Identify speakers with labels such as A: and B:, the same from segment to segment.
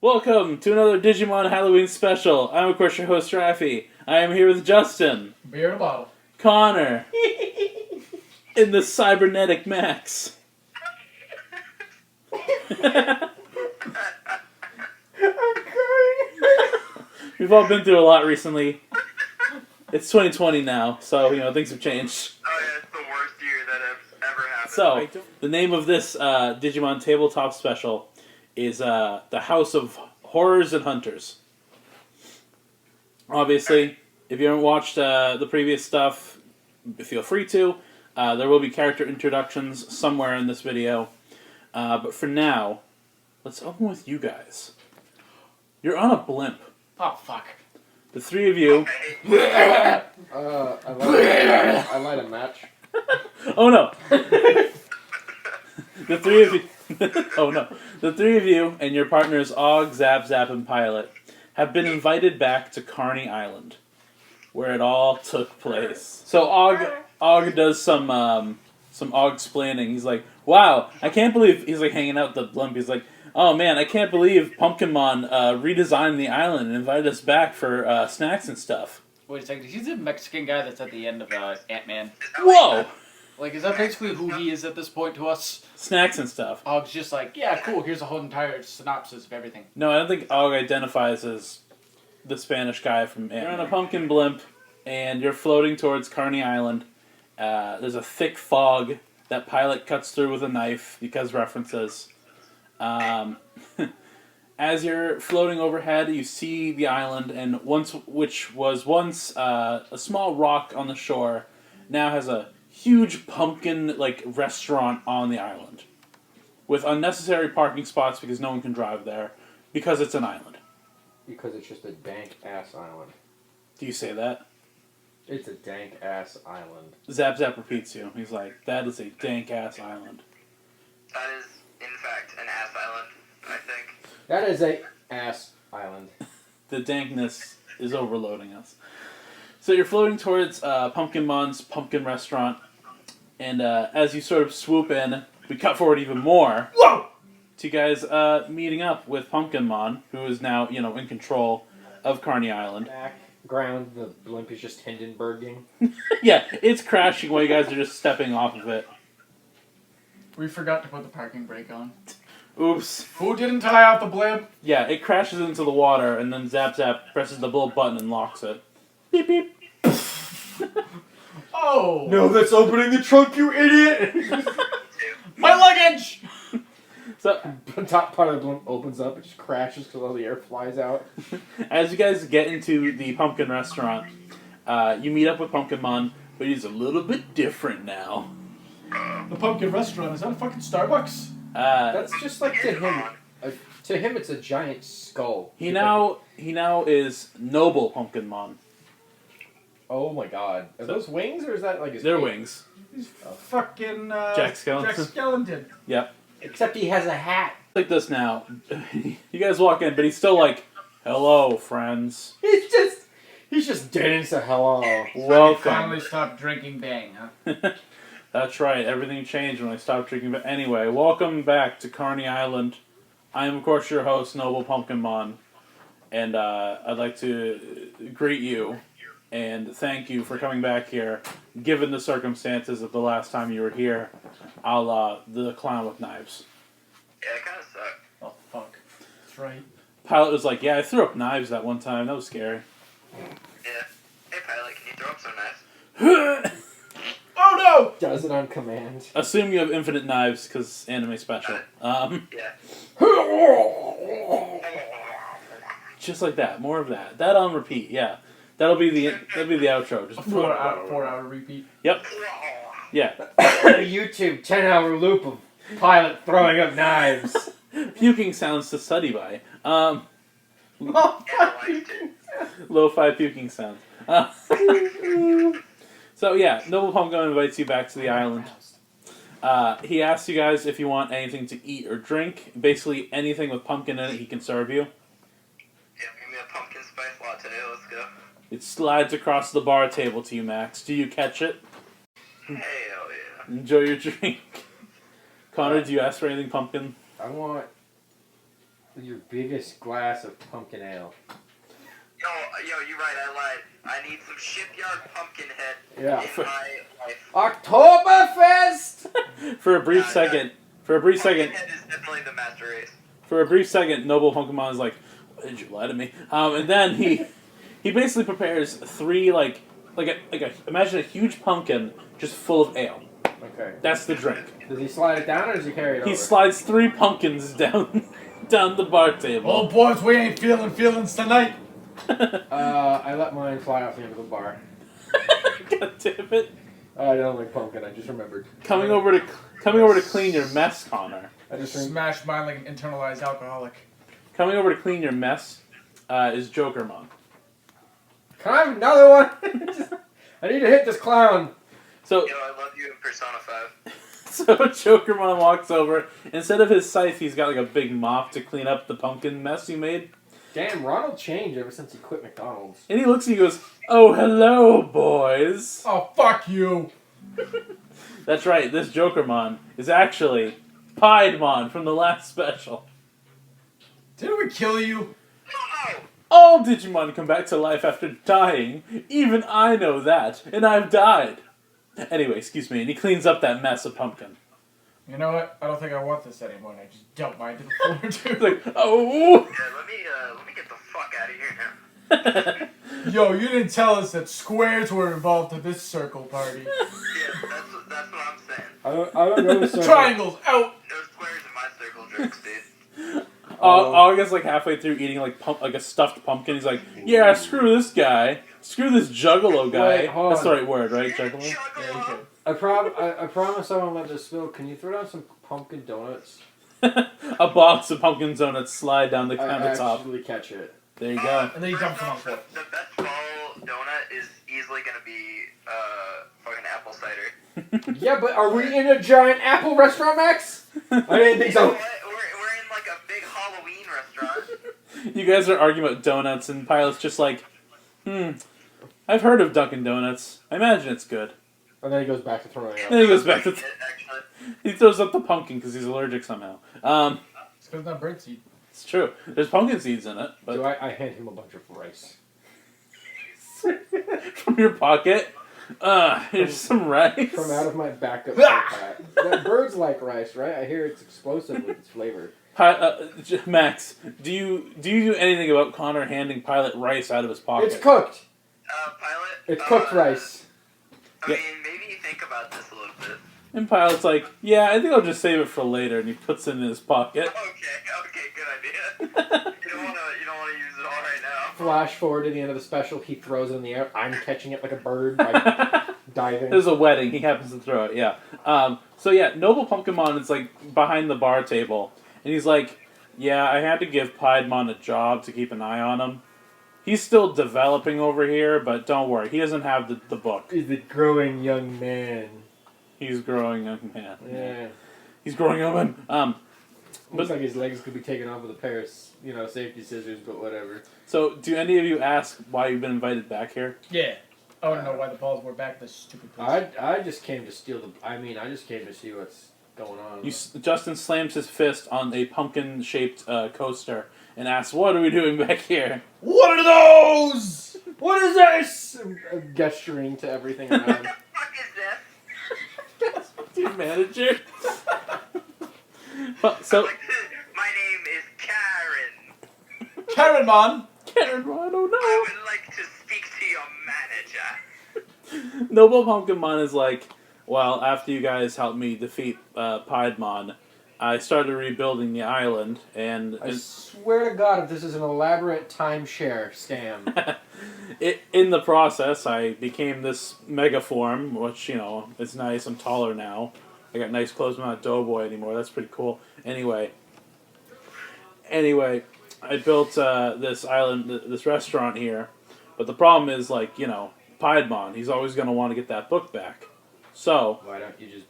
A: Welcome to another Digimon Halloween special. I'm of course your host Rafi. I am here with Justin,
B: Beer in a bottle.
A: Connor, and the cybernetic Max.
B: I'm crying.
A: We've all been through a lot recently. It's 2020 now, so things have changed.
C: Oh yeah, it's the worst year that ever happened.
A: So, the name of this Digimon Tabletop special is The House of Horrors and Hunters. Obviously, if you haven't watched the previous stuff, feel free to. There will be character introductions somewhere in this video. But for now, let's open with you guys. You're on a blimp.
B: Oh, fuck.
A: The three of you...
D: I light a match.
A: Oh no! The three of you... oh no. The three of you and your partners Og, Zap, Zap, and Pilot have been invited back to Carney Island, where it all took place. So Og does some Og-splaining. He's like, wow, I can't believe... He's like hanging out the blimp. He's like, oh man, I can't believe Pumpkinmon redesigned the island and invited us back for snacks and stuff.
B: Wait a second, he's the Mexican guy that's at the end of Ant-Man.
A: Whoa!
B: Like, is that basically who he is at this point to us?
A: Snacks and stuff.
B: Og's just like, yeah, cool, here's a whole entire synopsis of everything.
A: No, I don't think Og identifies as the Spanish guy from Ant-Man. You're on a pumpkin blimp, and you're floating towards Carney Island. There's a thick fog that Pilot cuts through with a knife, because references. As you're floating overhead, you see the island, and which was once a small rock on the shore, now has a huge pumpkin restaurant on the island, with unnecessary parking spots because no one can drive there, because it's an island.
D: Because it's just a dank-ass island.
A: Do you say that?
D: It's a dank-ass island.
A: Zap Zap repeats you. He's like, that is a dank-ass island.
C: That is, in fact, an ass island, I think.
D: That is a ass island.
A: The dankness is overloading us. So you're floating towards Pumpkinmon's pumpkin restaurant, and as you sort of swoop in, we cut forward even more.
B: Whoa!
A: To you guys meeting up with Pumpkinmon, who is now, in control of Carney Island.
D: Background, the blimp is just Hindenburging.
A: Yeah, it's crashing while you guys are just stepping off of it.
B: We forgot to put the parking brake on.
A: Oops.
B: Who didn't tie out the blimp?
A: Yeah, it crashes into the water, and then Zap Zap presses the little button and locks it. Beep beep.
B: Oh!
D: No, that's opening the trunk, you idiot!
B: My luggage!
A: So,
D: The top part of the blimp opens up, it just crashes because all the air flies out.
A: as you guys get into the pumpkin restaurant, you meet up with Pumpkinmon, but he's a little bit different now.
B: The pumpkin restaurant, is that a fucking Starbucks?
D: That's just like to him. To him, it's a giant skull.
A: He now is Noble Pumpkinmon.
D: Oh my god. Are those wings or is that like his
A: They're
D: feet?
A: wings.
B: He's fucking,
A: Jack Skellington.
B: Jack Skellington.
A: Yep.
D: Except he has a hat.
A: Like this now. You guys walk in, but he's still like, hello, friends.
D: He's just dead into hello.
A: Welcome.
B: Finally stopped drinking bang, huh?
A: That's right, everything changed when I stopped drinking. But anyway, welcome back to Carney Island. I am, of course, your host, Noble Pumpkinmon. And I'd like to greet you and thank you for coming back here, given the circumstances of the last time you were here, a la the clown with knives.
C: Yeah, it kind of sucked.
B: Oh, fuck. That's right.
A: Pilot was like, yeah, I threw up knives that one time. That was scary.
C: Yeah. Hey, Pilot, can you throw up some knives?
B: Oh,
D: Does it on command.
A: Assume you have infinite knives, because anime special.
C: Yeah.
A: Just like that. More of that. That on repeat, yeah. That'll be the outro.
B: no!
A: Just
B: A four-hour repeat.
A: Yep. Yeah.
D: YouTube 10-hour loop of Pilot throwing up knives.
A: Puking sounds to study by.
B: Oh, fuck you.
A: Lo-fi puking sounds. So yeah, Noble Pumpkin invites you back to the island. He asks you guys if you want anything to eat or drink. Basically anything with pumpkin in it he can serve you.
C: Yeah, give me a pumpkin spice latte, let's go.
A: It slides across the bar table to you, Max. Do you catch it?
C: Hell yeah.
A: Enjoy your drink. Connor, do you ask for anything pumpkin?
D: I want your biggest glass of pumpkin ale.
C: Yo, you're right, I lied. I need some shipyard pumpkin head
D: Yeah.
C: in my life.
D: Oktoberfest!
A: For a brief second,
C: Pumpkin head is definitely the master race.
A: For a brief second, Noble Pokemon is like, "Why did you lie to me?" And then he basically prepares three imagine a huge pumpkin just full of ale.
D: Okay.
A: That's the drink.
D: Does he slide it down or does he carry it over?
A: He slides 3 pumpkins down the bar table.
E: Oh boys, we ain't feeling feelings tonight.
D: I let mine fly off the end of the bar.
A: God damn it!
D: I don't like pumpkin. I just remembered.
A: Coming over to clean your mess, Connor.
D: I just
E: Smash mine like an internalized alcoholic.
A: Coming over to clean your mess is Jokermon.
D: Can I have another one? I need to hit this clown.
A: So,
C: Yo, I love you in Persona 5.
A: so Jokermon walks over. Instead of his scythe, he's got like a big mop to clean up the pumpkin mess you made.
D: Damn, Ronald changed ever since he quit McDonald's.
A: And he looks at you and goes, "Oh, hello, boys."
E: Oh, fuck you.
A: That's right, this Jokermon is actually Piedmon from the last special.
E: Didn't we kill you?
C: No!
A: All Digimon come back to life after dying. Even I know that, and I've died. Anyway, excuse me, and he cleans up that mess of pumpkin.
E: You know what? I don't think I want this anymore. And I just dump mine to the floor,
A: He's
E: dude.
A: like, oh!
C: Yeah, let me get the fuck out of here now.
E: Yo, you didn't tell us that squares were involved in this circle party.
C: Yeah, that's what I'm saying.
D: I don't know the
E: Triangles out.
C: No squares in my circle drinks, dude.
A: August like halfway through eating like a stuffed pumpkin. He's like, "Yeah, screw this guy. Screw this Juggalo guy."
D: Wait, hold
A: That's the
D: on.
A: right word, right? Juggalo.
C: Juggalo.
D: I promise I won't let this spill. Can you throw down some pumpkin donuts?
A: A box of pumpkin donuts slide down the
D: I
A: countertop.
D: actually catch it.
A: There you go.
E: And then you dump them on the floor.
C: The best fall donut is easily gonna be fucking apple cider.
D: Yeah, but are we in a giant apple restaurant, Max? I didn't think
C: You know
D: so.
C: what? We're in like a big Halloween restaurant.
A: You guys are arguing about donuts, and Pilot's just like, I've heard of Dunkin' Donuts. I imagine it's good.
D: And then he goes back to throwing up.
A: Then he goes back to...
C: Actually.
A: He throws up the pumpkin because he's allergic somehow.
E: It's because not birdseed.
A: It's true. There's pumpkin seeds in it, but
D: So I hand him a bunch of rice.
A: from your pocket, here's some rice.
D: From out of my backup backpack. But birds like rice, right? I hear it's explosive with its flavor.
A: Max, do you do anything about Connor handing Pilot rice out of his pocket?
D: It's cooked.
C: Pilot.
D: It's cooked rice.
C: I mean, maybe think about this a little bit.
A: And Pilot's like, "Yeah, I think I'll just save it for later," and he puts it in his pocket.
C: Okay, good idea. You don't wanna use it all right now.
D: Flash forward to the end of the special, he throws it in the air. I'm catching it like a bird by diving.
A: There's a wedding. He happens to throw it. Yeah. So yeah, Noble Pumpkinmon is like behind the bar table, and he's like, "Yeah, I had to give Piedmon a job to keep an eye on him. He's still developing over here, but don't worry, he doesn't have the book.
D: He's a growing young man.
A: He's growing young man.
D: Yeah.
A: He's growing young man.
D: Looks like his legs could be taken off with a pair of, safety scissors, but whatever.
A: So, do any of you ask why you've been invited back here?
E: Yeah. I want to know why the balls were back this stupid place.
D: I just came to steal the... I just came to see what's going on.
A: Justin slams his fist on a pumpkin-shaped coaster and asks, "What are we doing back here?"
E: What are those?
D: What is this? I'm gesturing to everything around.
C: What the fuck is this?
A: Your manager. Well, so,
C: My name is Karen.
E: Karenmon.
A: Karen, I don't know.
C: I would like to speak to your manager.
A: Noble Pumpkinmon is like, well, after you guys helped me defeat Piedmon, I started rebuilding the island, and
D: I swear to God, if this is an elaborate timeshare scam.
A: in the process, I became this mega form, which, is nice. I'm taller now. I got nice clothes. I'm not a doughboy anymore. That's pretty cool. Anyway, I built this island, this restaurant here, but the problem is, Piedmon, he's always going to want to get that book back. So,
D: Why don't you just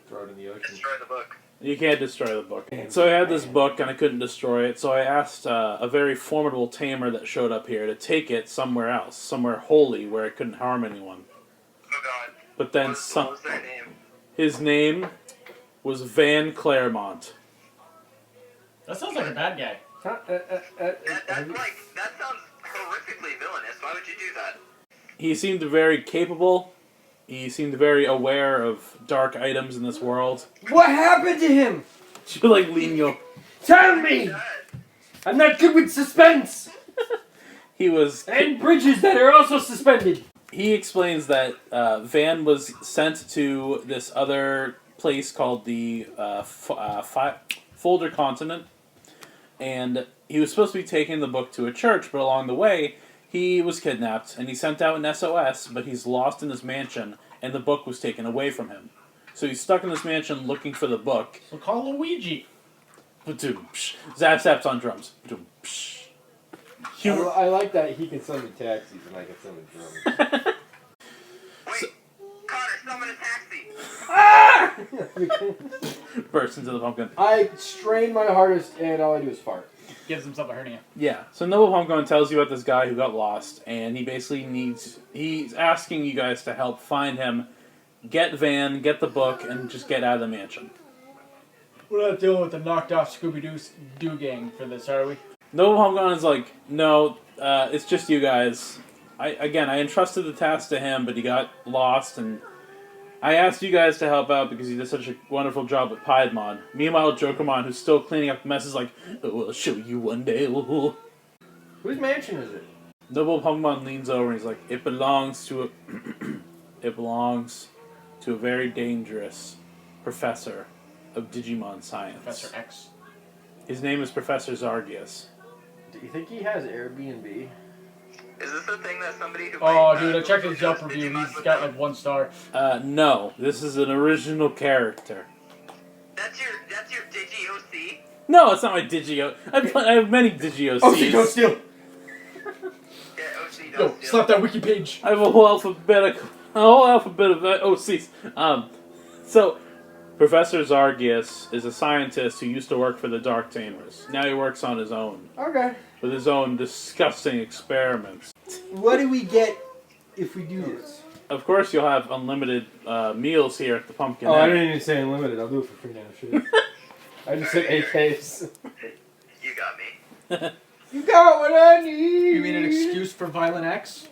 D: throw it in the ocean?
C: Destroy the book.
A: you can't destroy the book. So I had this book, and I couldn't destroy it, so I asked a very formidable tamer that showed up here to take it somewhere else, somewhere holy, where it couldn't harm anyone.
C: Oh god.
A: But then
C: What was their name?
A: his name was Van Claremont.
E: That sounds like a bad guy.
C: That sounds horrifically villainous. Why would you do that?
A: He seemed very capable. He seemed very aware of dark items in this world.
D: What happened to him?
A: You like lean your...
D: Tell me! I'm not good with suspense!
A: He was...
D: And bridges that are also suspended.
A: He explains that Van was sent to this other place called the Folder Continent, and he was supposed to be taking the book to a church, but along the way, he was kidnapped, and he sent out an SOS, but he's lost in this mansion, and the book was taken away from him. So he's stuck in this mansion looking for the book.
E: So call Luigi.
A: Zap Zap's on drums.
D: I like that he can summon taxis and I can summon drums.
C: Wait, Connor, summon a taxi.
D: Ah!
A: Bursts into the pumpkin.
D: I strain my hardest and all I do is fart.
B: Gives himself a hernia.
A: Yeah. So Noble Pumpkin tells you about this guy who got lost, and he basically he's asking you guys to help find him, get Van, get the book, and just get out of the mansion.
E: We're not dealing with the knocked off Scooby-Doo gang for this, are we?
A: Noble Pumpkin is like, no, it's just you guys. I entrusted the task to him, but he got lost, and I asked you guys to help out because he did such a wonderful job with Piedmon. Meanwhile, Jokermon, who's still cleaning up the mess, is like, oh, I'll show you one day. Ooh.
D: Whose mansion is it?
A: Noble Pumpkin leans over and he's like, it belongs to a it belongs to a very dangerous professor of Digimon science.
E: Professor X.
A: His name is Professor Zargius.
D: Do you think he has Airbnb?
C: Is this a thing that somebody who...
E: Oh, dude, I checked his Yelp review. He's got like 1 star.
A: No, this is an original character.
C: That's your Digi-OC?
A: No, it's not my Digio. I have many Digi-OCs.
D: Oh, don't steal!
C: Yeah, OC
E: Yo,
C: don't steal.
E: slap that wiki page.
A: I have a whole alphabet of OCs. So, Professor Zargius is a scientist who used to work for the Dark Tamers. Now he works on his own,
D: Okay.
A: with his own disgusting experiments.
D: What do we get if we do this?
A: Of course, you'll have unlimited meals here at the Pumpkin
D: Oh, I
A: Inn.
D: didn't even say unlimited. I'll do it for free now. Shit. I just said AKs.
C: You got me.
D: You got what I need!
E: You mean an excuse for Violent X?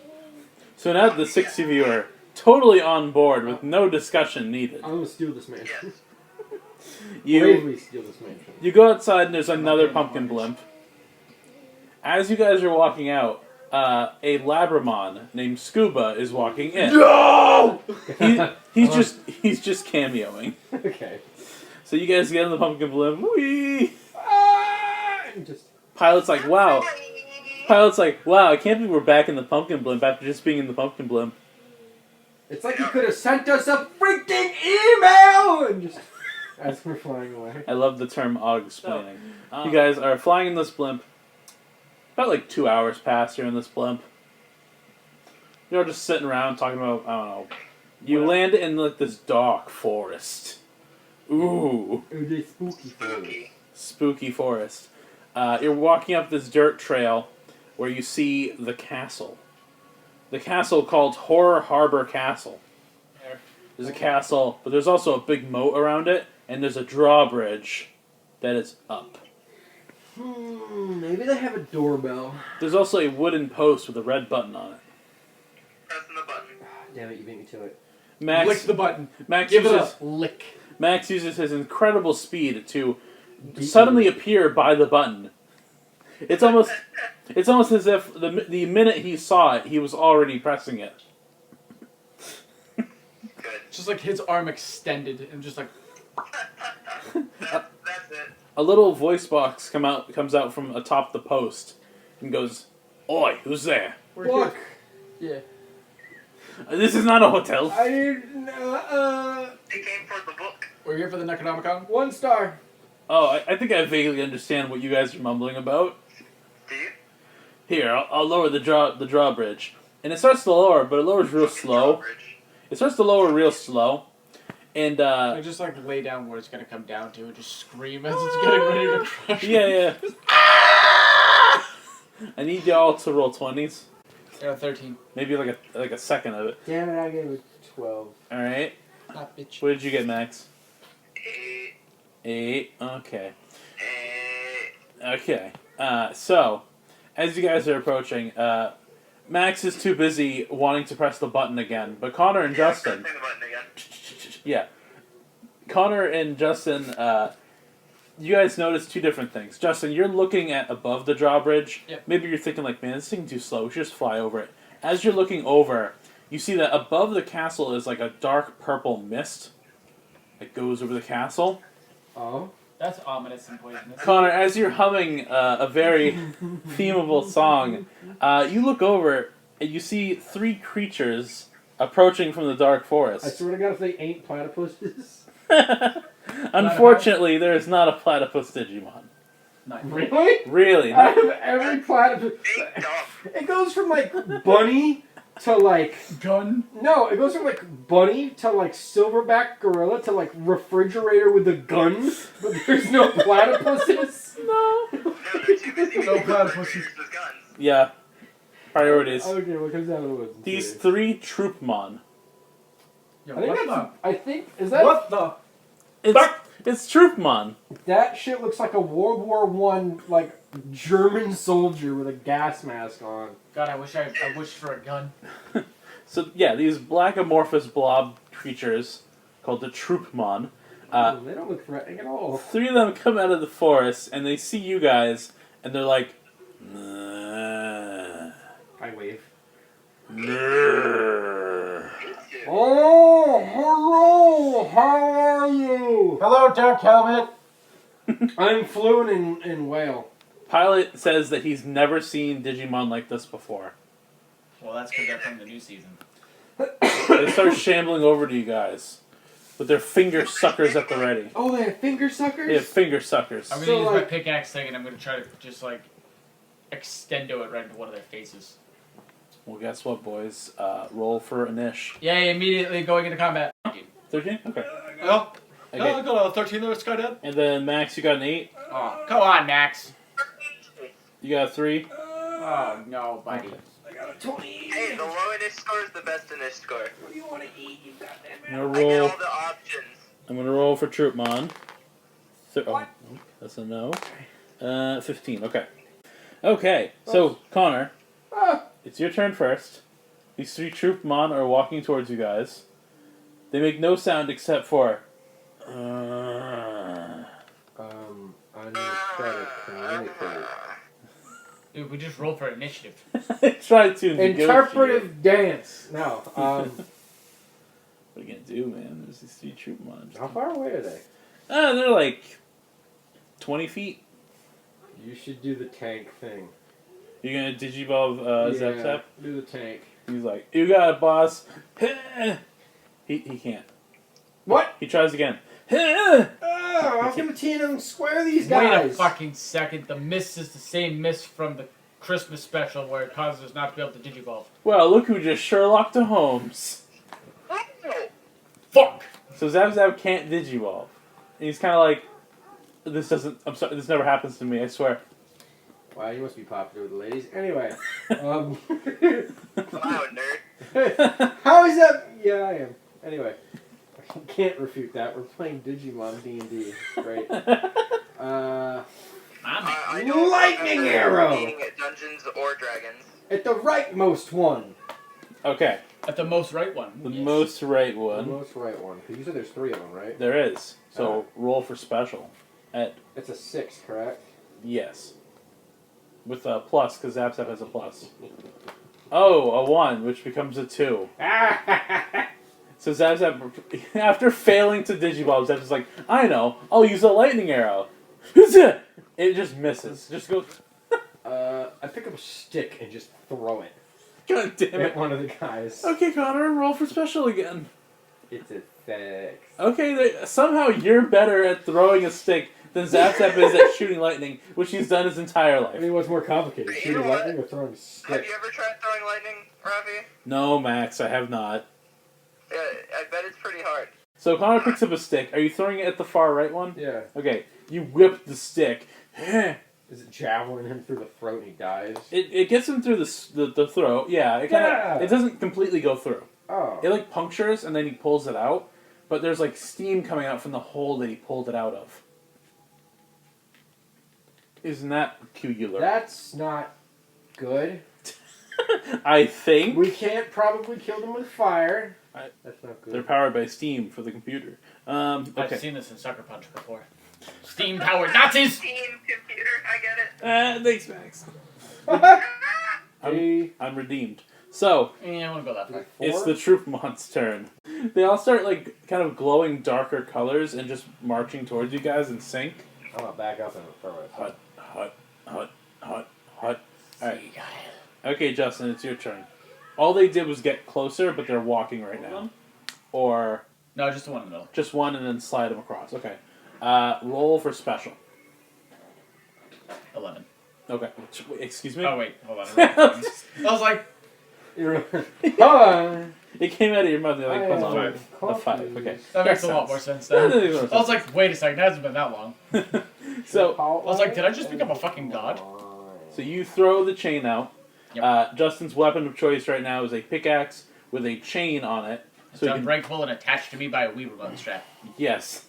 A: So now the 6 of you are totally on board with no discussion needed.
D: I'm gonna steal this mansion.
C: Yes.
D: Bravely steal this mansion.
A: You go outside and there's another pumpkin blimp. As you guys are walking out, a Labramon named Scuba is walking in.
D: No!
A: He's just cameoing.
D: Okay.
A: So you guys get in the pumpkin blimp. Whee!
D: Just
A: Pilot's like, wow. I can't believe we're back in the pumpkin blimp after just being in the pumpkin blimp.
D: It's like he could have sent us a freaking email! And just as we're flying away.
A: I love the term og-splaining. You guys are flying in this blimp. About like 2 hours pass here in this blimp. You're just sitting around talking about, I don't know. You land in like this dark forest. Ooh.
D: It was spooky for
C: Spooky.
A: Spooky forest. You're walking up this dirt trail where you see the castle. The castle called Horror Harbor Castle. There's a castle, but there's also a big moat around it, and there's a drawbridge that is up.
D: Maybe they have a doorbell.
A: There's also a wooden post with a red button on it.
C: Pressing the button.
D: Damn it, you beat me to it.
E: Lick the button.
A: Max
E: Give it
A: uses,
E: a lick.
A: Max uses his incredible speed to suddenly appear by the button. It's almost as if the minute he saw it, he was already pressing it.
C: Good.
E: Just like his arm extended and just like.
C: That's it.
A: A little voice box comes out from atop the post and goes, "Oi, who's there?
D: Look!
E: Yeah.
A: This is not a hotel."
D: I didn't.
C: They came for the book.
E: We're here for the Necronomicon.
D: 1 star.
A: Oh, I think I vaguely understand what you guys are mumbling about.
C: Do you?
A: Here, I'll lower the drawbridge. And it starts to lower, but it lowers real slow.
C: Drawbridge.
A: It starts to lower real slow. And,
E: I just like lay down what it's gonna come down to and just scream as it's getting ready to crush.
A: yeah. I need y'all to roll 20s.
E: Yeah, 13.
A: Maybe like a second of it.
D: Damn it, I gave it 12.
A: Alright.
E: Not bitch.
A: What did you get, Max?
C: 8.
A: 8. Okay.
C: 8.
A: Okay. So, as you guys are approaching, Max is too busy wanting to press the button again, but Connor and Justin...
C: Pressing the button again.
A: Yeah. Connor and Justin, you guys notice two different things. Justin, you're looking at above the drawbridge.
B: Yep.
A: Maybe you're thinking like, man, this thing's too slow. We should just fly over it. As you're looking over, you see that above the castle is like a dark purple mist that goes over the castle.
D: Oh.
B: That's ominous and poisonous.
A: Connor, as you're humming a very themable song, you look over and you see three creatures approaching from the dark
D: I
A: forest.
D: swear to God, if they ain't platypuses.
A: Unfortunately, there is not a platypus Digimon.
B: Nice.
D: Really?
A: Really?
D: Out of every platypus.
C: Big dumb.
D: It goes from like bunny to like.
B: Gun.
D: No, it goes from like bunny to like silverback gorilla to like refrigerator with a gun, but there's no platypuses.
A: No.
C: No, they're too busy
E: No
C: making
E: platypuses.
C: refrigerators with guns.
A: Yeah. Priorities.
D: Okay, what comes out of the woods?
A: These three Troopmon.
E: Yo,
D: I think
E: what
D: that's.
E: the?
D: I think is that.
E: What the?
A: It's Troopmon.
D: That shit looks like a World War One like German soldier with a gas mask on.
B: God, I wish for a gun.
A: So yeah, these black amorphous blob creatures called the Troopmon.
D: They don't look threatening at all.
A: Three of them come out of the forest and they see you guys and they're like, "Nah,
D: I wave.
A: nah."
D: Oh, hello! How are you?
E: Hello, Dark Helmet.
D: I'm fluent in whale.
A: Pilot says that he's never seen Digimon like this before.
B: Well, that's because they're from the new season.
A: They start shambling over to you guys with their finger suckers at the ready.
D: Oh, they have finger suckers?
A: They have finger suckers.
B: I'm gonna
D: So,
B: use my
D: like-
B: pickaxe thing and I'm gonna try to just like extendo it right into one of their faces.
A: Well, guess what, boys? Roll for Anish.
B: Yay! Immediately going into combat.
A: 13? Okay.
E: Oh,
A: Okay.
E: I got a 13 there, Skydad.
A: And then Max, you got an 8.
B: Oh, come on, Max.
A: You got a 3.
B: Oh no, buddy.
D: I got a 20.
C: Hey, the lowest score is the best in this score.
D: What do you want to eat, you goddamn
A: I'm gonna
C: I get
A: roll.
C: all the options.
A: I'm gonna roll for Troopmon. Oh,
D: What?
A: that's a no. 15. Okay. Okay. So Connor,
D: Ah,
A: it's your turn first. These three Troopmon are walking towards you guys. They make no sound except for.
D: I need to try to communicate.
B: Dude, we just rolled for initiative.
A: Try to negotiate.
D: Interpretive dance. No.
A: What are you gonna do, man? There's these three Troopmon.
D: How far away are they?
A: They're like 20 feet.
D: You should do the tank thing.
A: You're gonna Digivolve Zap Zap?
D: Do the tank.
A: He's like, you got it, boss. He can't.
D: What?
A: He tries again.
D: Oh, I was gonna TNM square these guys.
B: Wait a fucking second. The mist is the same mist from the Christmas special where it causes us not to be able to digivolve.
A: Well, look who just Sherlocked to Holmes.
C: Oh,
B: Fuck!
A: So Zap Zap can't Digivolve. And he's kind of like, I'm sorry, this never happens to me, I swear.
D: Wow, you must be popular with the ladies. Anyway,
C: wow, nerd.
D: how is that? Yeah, I am. Anyway, I can't refute that. We're playing Digimon D&D. Great.
B: I'm
C: I don't
D: Lightning
C: remember
D: arrow!
C: being at Dungeons or Dragons.
D: At the rightmost one.
A: Okay,
B: at the most right one.
A: the
B: Yes.
A: most right
D: The
A: one.
D: most right one. Because you said there's 3 of them, right?
A: There is. So roll for special. At
D: It's a 6, correct?
A: yes. With a plus, because Zap Zap has a plus. Oh, a 1, which becomes a 2. So Zap Zap, after failing to Digivolve, Zap Zap's like, I know, I'll use a lightning arrow. It just misses. Just goes.
D: I pick up a stick and just throw it
A: God damn
D: at
A: it.
D: one of the guys.
A: Okay, Connor, roll for special again.
D: It's a 6.
A: Okay, somehow you're better at throwing a stick than Zap Zap is at shooting lightning, which he's done his entire
D: I
A: life.
D: mean, what's more complicated,
C: You
D: shooting
C: know what?
D: lightning or throwing a
C: Have
D: stick?
C: you ever tried throwing lightning, Ravi?
A: No, Max, I have not.
C: Yeah, I bet it's pretty hard.
A: So Connor picks up a stick. Are you throwing it at the far right one?
D: Yeah.
A: Okay, you whip the stick.
D: Is it javelin him through the throat and he dies?
A: It gets him through the throat. Yeah, it kind of
D: Yeah.
A: it doesn't completely go through.
D: Oh.
A: It like punctures and then he pulls it out, but there's like steam coming out from the hole that he pulled it out of. Isn't that peculiar?
D: That's not good.
A: I think.
D: We can't probably kill them with fire. That's not good.
A: They're powered by steam for the computer. Okay.
B: I've seen this in Sucker Punch before. Steam powered Nazis!
C: Steam computer, I get it.
A: Thanks, Max. I'm redeemed. So,
B: Yeah, I want to go that far.
A: it's the Troopmon's turn. They all start, like, kind of glowing darker colors and just marching towards you guys in sync.
D: I'm gonna back up and throw it.
A: Hut, hut, hut, hut, hut. Alright. Okay, Justin, it's your turn. All they did was get closer, but they're walking right now. Or
B: No, just the one in the middle.
A: just one and then slide them across. Okay. Roll for special.
B: 11.
A: Okay. Excuse me?
B: Oh, wait. Hold on. I was like,
A: It came out of your mouth. You're like, hold on.
B: Five.
A: A 5. Okay.
B: that makes a lot more sense then. I was
A: So,
B: like, wait a second. It hasn't been that long.
A: so
B: I was like, did I just become a fucking god?
A: you throw the chain out.
B: Yep.
A: Justin's weapon of choice right now is a pickaxe with a chain on it.
B: It's
A: So you can,
B: unbreakable and attached to me by a Wii remote strap.
A: yes,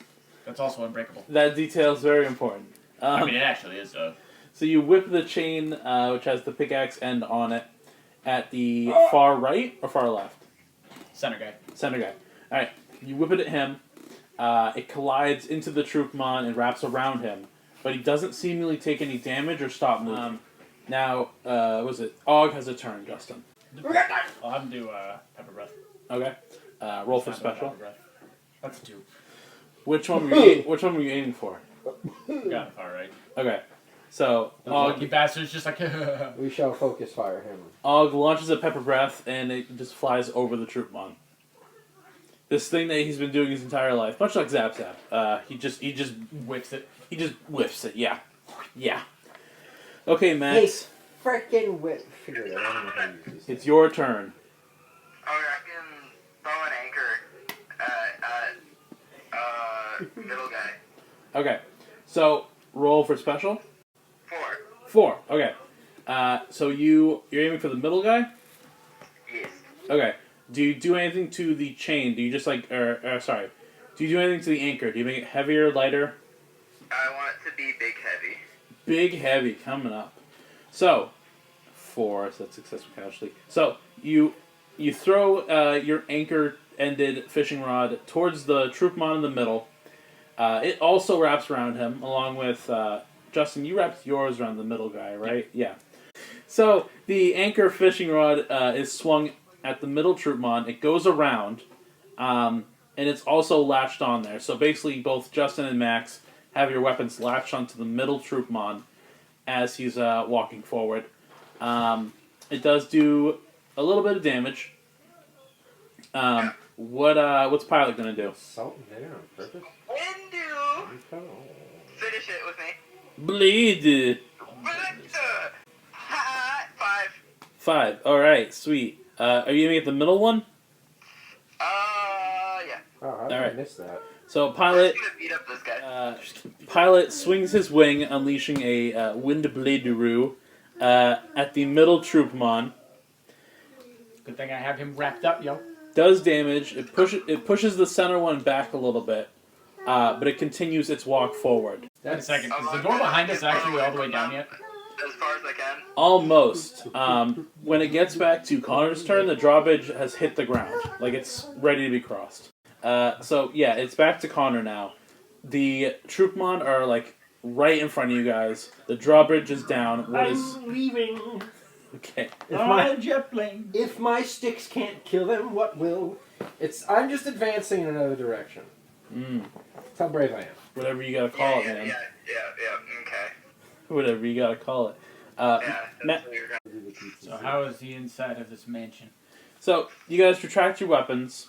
B: That's also unbreakable.
A: that detail is very important.
B: I mean, it actually is, though.
A: So you whip the chain, which has the pickaxe end on it, at the far right or far left?
B: Center guy.
A: Center guy. Alright, you whip it at him. It collides into the Troopmon and wraps around him, but he doesn't seemingly take any damage or stop moving. Now, was it? Og has a turn, Justin.
B: I'll have him do Pepper Breath.
A: Okay. Roll for
B: Have him do
A: special.
B: Pepper Breath. That's a 2.
A: Which one were you aiming for?
B: Got it far right.
A: Okay. So,
B: Lucky
A: Og,
B: bastard's just like,
D: We shall focus fire him.
A: Og launches a pepper breath, and it just flies over the Troopmon. This thing that he's been doing his entire life, much like Zap Zap. He just
B: whips it.
A: He just whiffs it. Yeah. Yeah. Okay, Max.
D: Frickin' whip. Figure it out. I don't know how to use these
A: It's
D: things.
A: your turn.
C: I can throw an anchor at middle guy.
A: Okay. So, roll for special.
C: 4.
A: 4. Okay. So you're aiming for the middle guy?
C: Yes.
A: Okay. Do you do anything to the chain? Do you just like, sorry. Do you do anything to the anchor? Do you make it heavier, lighter?
C: I want it to be big heavy.
A: Big heavy coming up. So, 4, so that's successful casualty. So, you throw your anchor-ended fishing rod towards the Troopmon in the middle. It also wraps around him, along with, Justin, you wrapped yours around the middle guy, right? Yeah. So, the anchor fishing rod is swung at the middle Troopmon. It goes around, and it's also latched on there. So, basically, both Justin and Max have your weapons latched onto the middle Troopmon as he's walking forward. It does do a little bit of damage. What's Pilot gonna do?
D: Salt and vinegar on purpose?
C: Windu! Finish it with me.
A: Bleed.
C: Ha! 5.
A: 5. All right, sweet. Are you aiming at the middle one?
C: Yeah.
D: Oh, how did I
A: Alright.
D: miss that?
A: So
C: I'm
A: Pilot,
C: just gonna beat up this guy.
A: Pilot swings his wing, unleashing a wind bladeroo at the middle Troopmon.
B: Good thing I have him wrapped up, yo.
A: Does damage. It pushes the center one back a little bit, but it continues its walk forward.
B: Wait a second. Is the door behind us actually all the way down yet?
C: As far as I can.
A: Almost. When it gets back to Connor's turn, the drawbridge has hit the ground. Like, it's ready to be crossed. So, yeah, it's back to Connor now. The Troopmon are, like, right in front of you guys. The drawbridge is down. What is...
D: I'm leaving.
A: Okay.
B: Jet plane.
D: If my sticks can't kill them, what will? I'm just advancing in another direction. That's how brave I am.
A: Whatever you gotta call it,
C: Yeah,
A: man.
C: okay.
A: Whatever you gotta call it.
C: Yeah,
A: Matt,
C: that's what you're gonna
B: So how is the inside of this mansion?
A: so, you guys retract your weapons.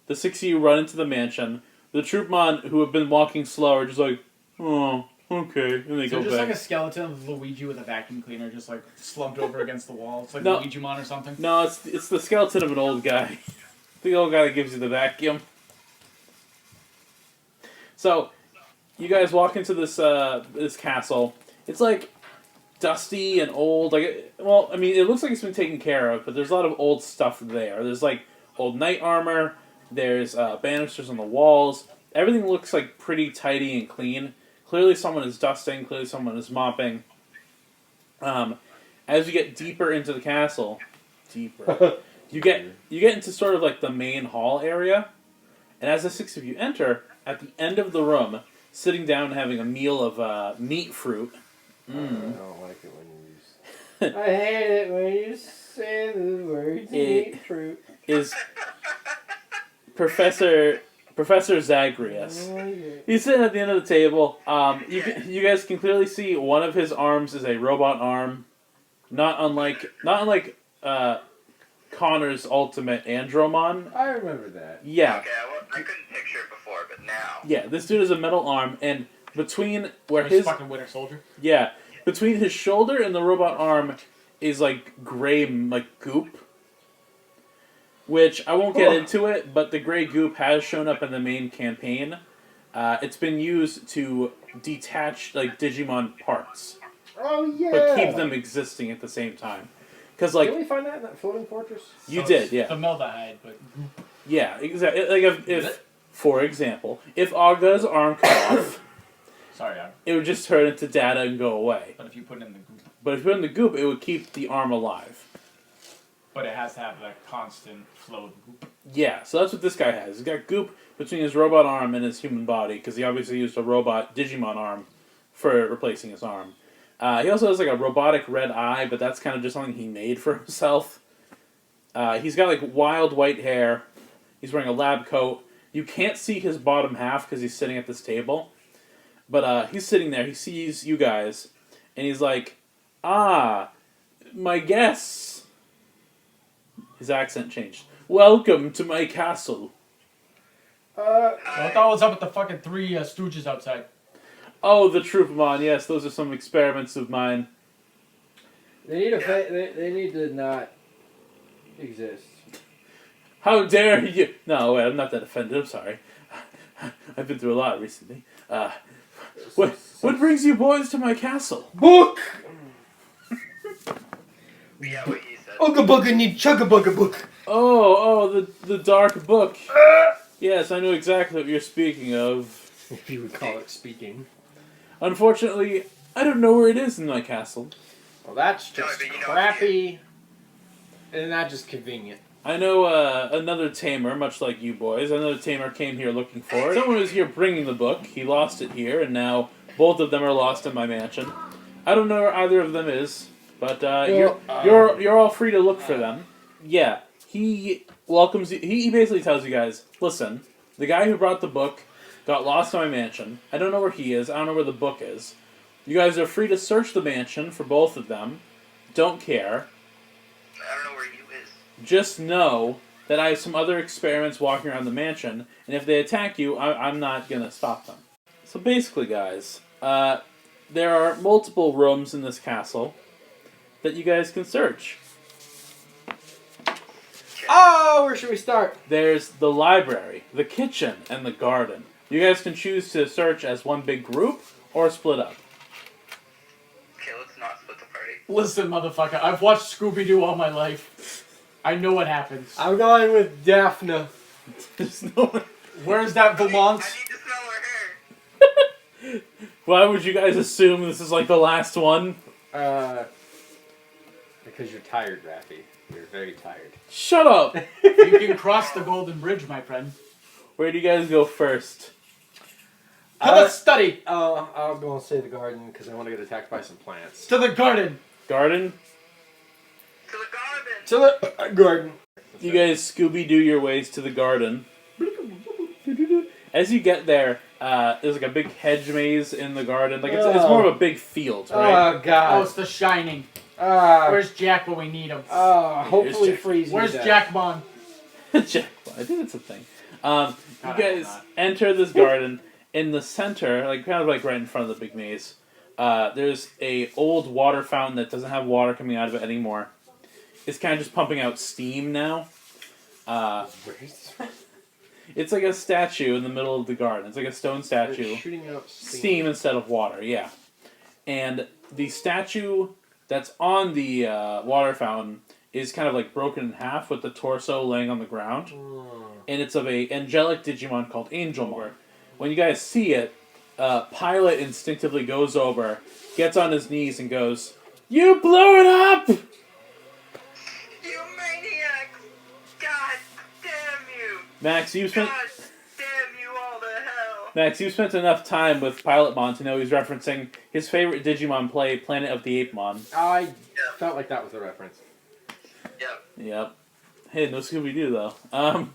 A: The 6 of you run into the mansion. The Troopmon, who have been walking slow, are just like, oh, okay, and they
B: So
A: go
B: just
A: back.
B: like a skeleton of Luigi with a vacuum cleaner just like slumped over against the wall. It's like
A: No.
B: Digimon or something.
A: No, it's the skeleton of an old guy. The old guy that gives you the vacuum. So, you guys walk into this this castle. It's like dusty and old. Like, well, I mean, it looks like it's been taken care of, but there's a lot of old stuff there. There's like old knight armor. There's banisters on the walls. Everything looks like pretty tidy and clean. Clearly someone is dusting, clearly someone is mopping. As you get deeper into the castle, you get into sort of like the main hall area, and as the six of you enter, at the end of the room, sitting down and having a meal of meat fruit.
D: I don't like it when you use... I hate it when you say the words meat fruit.
A: Is Professor Zagreus. He's sitting at the end of the table. You guys can clearly see one of his arms is a robot arm, not unlike Connor's ultimate Andromon.
D: I remember that.
A: Yeah.
C: Okay, I couldn't picture it before, but now.
A: Yeah, this dude has a metal arm, and between where
B: He's
A: his
B: fucking Winter Soldier.
A: yeah, between his shoulder and the robot arm is like gray like goop. Which I won't get into it, but the gray goop has shown up in the main campaign. It's been used to detach like Digimon parts,
D: Oh yeah.
A: but keep them existing at the same time. Because like
D: Did we find that in that floating fortress?
A: you
B: So
A: did,
B: it's
A: yeah,
B: Formaldehyde, but
A: yeah, exactly. Like if for example, if Aga's arm cut off,
B: sorry, Aaron.
A: it would just turn into data and go away.
B: But if you put it in the goop,
A: But if you put it in the goop, it would keep the arm alive.
B: but it has to have that constant flow of goop.
A: Yeah, so that's what this guy has. He's got goop between his robot arm and his human body, because he obviously used a robot Digimon arm for replacing his arm. He also has like a robotic red eye, but that's kind of just something he made for himself. He's got like wild white hair. He's wearing a lab coat. You can't see his bottom half because he's sitting at this table. But he's sitting there, he sees you guys, and he's like, "Ah, my guests." His accent changed. "Welcome to my castle."
B: Well, I thought it was up with the fucking three stooges outside.
A: Oh, the Troopamon, yes, those are some experiments of mine.
D: They need they need to not exist.
A: How dare you? No, wait, I'm not that offended, I'm sorry. I've been through a lot recently. What brings you boys to my castle?
D: Book.
C: Yeah, what he said.
D: Ooga booga need chugga booga book.
A: Oh, the dark book. Yes, I know exactly what you're speaking of.
D: If you would call it speaking.
A: Unfortunately, I don't know where it is in my castle.
D: Well, that's
C: No,
D: just
C: but you know
D: crappy. And not just convenient.
A: I know another tamer, much like you boys. Another tamer came here looking for it. Someone was here bringing the book. He lost it here, and now both of them are lost in my mansion. I don't know where either of them is, but you're all free to look for them. Yeah, he welcomes you. He basically tells you guys, listen, the guy who brought the book got lost in my mansion. I don't know where he is. I don't know where the book is. You guys are free to search the mansion for both of them. Don't care.
C: I don't know where you is.
A: Just know that I have some other experiments walking around the mansion, and if they attack you, I'm not going to stop them. So basically, guys, there are multiple rooms in this castle that you guys can search.
D: Oh, where should we start?
A: There's the library, the kitchen, and the garden. You guys can choose to search as one big group or split up.
C: Okay, let's not split the party.
B: Listen, motherfucker, I've watched Scooby-Doo all my life. I know what happens.
D: I'm going with Daphne.
A: There's no one.
B: Where's that
C: I
B: Vermont?
C: need to smell her hair.
A: Why would you guys assume this is like the last one?
D: Because you're tired, Raffy. You're very tired.
A: Shut up!
B: You can cross the Golden Bridge, my friend.
A: Where do you guys go first?
B: To the study!
D: I'll go and say the garden because I want to get attacked by some plants.
B: To the garden!
A: Garden?
C: To the garden.
D: To the garden.
A: You guys Scooby-Doo your ways to the garden. As you get there, there's like a big hedge maze in the garden. Like it's more of a big field, right?
D: Oh, God.
B: Oh, it's The Shining.
D: Where's
B: Where's Jack when we need him?
D: hopefully
A: Jack.
D: freeze.
B: Where's Jack Bond?
A: Jack, I think that's a thing. You
B: God, I
A: guys
B: hope not.
A: enter this garden. In the center, like kind of like right in front of the big maze, there's a old water fountain that doesn't have water coming out of it anymore. It's kind of just pumping out steam now. It's like a statue in the middle of the garden. It's like a stone statue.
D: Shooting out
A: Steam instead of water, yeah. And the statue that's on the water fountain is kind of like broken in half with the torso laying on the ground. And it's of a angelic Digimon called Angelmon. When you guys see it, Pilot instinctively goes over, gets on his knees, and goes, "You blew it up!"
C: You maniac! God damn you!
A: Max, you've spent
C: God damn you all to hell!
A: Max, you've spent enough time with Pilotmon to know he's referencing his favorite Digimon play, Planet of the Apemon.
D: I felt like that was a reference.
A: Yep. Hey, no Scooby-Doo, though.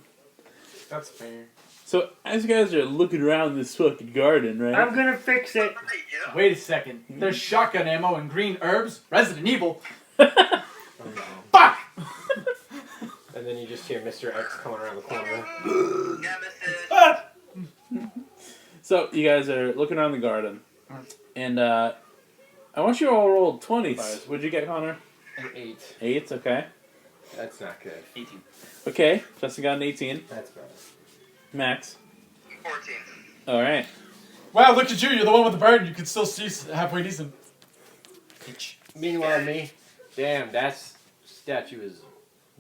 E: That's fair.
A: So, as you guys are looking around this fucking garden, right?
D: I'm gonna fix it.
C: Yeah.
E: Wait a second. There's shotgun ammo and green herbs. Resident Evil.
D: Oh, no.
E: Fuck!
D: And then you just hear Mr. X coming around the corner.
C: Nemesis.
A: So, you guys are looking around the garden. And, I want you to all roll 20s. What'd you get, Connor?
D: An 8.
A: 8, okay.
D: That's not good.
E: 18.
A: Okay, Justin got an 18.
D: That's bad.
A: Max.
C: 14.
A: Alright.
E: Wow, look at you. You're the one with the burn. You can still see halfway decent.
D: Meanwhile, me. Damn, that statue is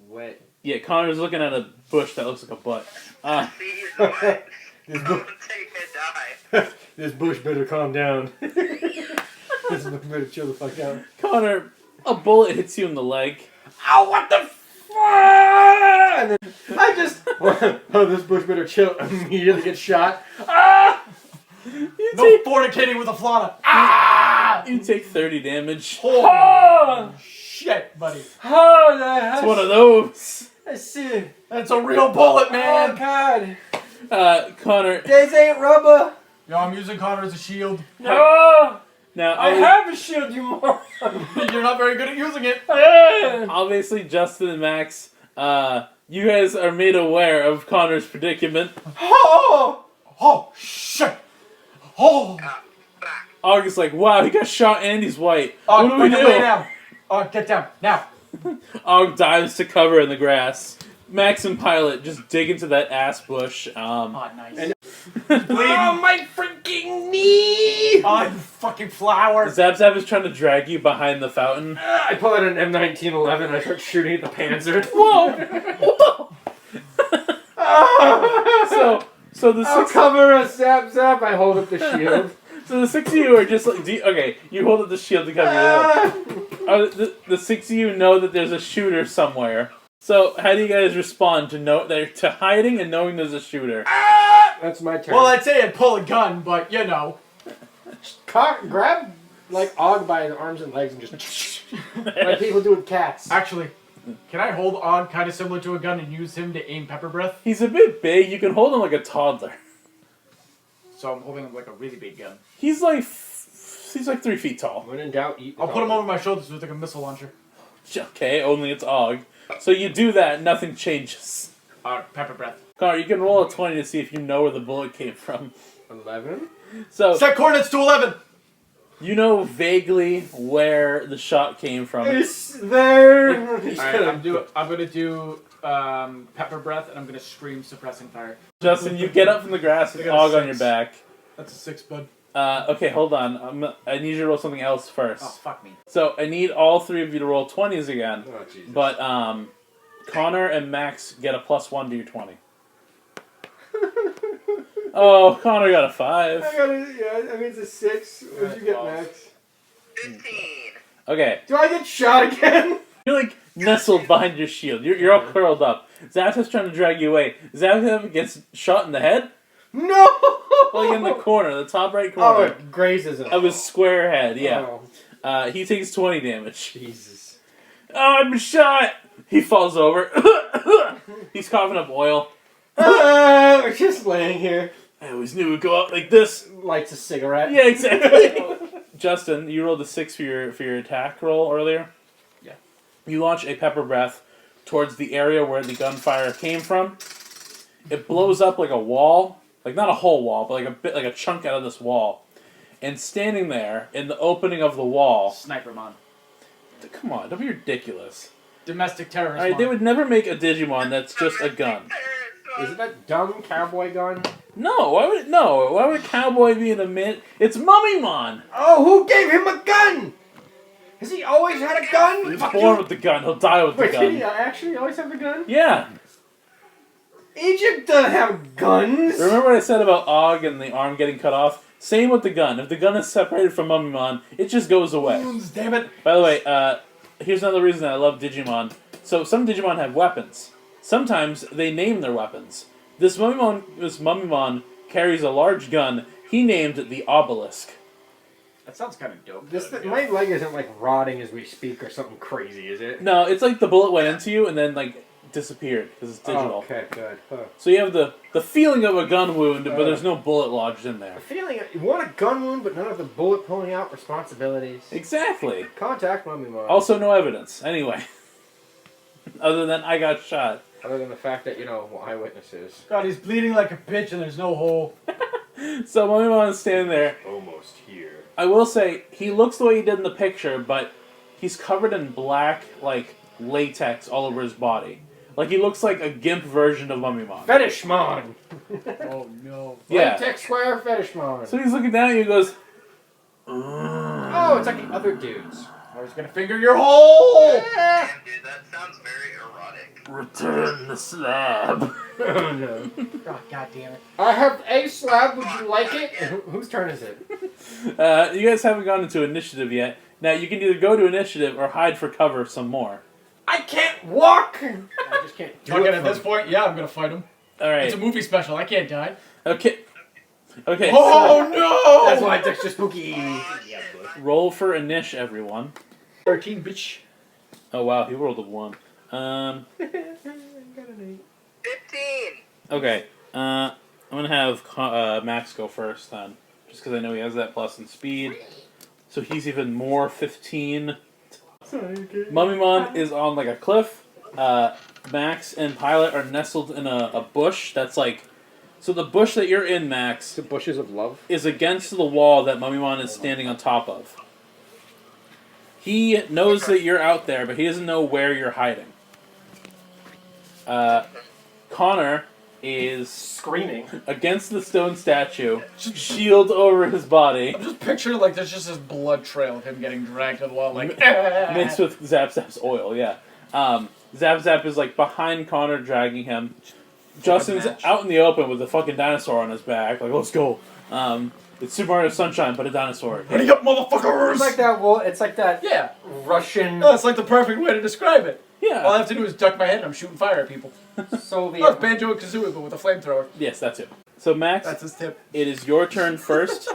D: wet.
A: Yeah, Connor's looking at a bush that looks like a butt.
C: See, what?
D: This,
C: Don't
D: bu-
C: take a die.
D: this bush better calm down. This bush better chill the fuck out.
A: Connor, a bullet hits you in the leg.
D: Ow, what the fuck? And then I just... oh, this bush better chill. Immediately get shot. Ah!
E: No fornicating with a flana.
A: You take 30 damage.
E: Holy shit, buddy.
D: Oh,
A: It's one of those.
D: I see.
E: That's a real bullet,
D: Oh,
E: man.
D: God.
A: Connor.
D: This ain't rubber.
E: Yo, I'm using Connor as a shield.
D: No.
A: Now,
D: I have a shield, you moron.
E: You're not very good at using it.
A: obviously, Justin and Max, you guys are made aware of Connor's predicament.
D: Oh.
E: Oh, shit. Oh.
C: Back.
A: August's like, wow, he got shot and he's white.
E: Oh,
A: What do we
E: get lay
A: do?
E: down. Oh, get down. Now.
A: Og dives to cover in the grass. Max and Pilot just dig into that ass bush.
E: Oh, nice.
D: And-
E: bleeding.
D: my freaking knee!
E: Oh, you fucking flower.
A: Zap Zap is trying to drag you behind the fountain.
D: I pull out an M1911 and I start shooting at the Panzer.
A: Whoa! Whoa! So the
D: I'll
A: six,
D: cover a zap zap. I hold up the shield.
A: so the 6 of you are just like, okay, you hold up the shield to cover your the 6 of you know that there's a shooter somewhere. So how do you guys respond to hiding and knowing there's a shooter?
D: That's my turn.
E: Well, I'd say I'd pull a gun, but you know.
D: Grab like Og by the arms and legs and just like people do with cats.
E: Actually, can I hold on kind of similar to a gun and use him to aim pepper breath?
A: He's a bit big. You can hold him like a toddler.
E: So I'm holding him like a really big gun.
A: He's like 3 feet tall.
D: When in doubt, eat.
E: I'll put him over my shoulders with like a missile launcher.
A: Okay, only it's Og. So you do that, nothing changes.
E: Pepper breath.
A: Connor, you can roll a 20 to see if you know where the bullet came from.
D: 11.
A: So
E: Set coordinates to 11.
A: you know vaguely where the shot came from.
D: It's there.
E: Alright, I'm gonna do pepper breath and I'm gonna scream suppressing fire.
A: Justin, you get up from the grass with
E: I got a
A: Og on
E: 6.
A: your back.
E: That's a 6, bud.
A: Okay, hold on. I need you to roll something else first.
E: Oh, fuck me.
A: So I need all 3 of you to roll 20s again.
D: Oh, Jesus.
A: But Connor and Max get a +1 to your 20. Oh, Connor got a 5.
D: I got it. Yeah, I mean it's a 6. What'd you get,
E: 12.
D: Max?
C: 15.
A: Okay,
D: Do I get shot again?
A: you're like nestled behind your shield. You're all curled up. Zap's trying to drag you away. Zap gets shot in the head,
D: No.
A: like in the corner, the top right
D: Oh,
A: corner
D: it grazes him.
A: of his square head. Yeah.
D: Oh,
A: He takes 20 damage.
D: Jesus.
A: Oh, I'm shot! He falls over. He's coughing up oil.
D: We're just laying here.
A: I always knew it would go out like this.
D: Lights a cigarette.
A: Yeah, exactly. Justin, you rolled a 6 for your attack roll earlier.
E: Yeah.
A: You launch a pepper breath towards the area where the gunfire came from. It blows up like a wall, like not a whole wall, but like a chunk out of this wall. And standing there in the opening of the wall,
E: Snipermon.
A: come on, don't be ridiculous.
E: Domestic terrorist.
A: All right, they would never make a Digimon that's just a gun.
D: Is it that dumb cowboy gun?
A: No, why would a cowboy be in a mid? It's Mummymon.
D: Oh, who gave him a gun? Has he always had a gun?
A: He's born with the gun. He'll die with the
D: Wait, did he
A: gun.
D: actually always have a gun?
A: Yeah.
D: Egypt doesn't have guns.
A: Remember what I said about Og and the arm getting cut off? Same with the gun. If the gun is separated from Mummymon, it just goes away.
E: Wounds, damn it.
A: By the way, here's another reason that I love Digimon. So some Digimon have weapons. Sometimes they name their weapons. This Mummymon carries a large gun. He named the Obelisk.
E: That sounds kind of dope.
D: My leg isn't like rotting as we speak or something crazy, is it?
A: No, it's like the bullet went into you and then like disappeared because it's digital.
D: Oh, okay, good. Huh.
A: So you have the feeling of a gun wound, but there's no bullet lodged in there.
D: A feeling you want a gun wound, but none of the bullet pulling out responsibilities.
A: Exactly.
D: Contact Mummymon.
A: Also, no evidence. Anyway, other than I got shot.
D: Other than the fact that, eyewitnesses.
B: God, he's bleeding like a bitch and there's no hole.
A: So Mummymon is standing there.
D: Almost here.
A: I will say, he looks the way he did in the picture, but he's covered in black, like, latex all over his body. Like, he looks like a gimp version of Mummymon.
D: Fetishmon!
B: Oh no.
A: Yeah.
D: Latex square Fetishmon.
A: So he's looking down at you and goes,
D: Oh, it's like the other dudes.
E: I was gonna finger your hole!
C: Damn, dude, that sounds very erotic.
A: return the slab.
D: Oh, no.
B: Oh, God damn it.
D: I have a slab, would you like it? Whose turn is it?
A: You guys haven't gone into initiative yet. Now, you can either go to initiative or hide for cover some more.
D: I can't walk! I just can't do
E: Fucking
D: it
E: at this point, yeah, I'm gonna fight him.
A: Alright.
E: It's a movie special, I can't die.
A: Okay. Okay.
E: Oh no!
D: That's why it's extra spooky.
C: Oh,
D: Yeah,
C: shit,
D: but-
C: my
A: Roll for Inish, everyone.
E: 13, bitch.
A: Oh, wow, he rolled a 1.
C: 15!
A: Okay. I'm gonna have Max go first then. Just because I know he has that plus in speed. So he's even more 15. Mummymon is on like a cliff. Max and Pilot are nestled in a bush that's like... So the bush that you're in, Max,
D: The bushes of love.
A: is against the wall that Mummymon is standing on top of. He knows that you're out there, but he doesn't know where you're hiding. Connor is
D: Screaming.
A: against the stone statue, shield over his body,
E: I'm just picturing like there's just this blood trail of him getting dragged to the wall, like
A: mixed with Zap Zap's oil, yeah. Zap Zap is like behind Connor, dragging him. Justin's
E: match.
A: out in the open with a fucking dinosaur on his back, like, let's go. It's Super Mario Sunshine, but a dinosaur.
E: Ready up, motherfuckers!
D: It's like that. Well, it's like that
E: Yeah,
D: Russian
E: no, it's like the perfect way to describe it.
A: Yeah.
E: All I have to do is duck my head and I'm shooting fire at people.
D: Soviet.
E: Oh, it's Banjo and Kazooie, but with a flamethrower.
A: Yes, that's it. So, Max,
E: That's his tip.
A: it is your turn first.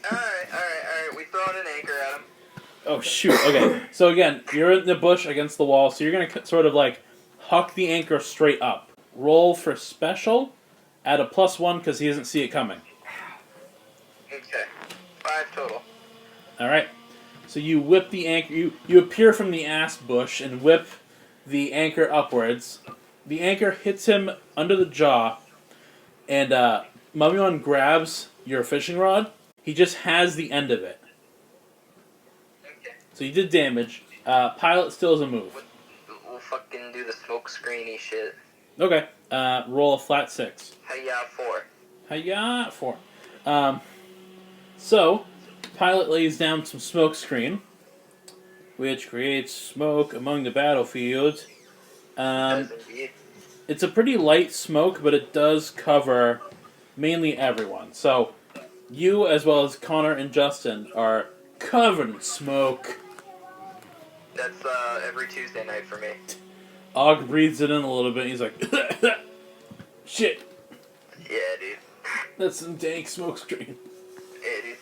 C: Alright. We throwing an anchor at him.
A: Oh, shoot. Okay. So, again, you're in the bush against the wall, so you're going to sort of, like, huck the anchor straight up. Roll for special. Add a +1 because he doesn't see it coming.
C: Okay. 5 total.
A: All right. So you whip the anchor. You appear from the ass bush and whip the anchor upwards. The anchor hits him under the jaw, and Mummymon grabs your fishing rod. He just has the end of it.
C: Okay.
A: So you did damage. Pilot still doesn't move.
C: We'll fucking do the smoke screeny shit.
A: Okay. Roll a flat 6.
C: Hiya, 4.
A: Hiya, 4. So, Pilot lays down some smoke screen, which creates smoke among the battlefield.
C: Does indeed.
A: It's a pretty light smoke, but it does cover mainly everyone. So, you as well as Connor and Justin are covered in smoke.
C: That's every Tuesday night for me.
A: Og breathes it in a little bit, and he's like, shit,
C: Yeah, dude.
A: that's some dank smoke screen.
C: Yeah, dude.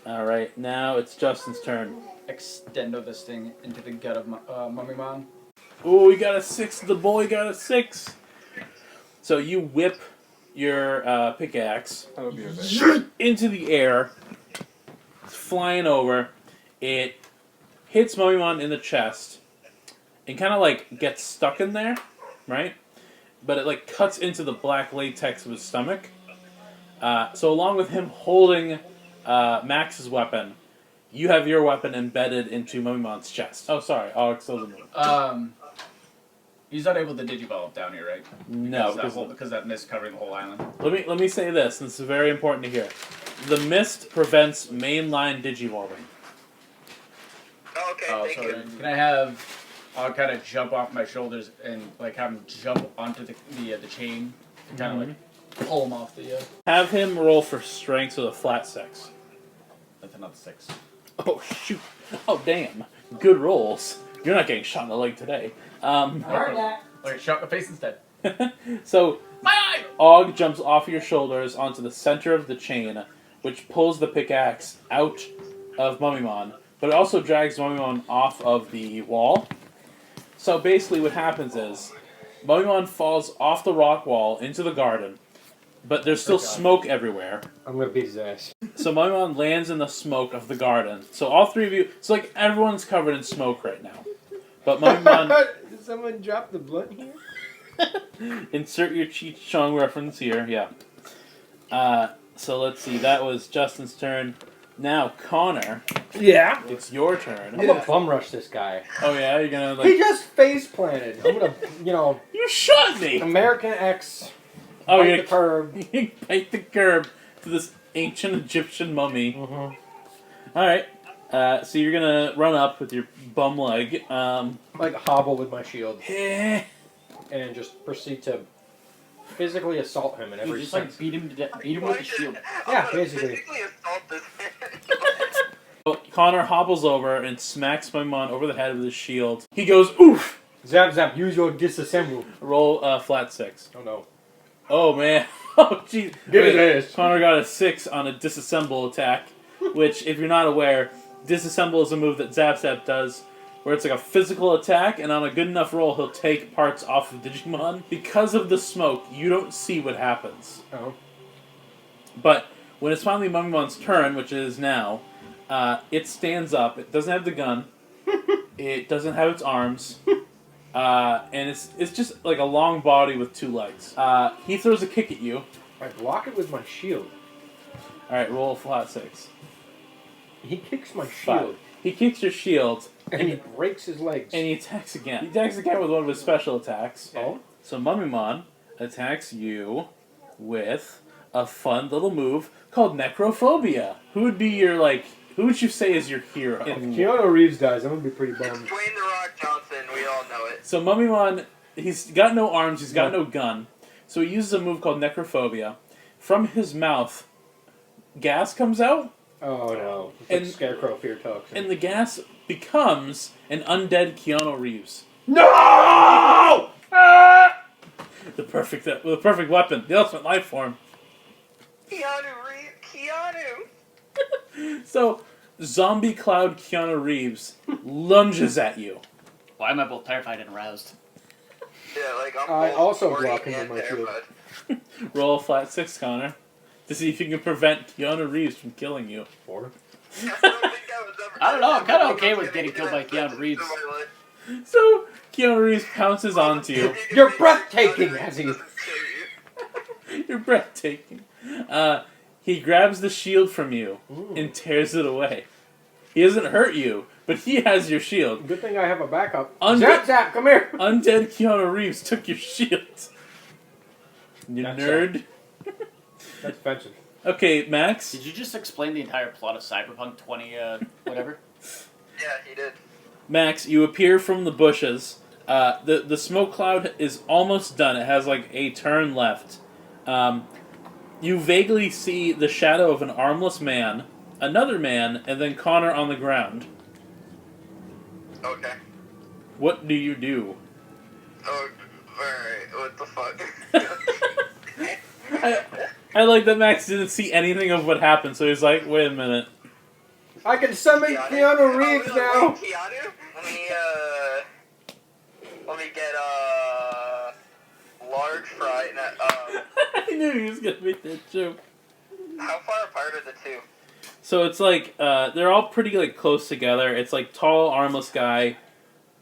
A: Alright, now it's Justin's turn.
E: Extendo this thing into the gut of Mummymon.
A: Ooh, we got a 6. The boy got a 6. So you whip your pickaxe into the air. It's flying over. It hits Mummymon in the chest and kind of like gets stuck in there, right? But it like cuts into the black latex of his stomach. So along with him holding Max's weapon, you have your weapon embedded into Mummimon's chest. Oh, sorry. Oh, still the move.
E: He's not able to digivolve down here, right?
A: No,
E: because that mist covering the whole island.
A: let me say this, and this is very important to hear. The mist prevents mainline digivolving.
C: Oh, okay,
E: Oh,
C: thank you.
E: Can I have? I'll kind of jump off my shoulders and like have him jump onto the chain, to kind of like
B: pull him off the.
A: Have him roll for strength with a flat 6.
B: That's another 6.
A: Oh, shoot. Oh, damn. Good rolls. You're not getting shot in the leg today.
B: Okay, shot in the face instead.
A: So,
B: My eye!
A: Og jumps off your shoulders onto the center of the chain, which pulls the pickaxe out of Mummymon, but it also drags Mummymon off of the wall. So basically what happens is, Mummymon falls off the rock wall into the garden, but there's still smoke everywhere.
D: I'm gonna beat his ass.
A: So Mummymon lands in the smoke of the garden. So all three of you, it's like everyone's covered in smoke right now. But Mummymon...
D: Did someone drop the blunt here?
A: Insert your Cheech Chong reference here, yeah. So let's see, that was Justin's turn. Now, Connor,
D: Yeah.
A: it's your turn.
D: I'm gonna bum rush this guy.
A: Oh yeah, you're gonna
D: He
A: like...
D: just face planted. I'm gonna,
A: You shot me!
D: American X.
A: Oh,
D: bite
A: you're
D: the curb.
A: You bite the curb to this ancient Egyptian mummy.
D: Mm-hmm.
A: Alright, so you're gonna run up with your bum leg.
D: Like hobble with my shield
A: Eh.
D: and just proceed to physically assault him in every
B: Just
D: sense.
B: like beat him to death. Beat him with the shield.
D: Yeah,
C: I'm gonna
D: basically.
C: physically assault this man.
A: So Connor hobbles over and smacks Mummymon over the head with his shield. He goes, oof!
D: Zap zap, use your disassemble.
A: Roll flat 6.
D: Oh no.
A: Oh man. Oh jeez.
D: Get his ass.
A: Connor got a 6 on a disassemble attack, which, if you're not aware, disassemble is a move that Zap Zap does, where it's like a physical attack, and on a good enough roll, he'll take parts off of Digimon. Because of the smoke, you don't see what happens.
D: Oh.
A: But when it's finally Mummimon's turn, which it is now, it stands up. It doesn't have the gun. It doesn't have its arms. And it's just like a long body with 2 legs. He throws a kick at you.
D: I block it with my shield.
A: Alright, roll a flat 6.
D: He kicks my
A: 5.
D: shield.
A: He kicks your shield,
D: And he breaks his legs.
A: and he attacks again. He attacks again with one of his special attacks.
D: Oh?
A: So Mummymon attacks you with a fun little move called Necrophobia. Who would be your, like, who would you say is your hero?
D: If Keanu Reeves dies, I'm gonna be pretty
C: It's
D: bummed.
C: Dwayne The Rock Johnson, we all know it.
A: So Mummymon, he's got no arms, he's got no gun. So he uses a move called Necrophobia. From his mouth, gas comes out,
D: Oh no. It's
A: And-
D: like Scarecrow Fear Talks.
A: and the gas becomes an undead Keanu Reeves.
D: No! Ah!
A: The perfect weapon, the ultimate life form.
C: Keanu!
A: So, zombie cloud Keanu Reeves lunges at you.
B: Why am I both terrified and aroused?
C: Yeah, like I'm
D: I
C: both
D: also
C: horny
D: block into
C: and
D: my shield.
C: terrified.
A: Roll a flat 6, Connor, to see if you can prevent Keanu Reeves from killing you.
D: 4.
C: I don't think I was ever
B: I don't know, I'm kinda okay
C: gonna
B: with getting killed by
C: get
B: Keanu Reeves.
C: in my life.
A: So, Keanu Reeves pounces onto you.
D: You're breathtaking, as he-
A: You're breathtaking. He grabs the shield from you
D: Ooh.
A: and tears it away. He doesn't hurt you, but he has your shield.
D: Good thing I have a backup.
A: Undead-
D: Zap zap, come here!
A: Undead Keanu Reeves took your shield. You
D: That's
A: nerd.
D: That's offensive.
A: Okay, Max.
B: Did you just explain the entire plot of Cyberpunk 20, whatever?
C: Yeah, he did.
A: Max, you appear from the bushes. The smoke cloud is almost done. It has like a turn left. You vaguely see the shadow of an armless man, another man, and then Connor on the ground.
C: Okay.
A: What do you do?
C: Oh, alright, what the fuck?
A: I like that Max didn't see anything of what happened, so he's like, wait a minute.
D: I can summon Keanu Reeves
C: wait,
D: now!
C: wait, Keanu? Let me get, large fry.
A: I knew he was gonna make that joke.
C: How far apart are the two?
A: So it's like, they're all pretty like close together. It's like tall, armless guy,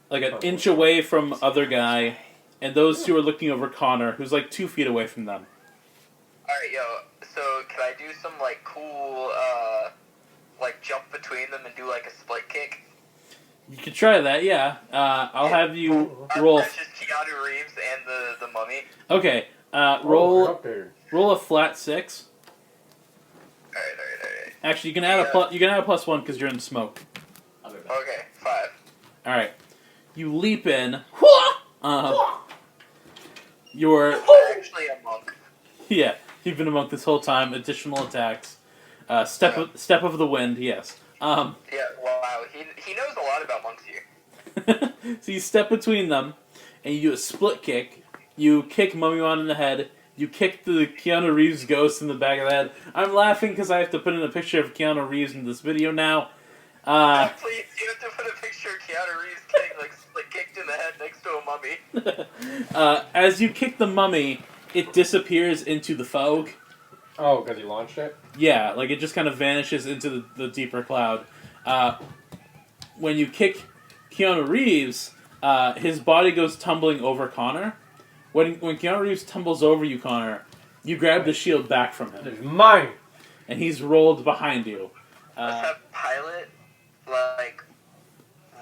A: like an inch away from other guy, and those two are looking over Connor, who's like 2 feet away from them.
C: Alright, yo, so can I do some, like, cool, like, jump between them and do, like, a split kick?
A: You could try that, yeah. I'll have you roll.
C: That's just Keanu Reeves and the mummy.
A: Okay,
D: Oh, you're
A: roll
D: up there.
A: roll a flat 6.
C: Alright.
A: Actually, you can add a plus. You can add a +1 because you're in smoke.
B: I'll be back.
C: Okay, 5.
A: All right, you leap in. You're
C: I'm actually a monk.
A: yeah. You've been a monk this whole time. Additional attacks. Step of the wind. Yes.
C: Yeah. Wow. He knows a lot about monks here.
A: So you step between them, and you do a split kick. You kick Mummymon in the head. You kick the Keanu Reeves ghost in the back of the head. I'm laughing because I have to put in a picture of Keanu Reeves in this video now.
C: Please, you have to put a picture of Keanu Reeves getting like split kicked in the head next to a mummy.
A: As you kick the mummy, it disappears into the fog.
D: Oh, because he launched it?
A: Yeah, like it just kind of vanishes into the deeper cloud. When you kick Keanu Reeves, his body goes tumbling over Connor. When Keanu Reeves tumbles over you, Connor, you grab the shield back from him.
D: It's mine!
A: And he's rolled behind you.
C: Let's have Pilot, like,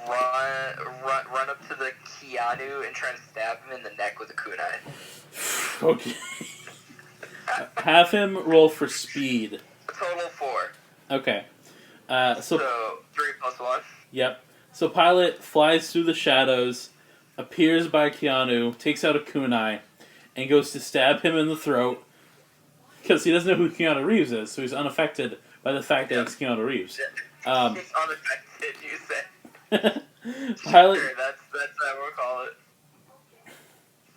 C: run up to the Keanu and try to stab him in the neck with a kunai.
A: Okay. Have him roll for speed.
C: Total 4.
A: Okay. So
C: 3 plus 1.
A: Yep. So Pilot flies through the shadows, appears by Keanu, takes out a kunai, and goes to stab him in the throat because he doesn't know who Keanu Reeves is, so he's unaffected by the fact that it's Keanu Reeves.
C: He's unaffected, you said.
A: Pilot.
C: Sure, that's how we'll call it.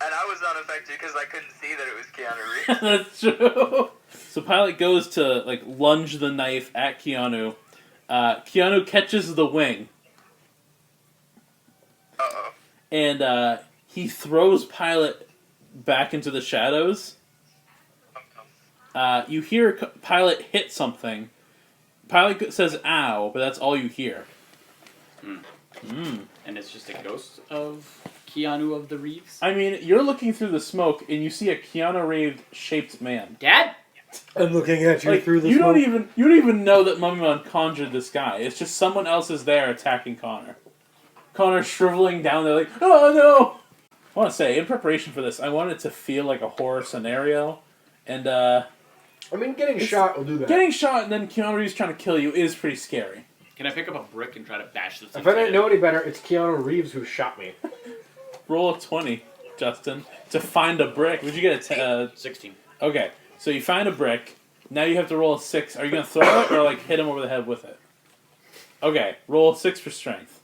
C: And I was unaffected because I couldn't see that it was Keanu Reeves.
A: That's true. So Pilot goes to like lunge the knife at Keanu. Keanu catches the wing.
C: Uh-oh.
A: And he throws Pilot back into the shadows. You hear Pilot hit something. Pilot says "ow," but that's all you hear.
F: And it's just a ghost of Keanu of the Reeves?
A: I mean, you're looking through the smoke and you see a Keanu Reeves-shaped man.
F: Dad?
D: I'm looking at you
A: Like,
D: through the
A: you
D: smoke.
A: don't even know that Mummymon conjured this guy. It's just someone else is there attacking Connor. Connor's shriveling down there like, oh no! I want to say, in preparation for this, I wanted it to feel like a horror scenario. And,
D: I mean, getting shot will do that.
A: getting shot and then Keanu Reeves trying to kill you is pretty scary.
F: Can I pick up a brick and try to bash this thing?
D: If I didn't know any better, it's Keanu Reeves who shot me.
A: Roll a 20, Justin, to find a brick. Would you get a
F: 16.
A: Okay, so you find a brick. Now you have to roll a 6. Are you going to throw it or like hit him over the head with it? Okay, roll a 6 for strength.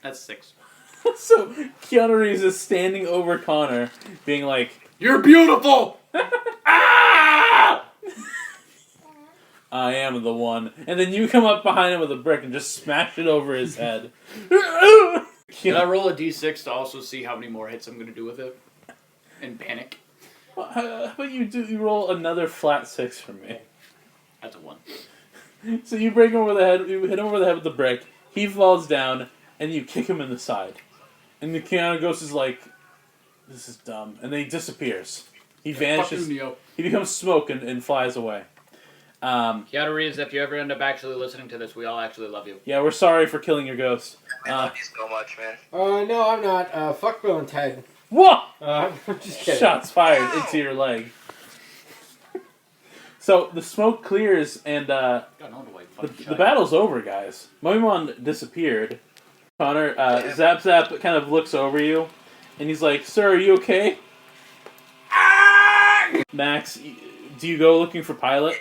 F: That's 6.
A: So Keanu Reeves is standing over Connor, being like,
F: You're beautiful!
A: "Ah! I am the one." And then you come up behind him with a brick and just smash it over his head.
F: Can I roll a d6 to also see how many more hits I'm going to do with it? And panic?
A: Well, how about you roll another flat 6 for me?
F: That's a 1.
A: So you break him over the head, you hit him over the head with the brick, he falls down, and you kick him in the side. And the Keanu Ghost is like, this is dumb. And then he disappears. He vanishes.
F: Fuck you, Neo.
A: He becomes smoke and flies away.
F: Keanu Reeves, if you ever end up actually listening to this, we all actually love you.
A: Yeah, we're sorry for killing your ghost.
C: I love you so much, man.
D: No, I'm not. Fuck Bill and Ted.
A: What?
D: I'm just kidding.
A: Shots fired into your leg. So the smoke clears and
F: God, no one to wipe fucking
A: the
F: shot.
A: battle's over, guys. Mummymon disappeared. Connor, Zap Zap kind of looks over you, and he's like, "Sir, are you okay?" Max, do you go looking for Pilot?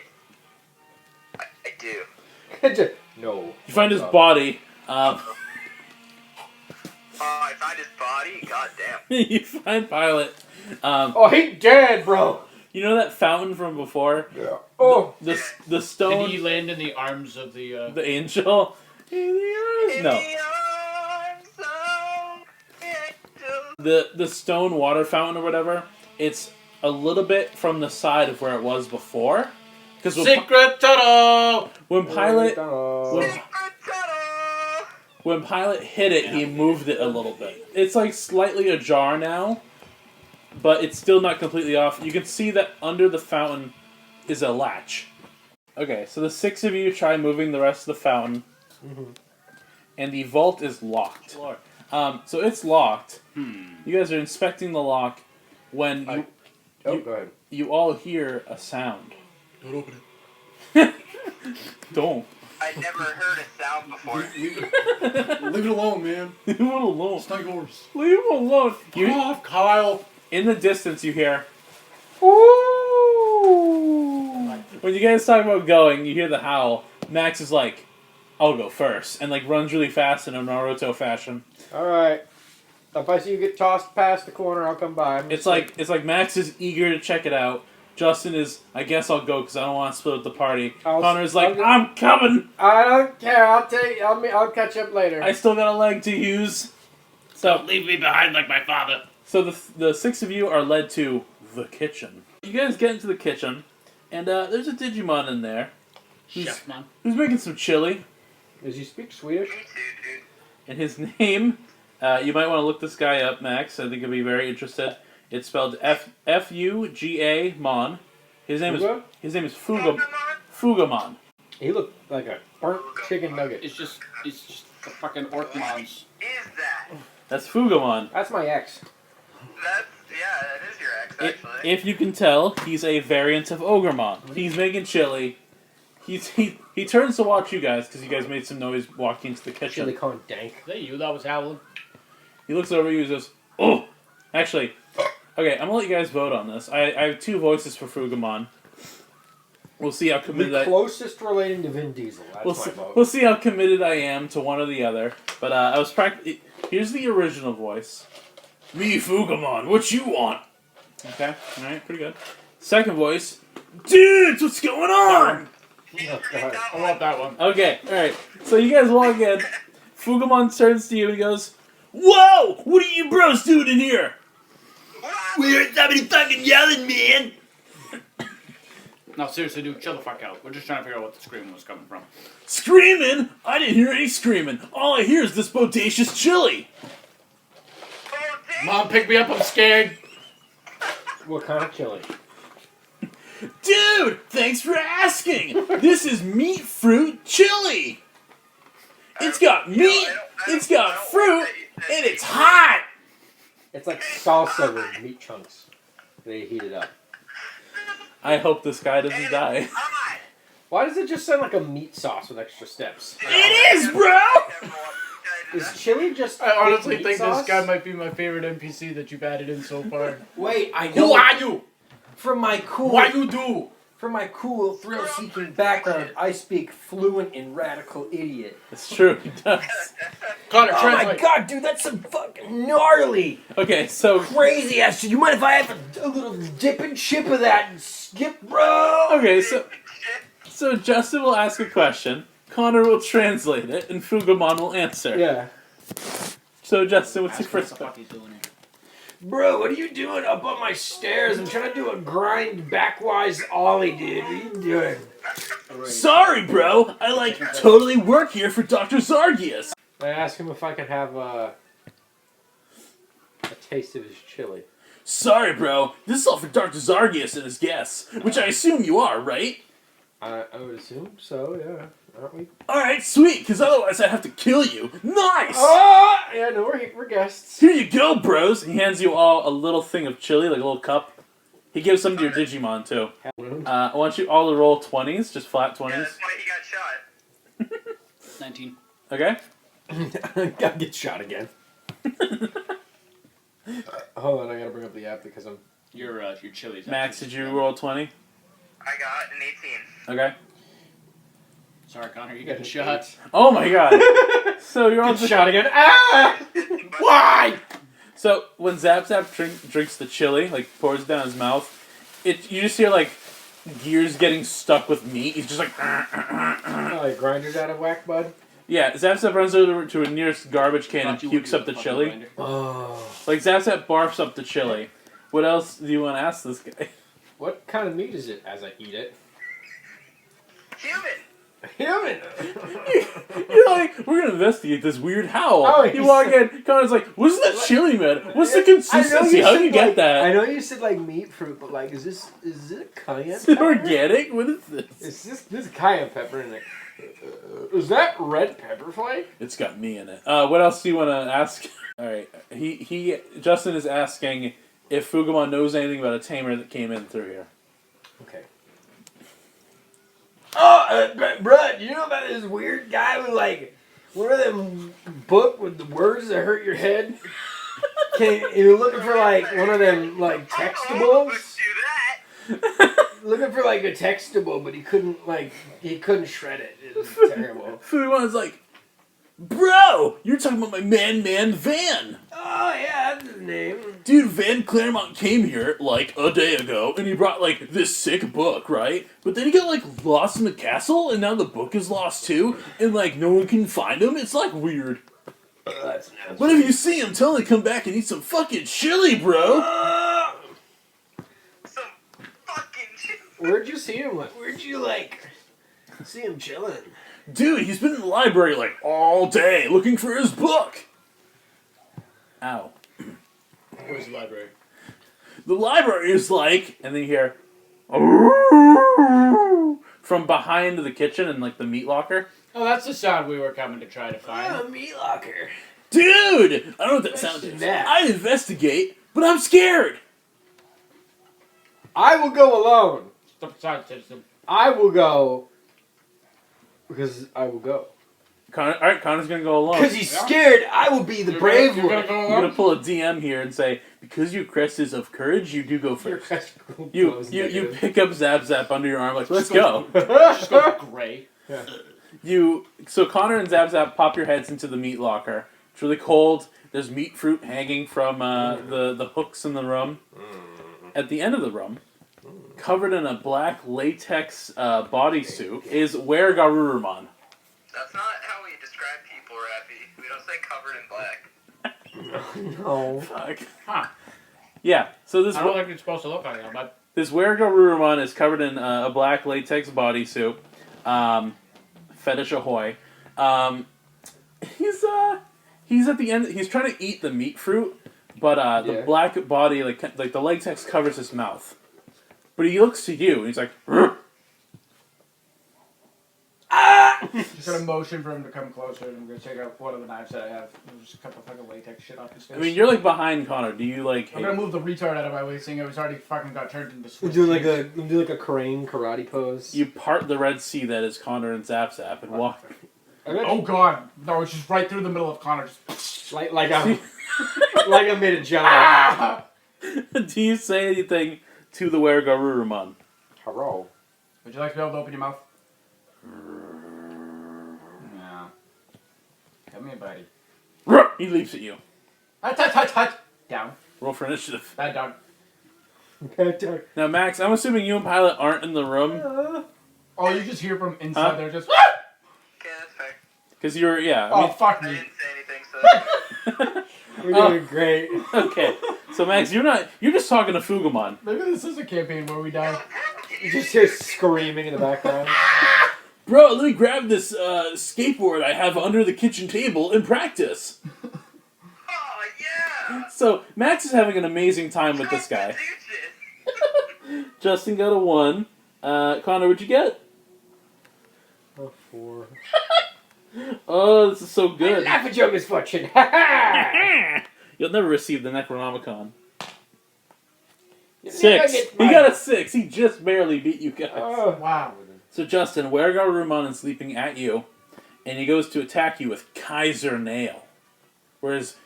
C: I do.
D: No.
A: You find his body.
C: Oh, I find his body? God damn.
A: You find Pilot.
D: Oh, he dead, bro.
A: You know that fountain from before?
D: Yeah. Oh.
A: The stone.
B: Did he land in the arms of the...
A: The angel? No. The stone water fountain or whatever, it's a little bit from the side of where it was before. Because
F: Secret tunnel!
A: when Pilot
C: Secret tunnel!
A: when Pilot hit it, he moved it a little bit. It's like slightly ajar now, but it's still not completely off. You can see that under the fountain is a latch. Okay, so the 6 of you try moving the rest of the fountain, and the vault is locked. So it's locked. You guys are inspecting the lock when
D: go ahead.
A: you all hear a sound.
F: Don't open it.
A: Don't.
C: I never heard a sound before.
F: Leave it alone, man.
A: Leave him alone.
F: It's not yours.
A: Leave him alone.
F: Get off, Kyle.
A: In the distance, you hear,
D: Ooh.
A: When you guys talk about going, you hear the howl. Max is like, I'll go first, and like runs really fast in a Naruto fashion.
D: All right. If I see you get tossed past the corner, I'll come by.
A: It's like Max is eager to check it out. Justin is, I guess I'll go because I don't want to split up the party. Connor's like, I'm coming.
D: I don't care. I'll catch up later.
A: I still got a leg to use. So
F: Don't leave me behind like my father.
A: So the six of you are led to the kitchen. You guys get into the kitchen, and there's a Digimon in there.
F: Chef man.
A: Who's making some chili.
D: Does he speak Swedish?
C: Me too, dude.
A: And his name, you might want to look this guy up, Max. I think you'll be very interested. It's spelled Fuga Mon. His name is Fugamon.
D: He looked like a burnt chicken nugget.
F: It's just the fucking Orkmons.
C: Is that?
A: That's Fugamon.
D: That's my ex.
C: That is your ex, actually.
A: If you can tell, he's a variant of Ogremon. He's making chili. He turns to watch you guys because you guys made some noise walking into the kitchen.
D: Chili con dank.
F: Is that you that was howling?
A: He looks over you and says, "Oh, actually, okay. I'm gonna let you guys vote on this. I have two voices for Fugamon. We'll see how committed
D: The closest relating to Vin Diesel. That's my vote.
A: We'll see how committed I am to one or the other. But I was Here's the original voice. Me, Fugamon. What you want? Okay. All right. Pretty good. Second voice. Dudes, what's going on?
D: Oh, God.
F: I want that one.
A: Okay. All right. So you guys walk in. Fugamon turns to you and he goes, "Whoa! What are you bros doing in here?"
F: We heard somebody fucking yelling, man. No, seriously, dude, chill the fuck out. We're just trying to figure out what the screaming was coming from.
A: Screaming? I didn't hear any screaming. All I hear is this bodacious chili.
F: Mom, pick me up. I'm scared.
D: What kind of chili?
A: Dude, thanks for asking. This is meat fruit chili. It's got meat, it's got fruit, and it's hot.
D: It's like salsa with meat chunks. They heat it up.
A: I hope this guy doesn't die.
D: Why does it just sound like a meat sauce with extra steps?
A: It is, bro.
D: Is chili just
F: I honestly
D: meat
F: think
D: sauce?
F: this guy might be my favorite NPC that you've added in so far.
D: Wait, I know.
F: Who are you?
D: From my cool,
F: What you do?
D: from my cool thrill-seeking background, I speak fluent in radical idiot.
A: It's true, he does.
F: Connor,
D: Oh
F: translate.
D: my god, dude, that's some fucking gnarly,
A: Okay, so
D: crazy ass shit. You mind if I have a little dip and chip of that and skip, bro?
A: so Justin will ask a question, Connor will translate it, and Fugamon will answer.
D: Yeah.
A: So Justin, what's your
F: What the
A: first
F: fuck
A: question?
F: he's doing here?
D: Bro, what are you doing up on my stairs? I'm trying to do a grind backwise ollie, dude. What are you doing?
A: Sorry, bro. I totally work here for Dr. Zargius.
D: I asked him if I could have a taste of his chili.
A: Sorry, bro. This is all for Dr. Zargius and his guests, which I assume you are, right?
D: I would assume so, yeah. Aren't we?
A: Alright, sweet, because otherwise I'd have to kill you. Nice!
D: Oh! Yeah, no, we're guests.
A: Here you go, bros. He hands you all a little thing of chili, like a little cup. He gives some to your Digimon, too. I want you all to roll 20s, just flat 20s.
C: Yeah, that's why he got shot.
F: 19.
A: Okay?
D: Gotta get shot again. Hold on, I gotta bring up the app because I'm...
F: Your chili's
A: Max, did you roll 20?
C: I got an 18.
A: Okay.
F: Sorry, Connor, you got shot.
A: Oh my god. So you're all
D: Get shot again. Ah!
F: Why?
A: So when Zap Zap drinks the chili, like pours it down his mouth, you just hear like gears getting stuck with meat. He's just like,
D: Oh, like grinders out of whack, bud?
A: yeah. Zap Zap runs over to a nearest garbage can and
F: Thought you would
A: pukes
F: do
A: up the
F: fucking
A: chili.
F: grinder.
D: Oh.
A: Like Zap Zap barfs up the chili. What else do you want to ask this guy?
D: What kind of meat is it as I eat it?
C: Human!
D: Human!
A: You're like, we're gonna investigate this weird howl.
D: Oh,
A: you walk in, Connor's like, what's that chili, man? What's the consistency? How do you get that?
D: I know you said like meat fruit, but like, is it cayenne
A: Is it
D: pepper?
A: organic? What is this?
D: This is cayenne pepper in it. Is that red pepper flake?
A: It's got me in it. What else do you want to ask? All right, Justin is asking if Fugamon knows anything about a tamer that came in through here.
D: Okay. Oh, bruh, you know about this weird guy with like one of them book with the words that hurt your head? You're looking for like one of them like textables?
C: Let's do that.
D: Looking for like a textable, but he couldn't shred it. It was terrible.
A: Fuimon's like, bro, you're talking about my man Van.
D: Oh yeah, that's his name.
A: Dude, Van Claremont came here, like, a day ago, and he brought, like, this sick book, right? But then he got, like, lost in the castle, and now the book is lost, too, and, like, no one can find him. It's, like, weird.
D: That's nasty.
A: But if you see him, tell him to come back and eat some fucking chili, bro.
C: Some fucking shit.
D: Where'd you see him? Where'd you see him chilling?
A: Dude, he's been in the library, like, all day, looking for his book. Ow.
E: Where's the library?
A: The library is like, and then you hear, from behind the kitchen and, like, the meat locker.
E: Oh, that's the sound we were coming to try to find.
D: Oh, meat locker.
A: Dude! I don't know what that sound is. I'd investigate, but I'm scared.
D: I will go alone.
E: Stop sound system.
D: I will go. Because I will go.
A: Alright, Connor's gonna go alone.
D: Because he's scared, I will be the brave
E: You're
D: one.
E: gonna go
A: I'm
E: alone?
A: gonna pull a DM here and say, because you crest is of courage, you do go first. You pick up Zap Zap under your arm, like, let's go.
E: Just go gray.
A: So Connor and Zap Zap pop your heads into the meat locker. It's really cold. There's meat fruit hanging from the hooks in the room. At the end of the room, covered in a black latex bodysuit, is Weregarurumon.
C: That's not how we describe people, Rappy. We don't say covered in black.
D: No.
A: Fuck.
E: Huh.
A: Yeah, so this
E: I don't think it's supposed to look like that, but
A: this Weregarurumon is covered in a black latex bodysuit. Fetish ahoy. He's at the end. He's trying to eat the meat fruit, but the black body, like the latex covers his mouth. But he looks to you, and he's like, "Rrr."
E: just gonna motion for him to come closer, and I'm gonna take out one of the knives that I have. There's just a couple fucking latex shit off his face.
A: I mean, you're like behind Connor. Do you like?
E: I'm gonna move the retard out of my way, seeing it was already fucking got turned into Swiss
D: Do
E: cheese.
D: a crane karate pose.
A: You part the Red Sea that is Connor and Zap Zap and walk.
E: Oh god, no! It's just right through the middle of Connor. Just
D: like I made a jello.
A: Do you say anything to the Weregarurumon?
D: Hello.
E: Would you like to be able to open your mouth? No. Come here, buddy.
A: Rrr. He leaps at you.
E: Hut. Down.
A: Roll for initiative.
E: Bad dog.
A: Now, Max, I'm assuming you and Pilot aren't in the room.
E: Oh, you just hear from inside there just.
C: Okay, that's fair.
A: Because you're, yeah.
E: Oh, fuck
C: I
E: me.
C: didn't say anything, so...
D: We're doing great.
A: Okay, so Max, you're just talking to Fugumon.
E: Maybe this is a campaign where we die.
D: You just hear screaming in the background.
A: Bro, let me grab this skateboard I have under the kitchen table and practice.
C: Oh, yeah!
A: So, Max is having an amazing time with this guy. Justin got a 1. Connor, what'd you get?
D: A 4.
A: Oh, this is so good.
D: Laugh at your misfortune.
A: You'll never receive the Necronomicon.
D: You
A: 6.
D: never get
A: He
D: my-
A: got a 6. He just barely beat you guys.
D: Oh.
E: Wow.
A: So Justin, Weregarurumon is leaping at you, and he goes to attack you with Kaiser Nail, where his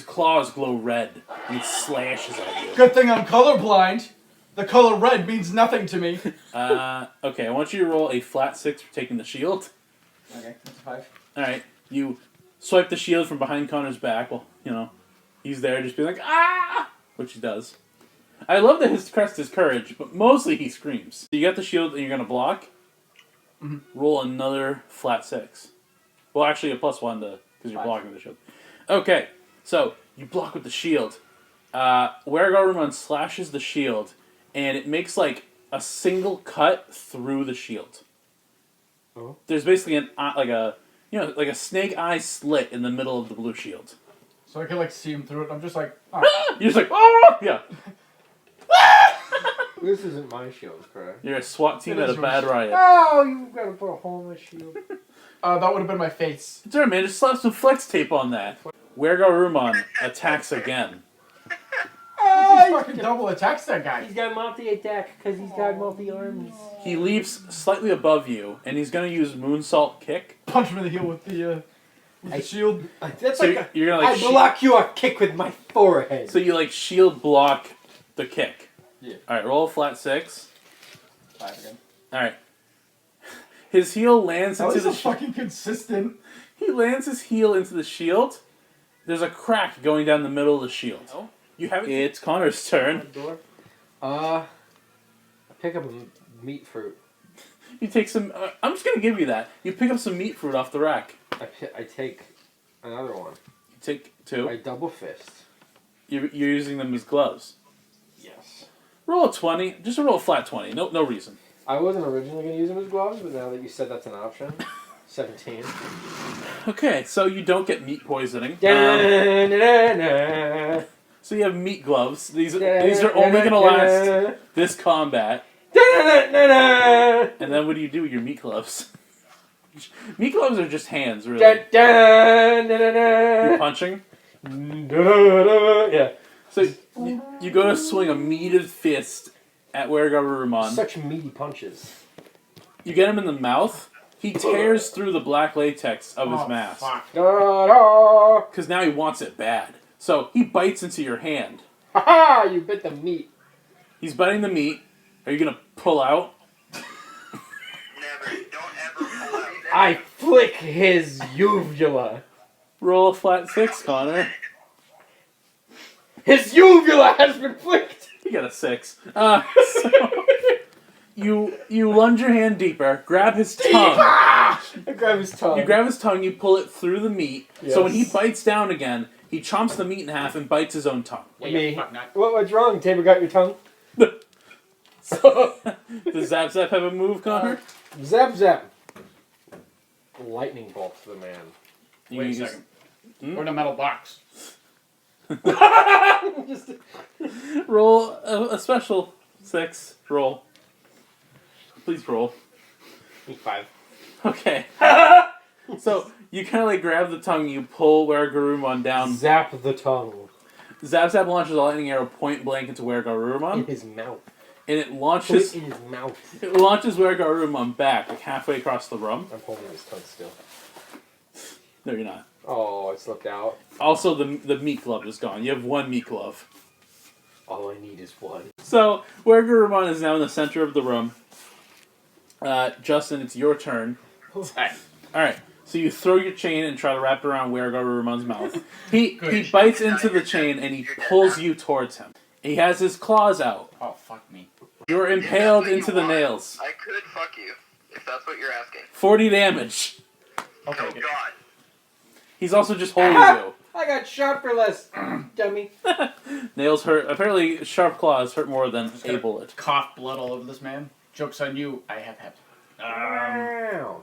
A: claws glow red, and he slashes at you.
E: Good thing I'm colorblind. The color red means nothing to me.
A: Okay, I want you to roll a flat 6 for taking the shield.
E: Okay, that's a 5.
A: Alright, you swipe the shield from behind Connor's back. Well, he's there just being like, ah! Which he does. I love that his crest is courage, but mostly he screams. So you got the shield and you're going to block.
E: Mm-hmm.
A: Roll another flat 6. Well, actually a +1 because you're
E: 5.
A: blocking the shield. Okay, so you block with the shield. Weregarurumon slashes the shield, and it makes like a single cut through the shield.
D: Oh.
A: There's basically like a snake eye slit in the middle of the blue shield.
E: So I can like see him through it. I'm just like, oh.
A: You're just like, oh yeah.
D: This isn't my shield, correct?
A: You're a SWAT team
E: It
A: at
E: is
A: a bad
E: yours.
A: riot.
D: Oh, you gotta put a hole in my shield.
E: That would have been my face.
A: It's alright, man. Just slap some flex tape on that. Weregarurumon attacks again.
E: He fucking double attacks that guy.
D: He's got multi-attack because he's got multi-arms.
A: He leaps slightly above you, and he's going to use Moonsault Kick.
E: Punch him in the heel with the shield.
D: That's
A: So
D: like
A: you're gonna
D: I block you a kick with my forehead.
A: So you like shield block the kick.
E: Yeah.
A: Alright, roll a flat 6.
E: 5 again.
A: Alright. His heel lands
E: That
A: into
E: was
A: the
E: so fucking consistent.
A: He lands his heel into the shield. There's a crack going down the middle of the shield.
E: Oh.
A: You have It's Connor's turn.
D: I pick up a meat fruit.
A: You take some... I'm just going to give you that. You pick up some meat fruit off the rack.
D: I take another one.
A: You take 2.
D: I double fist.
A: You're using them as gloves.
D: Yes.
A: Roll a 20. Just roll a flat 20. No reason.
D: I wasn't originally going to use them as gloves, but now that you said that's an option, 17.
A: Okay, so you don't get meat poisoning.
D: Da-na-na-na.
A: So you have meat gloves. These are only going to last this combat.
D: Da-na-na-na.
A: And then what do you do with your meat gloves? Meat gloves are just hands, really.
D: Da-da-na-na-na.
A: You're punching?
D: Da-da-da. Yeah.
A: So you go to swing a meated fist at Wergarurumon.
D: Such meaty punches.
A: You get him in the mouth. He tears through the black latex of his mask.
E: Fuck.
D: Da-da.
A: Because now he wants it bad. So he bites into your hand.
D: Ha-ha! You bit the meat.
A: He's biting the meat. Are you going to pull out?
C: Never. Don't ever pull out.
D: I flick his uvula.
A: Roll a flat 6, Connor.
D: His uvula has been flicked.
A: You got a 6. So you lunge your hand deeper, grab his tongue.
D: I grab his tongue.
A: You grab his tongue, you pull it through the meat.
D: Yes.
A: So when he bites down again, he chomps the meat in half and bites his own tongue.
D: Me.
E: Fuck not.
D: What's wrong? Tabor got your tongue?
A: Does Zap Zap have a move, Connor?
D: Zap zap. Lightning bolt to the man.
A: You
E: Wait a
A: use-
E: second.
A: Hmm?
E: We're in a metal box.
D: Just
A: Roll a special 6. Roll. Please roll.
D: 5.
A: Okay. So you kind of like grab the tongue, you pull Wergarurumon down.
D: Zap the tongue.
A: Zap Zap launches a lightning arrow point blank into
D: In
A: Wergarurumon,
D: his mouth.
A: and it
D: Put
A: launches
D: it in his mouth.
A: Wergarurumon back like halfway across the room.
D: I'm holding his tongue still.
A: No, you're not.
D: Oh, it slipped out.
A: Also, the meat glove is gone. You have 1 meat glove.
D: All I need is one.
A: So Wergarurumon is now in the center of the room. Justin, it's your turn.
E: Alright.
A: All right. So you throw your chain and try to wrap it around Wergarurumon's mouth. He bites into the chain and he pulls you towards him. He has his claws out.
E: Oh, fuck me.
A: You're
C: If that's
A: impaled
C: what you
A: into the
C: want,
A: nails.
C: I could fuck you, if that's what you're asking.
A: 40 damage.
E: Okay,
C: Oh
E: good.
C: god.
A: He's also just holding you.
D: I got shot for less, dummy.
A: Nails hurt. Apparently, sharp claws hurt more than
E: Just
A: a
E: gonna
A: bullet.
E: Cough blood all over this man. Joke's on you. I have hep.
D: Wow.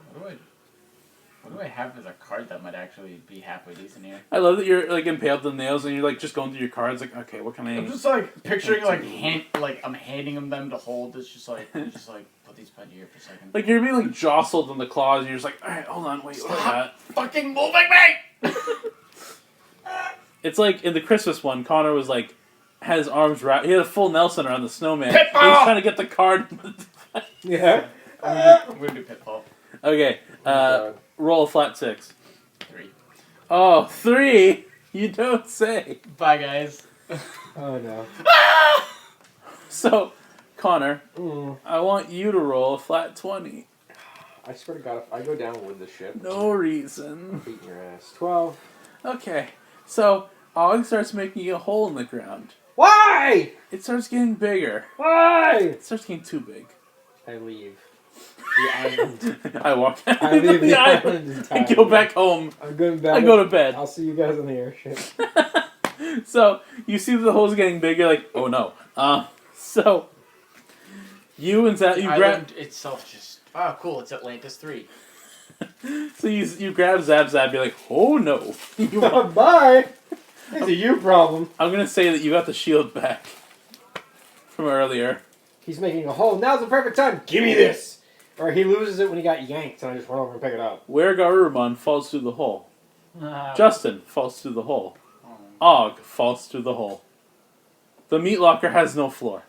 E: What do I have as a card that might actually be halfway decent here?
A: I love that you're like impaled the nails and you're like just going through your cards. Like, okay, what can
E: I'm
A: I?
E: just like picturing like I'm handing them to hold. It's just like put these pen here for a second.
A: Like you're being like jostled in the claws. And you're just like, all right, hold on, wait, what is that?
E: Fucking moving me!
A: It's like in the Christmas one, Connor was like, had his arms wrapped. He had a full Nelson around the snowman. He
E: Pitfall!
A: was trying to get the card.
D: Yeah.
E: I'm gonna do pitfall.
A: Okay, roll a flat 6.
E: 3.
A: Oh, 3? You don't say.
E: Bye, guys.
D: Oh no.
A: So, Connor,
D: Mm.
A: I want you to roll a flat 20.
D: I swear to God, if I go down with this ship,
A: No reason.
D: beating your ass. 12.
A: Okay, so Og starts making a hole in the ground.
D: Why?
A: It starts getting bigger.
D: Why?
A: It starts getting too big.
D: I leave the island.
A: I walk out
D: I leave the
A: island.
D: island
A: I
D: entirely.
A: go back home.
D: I'm going back.
A: I go to bed.
D: I'll see you guys on the airship.
A: So you see the hole's getting bigger. Like, oh no. So you and Zap, you grab.
E: Island itself just cool. It's Atlantis 3.
A: So you grab Zap Zap. You're like, oh no. You want-
D: Bye. It's a you problem.
A: I'm gonna say that you got the shield back from earlier.
D: He's making a hole. Now's the perfect time. Give me this. Or he loses it when he got yanked, and I just run over and pick it up.
A: Wergarurumon falls through the hole. Justin falls through the hole. Og falls through the hole. The meat locker has no floor.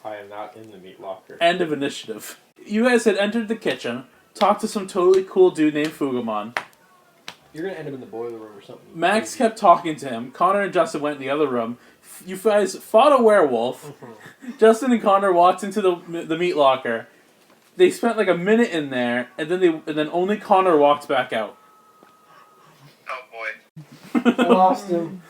D: I am not in the meat locker.
A: End of initiative. You guys had entered the kitchen, talked to some totally cool dude named Fugamon.
D: You're gonna end up in the boiler room or something.
A: Max kept talking to him. Connor and Justin went in the other room. You guys fought a werewolf. Justin and Connor walked into the meat locker. They spent like a minute in there, and then only Connor walked back out.
C: Oh boy.
D: I lost him.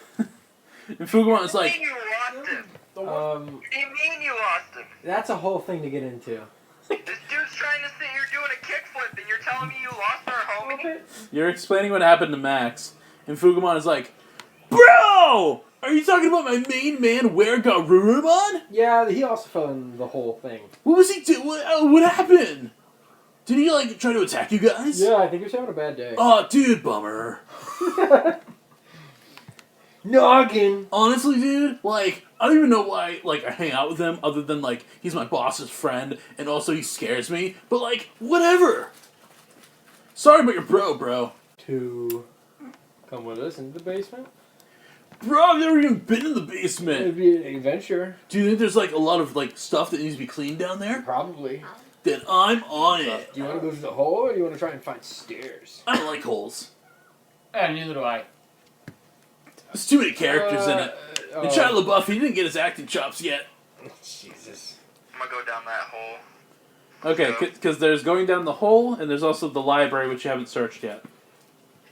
A: And Fugamon is
C: What do
A: like,
C: you mean you lost him? What do you mean you lost him?
D: That's a whole thing to get into.
C: This dude's trying to sit here doing a kickflip, and you're telling me you lost our homie?
A: you're explaining what happened to Max, and Fugamon is like, bro, are you talking about my main man, Garurumon?
D: Yeah, he also fell in the whole thing.
A: What was he doing? What happened? Did he like try to attack you guys?
D: Yeah, I think he was having a bad day.
A: Oh, dude, bummer.
D: Noggin!
A: Honestly, dude, like, I don't even know why, like, I hang out with him other than, like, he's my boss's friend, and also he scares me, but, like, whatever. Sorry about your bro.
D: To come with us into the basement?
A: Bro, I've never even been in the basement.
D: It'd be an adventure.
A: Do you think there's, like, a lot of, like, stuff that needs to be cleaned down there?
D: Probably.
A: Then I'm on it.
D: Do you want to go through the hole, or do you want to try and find stairs?
A: I don't like holes.
B: And neither do I.
A: There's too many characters in it. And Shia LaBeouf, he didn't get his acting chops yet.
D: Jesus.
C: I'm gonna go down that hole.
A: Okay, because there's going down the hole, and there's also the library, which you haven't searched yet.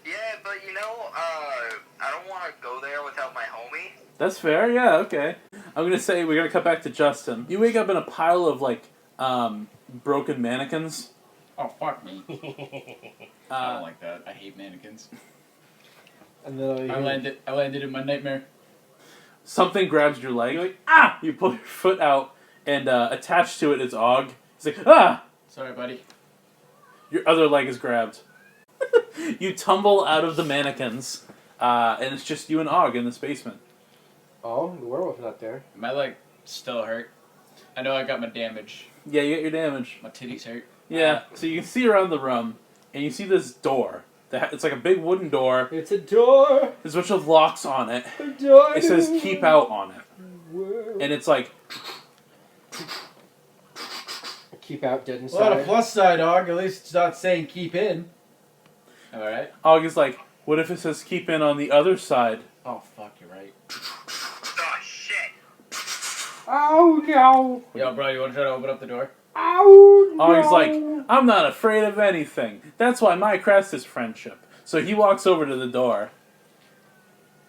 C: Yeah, but you know, I don't want to go there without my homie.
A: That's fair, yeah, okay. I'm gonna say, we're gonna cut back to Justin. You wake up in a pile of, like, broken mannequins.
F: Oh, fuck me. I don't
A: Uh,
F: like that. I hate mannequins.
D: And then
F: I landed in my nightmare.
A: something grabs your leg, you're like, ah! You pull your foot out, and attached to it is Og. He's like, ah!
F: Sorry, buddy.
A: Your other leg is grabbed. You tumble out of the mannequins, and it's just you and Og in this basement.
D: Oh, the werewolf's not there.
F: My leg still hurt. I know I got my damage.
A: Yeah, you get your damage.
F: My titties hurt.
A: Yeah, so you can see around the room, and you see this door. It's like a big wooden door.
D: It's a door.
A: There's a bunch of locks on it.
D: A door.
A: It says keep out on it.
D: World.
A: And it's like,
D: Keep out dead
E: Well, on a
D: inside.
E: plus side, dog. At least it's not saying keep in.
F: Alright?
A: Og is like, what if it says keep in on the other side?
F: Oh, fuck, you're right.
C: Oh shit!
D: Oh no!
F: Yo, bro, you want to try to open up the door?
D: Oh no!
A: Og is like, I'm not afraid of anything. That's why my crest is friendship. So he walks over to the door.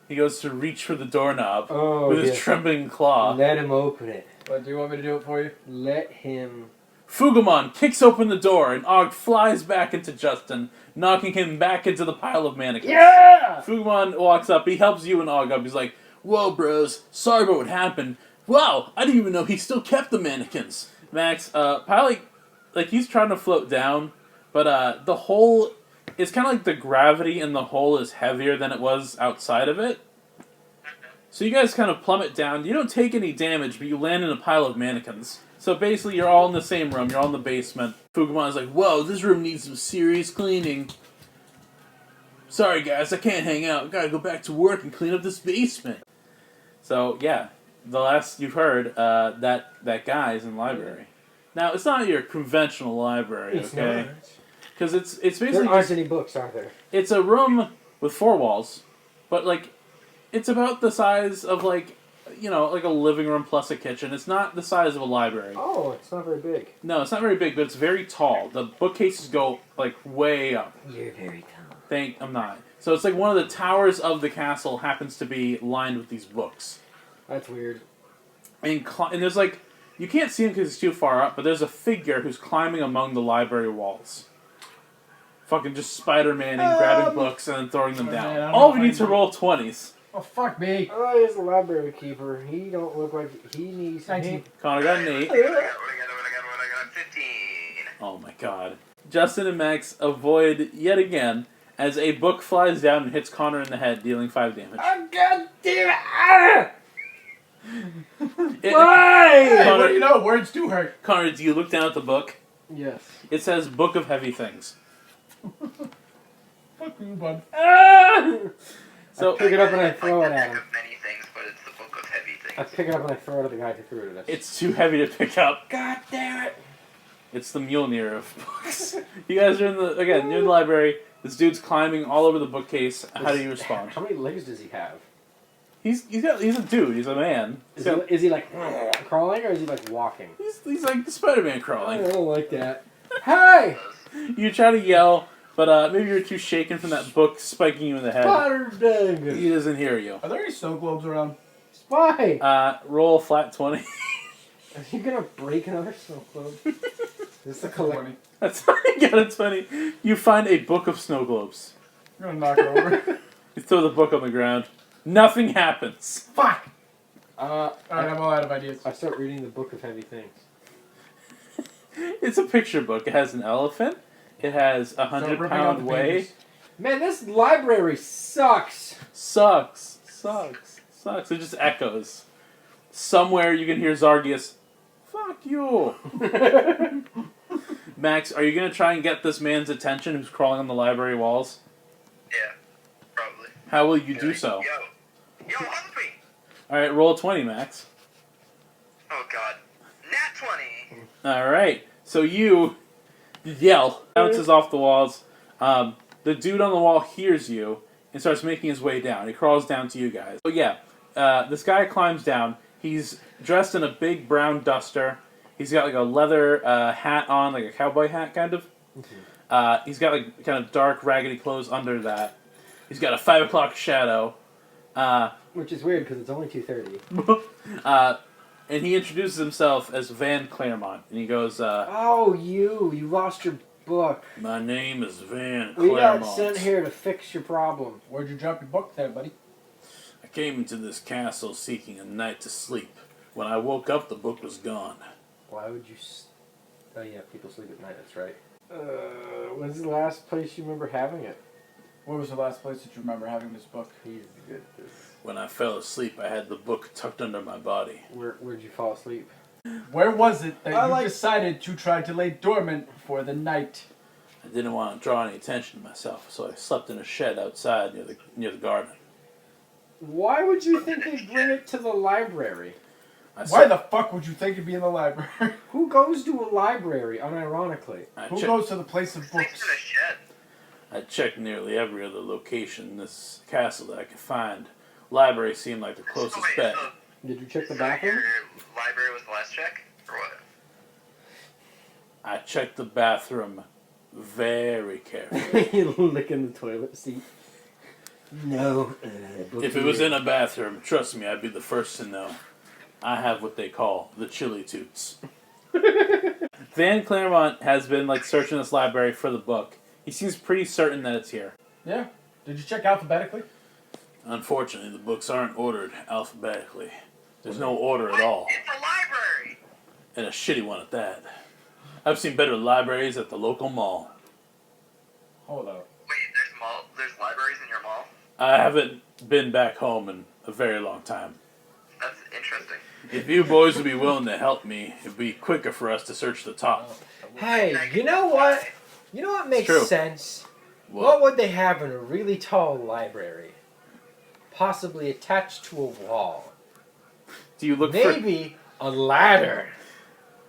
A: He goes to reach for the doorknob with his trembling claw.
D: Let him open it.
E: What, do you want me to do it for you?
D: Let him.
A: Fugamon kicks open the door, and Og flies back into Justin, knocking him back into the pile of mannequins.
D: Yeah!
A: Fugamon walks up, he helps you and Og up. He's like, whoa, bros, sorry about what happened. Wow, I didn't even know he still kept the mannequins. Max, probably, like, he's trying to float down, but the hole, it's kind of like the gravity in the hole is heavier than it was outside of it. So you guys kind of plummet down. You don't take any damage, but you land in a pile of mannequins. So basically, you're all in the same room. You're all in the basement. Fugamon's like, whoa, this room needs some serious cleaning. Sorry, guys, I can't hang out. Gotta go back to work and clean up this basement. So, yeah, the last you've heard, that guy's in the library. Now, it's not your conventional library, okay? Because it's basically
D: There aren't any books, are there?
A: it's a room with 4 walls, but, like, it's about the size of, like, you know, like a living room plus a kitchen. It's not the size of a library.
D: Oh, it's not very big.
A: No, it's not very big, but it's very tall. The bookcases go, like, way up.
D: You're very tall.
A: I'm not. So it's like one of the towers of the castle happens to be lined with these books.
D: That's weird.
A: And there's, like, you can't see him because he's too far up, but there's a figure who's climbing among the library walls. Fucking just Spider-Man and grabbing books and then throwing them down.
E: man, I don't
A: All we
E: know
A: need
E: if
A: to
E: I-
A: roll 20s.
E: Oh, fuck me.
D: Oh, he's the library keeper. He don't look like he needs.
E: 19.
A: Connor got an 8.
C: What I got? 15.
A: Oh my god. Justin and Max avoid yet again as a book flies down and hits Connor in the head, dealing 5 damage.
D: Oh, God damn it! Ah!
A: It-
D: Why?
E: Hey,
A: Connor-
E: what do you know? Words do hurt.
A: Connor, do you look down at the book?
D: Yes.
A: It says Book of Heavy Things.
E: Fuck you, bud.
D: Ah!
A: So
D: I pick it up and I
C: It's
D: throw
C: like
D: it
C: the
D: at
C: deck
D: him.
C: of many things, but it's the book of heavy
D: I
C: things.
D: pick it up and I throw it at the guy who threw it at us.
A: it's too heavy to pick up.
D: God damn it!
A: It's the Mjolnir of books. You guys are you're in the library. This dude's climbing all over the bookcase. How do you respond?
D: How many legs does he have?
A: He's a dude. He's a man.
D: Is he like crawling or is he like walking?
A: He's like the Spider-Man
D: I
A: crawling.
D: don't like that. Hey!
A: You try to yell, but maybe you're too shaken from that book spiking you in the head.
D: Spider dang!
A: He doesn't hear you.
E: Are there any snow globes around?
D: Spy!
A: Roll a flat 20.
D: Are you gonna break another snow globe? This is a collector.
A: That's how you get a 20. You find a book of snow globes.
E: I'm gonna knock it over.
A: You throw the book on the ground. Nothing happens.
E: Fuck! Alright, I'm all out of ideas.
D: I start reading the Book of Heavy Things.
A: It's a picture book. It has an elephant. It has a 100-pound way.
D: Man, this library sucks.
A: Sucks. It just echoes. Somewhere you can hear Zargius. Fuck you. Max, are you going to try and get this man's attention who's crawling on the library walls?
C: Yeah, probably.
A: How will you do so?
C: Yo, help me!
A: Alright, roll a 20, Max.
C: Oh god. Nat 20!
A: Alright, so you yell, bounces off the walls. The dude on the wall hears you and starts making his way down. He crawls down to you guys. So yeah, this guy climbs down. He's dressed in a big brown duster. He's got like a leather hat on, like a cowboy hat kind of. He's got like kind of dark, raggedy clothes under that. He's got a 5 o'clock shadow.
D: Which is weird because it's only 2:30.
A: And he introduces himself as Van Claremont. And he goes,
D: Oh, you lost your book.
A: my name is Van
D: We
A: Claremont.
D: got sent here to fix your problem.
E: Where'd you drop your book there, buddy?
A: I came into this castle seeking a night to sleep. When I woke up, the book was gone.
D: Why would you... Oh yeah, people sleep at night, that's right. When's the last place you remember having it?
E: Where was the last place that you remember having this book?
D: He's good at this.
A: When I fell asleep, I had the book tucked under my body.
D: Where'd you fall asleep?
E: Where was it that you decided to try to lay dormant for the night?
A: I didn't want to draw any attention to myself, so I slept in a shed outside near the garden.
D: Why would you think they'd bring it to the library?
E: Why the fuck would you think it'd be in the library?
D: Who goes to a library, unironically?
E: Who goes to the place of
C: Things
E: books?
C: in a shed.
A: I checked nearly every other location in this castle that I could find. Library seemed like the closest
C: wait,
A: bet.
C: so
D: Did you check the
C: your
D: bathroom?
C: library was the last check? Or what?
A: I checked the bathroom very carefully.
D: You licking the toilet seat. No.
A: If it was in a bathroom, trust me, I'd be the first to know. I have what they call the chili toots. Van Claremont has been searching this library for the book. He seems pretty certain that it's here.
E: Yeah. Did you check alphabetically?
A: Unfortunately, the books aren't ordered alphabetically. There's no order at all.
C: It's a library!
A: And a shitty one at that. I've seen better libraries at the local mall.
E: Hold up.
C: Wait, there's libraries in your mall?
A: I haven't been back home in a very long time.
C: That's interesting.
A: If you boys would be willing to help me, it'd be quicker for us to search the top.
D: Hey, you know what? You know what makes
A: True.
D: sense? What would they have in a really tall library? Possibly attached to a wall.
A: Do you look
D: Maybe a ladder.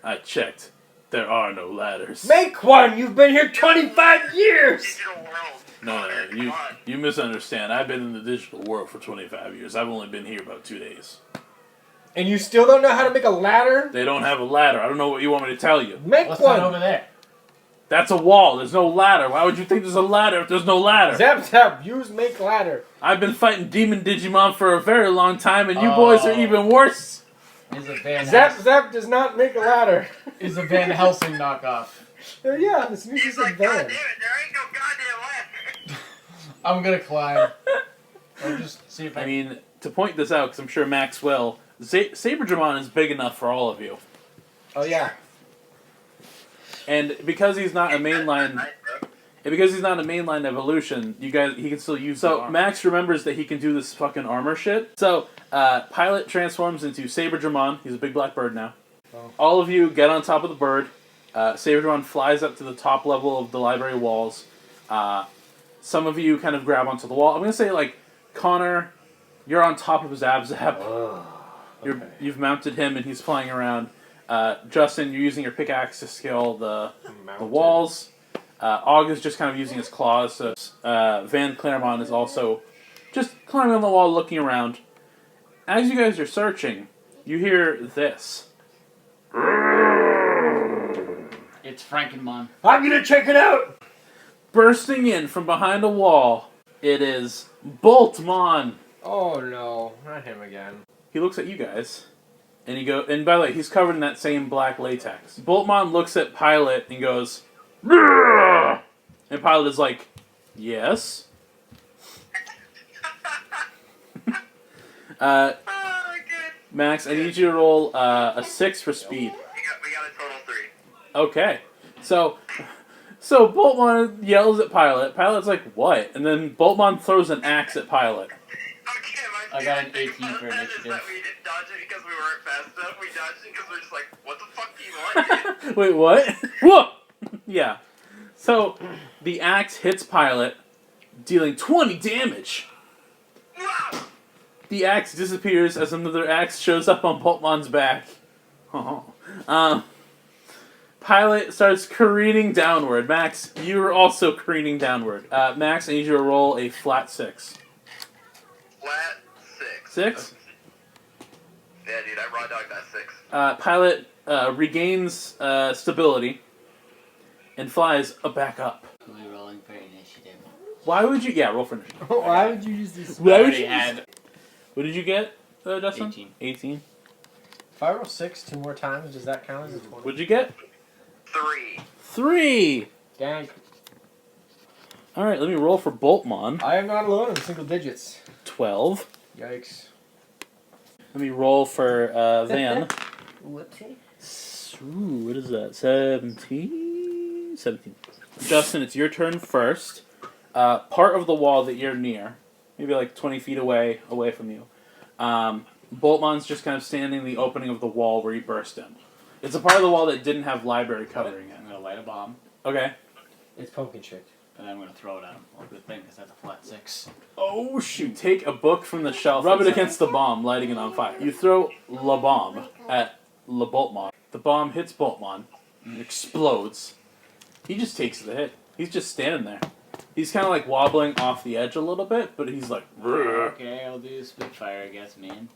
A: I checked. There are no ladders.
D: Make one! You've been here 25 years!
C: Digital world.
A: No,
C: Connor, come on.
A: you misunderstand. I've been in the digital world for 25 years. I've only been here about 2 days.
D: And you still don't know how to make a ladder?
A: They don't have a ladder. I don't know what you want me to tell you.
D: Make
B: What's
D: one!
B: that over there?
A: That's a wall. There's no ladder. Why would you think there's a ladder if there's no ladder?
D: Zap zap, use make ladder.
A: I've been fighting demon Digimon for a very long time, and you boys are even worse.
B: Is a Van
D: Zap zap does not make a ladder.
B: Is a Van Helsing knockoff?
D: Yeah, this music
C: He's
D: is a
C: like, God
D: van.
C: damn it, there ain't no goddamn ladder.
B: I'm gonna climb. I'll just see if
A: I mean, to point this out, because I'm sure Max will, Saberdramon is big enough for all of you.
D: Oh yeah.
A: And because he's not a mainline... And because he's not a mainline evolution, he can still use. So Max remembers that he can do this fucking armor shit. So Pilot transforms into Saberdramon. He's a big black bird now.
D: Oh.
A: All of you get on top of the bird. Saberdramon flies up to the top level of the library walls. Some of you kind of grab onto the wall. I'm gonna say Connor, you're on top of Zap Zap.
D: Okay.
A: You've mounted him and he's flying around. Justin, you're using your pickaxe to scale the walls. Og is just kind of using his claws. So Van Claremont is also just climbing on the wall, looking around. As you guys are searching, you hear this.
F: It's Frankenmon.
D: I'm gonna check it out!
A: Bursting in from behind a wall, it is Boltmon.
D: Oh no, not him again.
A: He looks at you guys, and and by the way, he's covered in that same black latex. Boltmon looks at Pilot and goes, "Brrr!" And Pilot is like, yes.
C: Oh, good.
A: Max, I need you to roll a 6 for speed.
C: We got a total 3.
A: Okay, so Boltmon yells at Pilot. Pilot's like, what? And then Boltmon throws an axe at Pilot.
C: Okay,
F: I got an 18 for
C: That is
F: initiative.
C: that we didn't dodge it because we weren't fast enough. We dodged it because we're just like, what the fuck do you want?
A: Wait, what? Whoa! Yeah. So, the axe hits Pilot, dealing 20 damage.
C: Wow!
A: The axe disappears as another axe shows up on Boltmon's back. Oh. Pilot starts careening downward. Max, you're also careening downward. Max, I need you to roll a flat 6.
C: Flat 6.
A: 6?
C: Yeah, dude, I raw dogged that 6.
A: Pilot regains stability and flies back up.
F: Are we rolling for initiative?
A: Why would you... Yeah, roll for initiative.
D: Why would you use these?
A: Why
F: I
A: would
F: already
A: you...
F: had
A: What did you get, Justin?
F: 18.
A: 18.
D: If I roll 6 2 more times, does that count as a 20?
A: What'd you get?
C: 3.
A: 3!
D: Dang.
A: Alright, let me roll for Boltmon.
D: I am not alone in single digits.
A: 12.
D: Yikes.
A: Let me roll for Van.
D: Whoopsie.
A: Ooh, what is that? 17? 17. Justin, it's your turn first. Part of the wall that you're near, maybe like 20 feet away from you, Boltmon's just kind of standing in the opening of the wall where he burst in. It's a part of the wall that didn't have library covering it.
F: I'm gonna light a bomb,
A: Okay.
D: It's pumpkin shaped.
F: and then I'm gonna throw it at him. Well, good thing, because that's a flat 6.
A: Oh, shoot. Take a book from the shelf, rub it against the bomb, lighting it on fire. You throw la bomb at la Boltmon. The bomb hits Boltmon and explodes. He just takes the hit. He's just standing there. He's kind of like wobbling off the edge a little bit, but he's like, "Brrr."
F: Okay, I'll do Spitfire, I guess, man.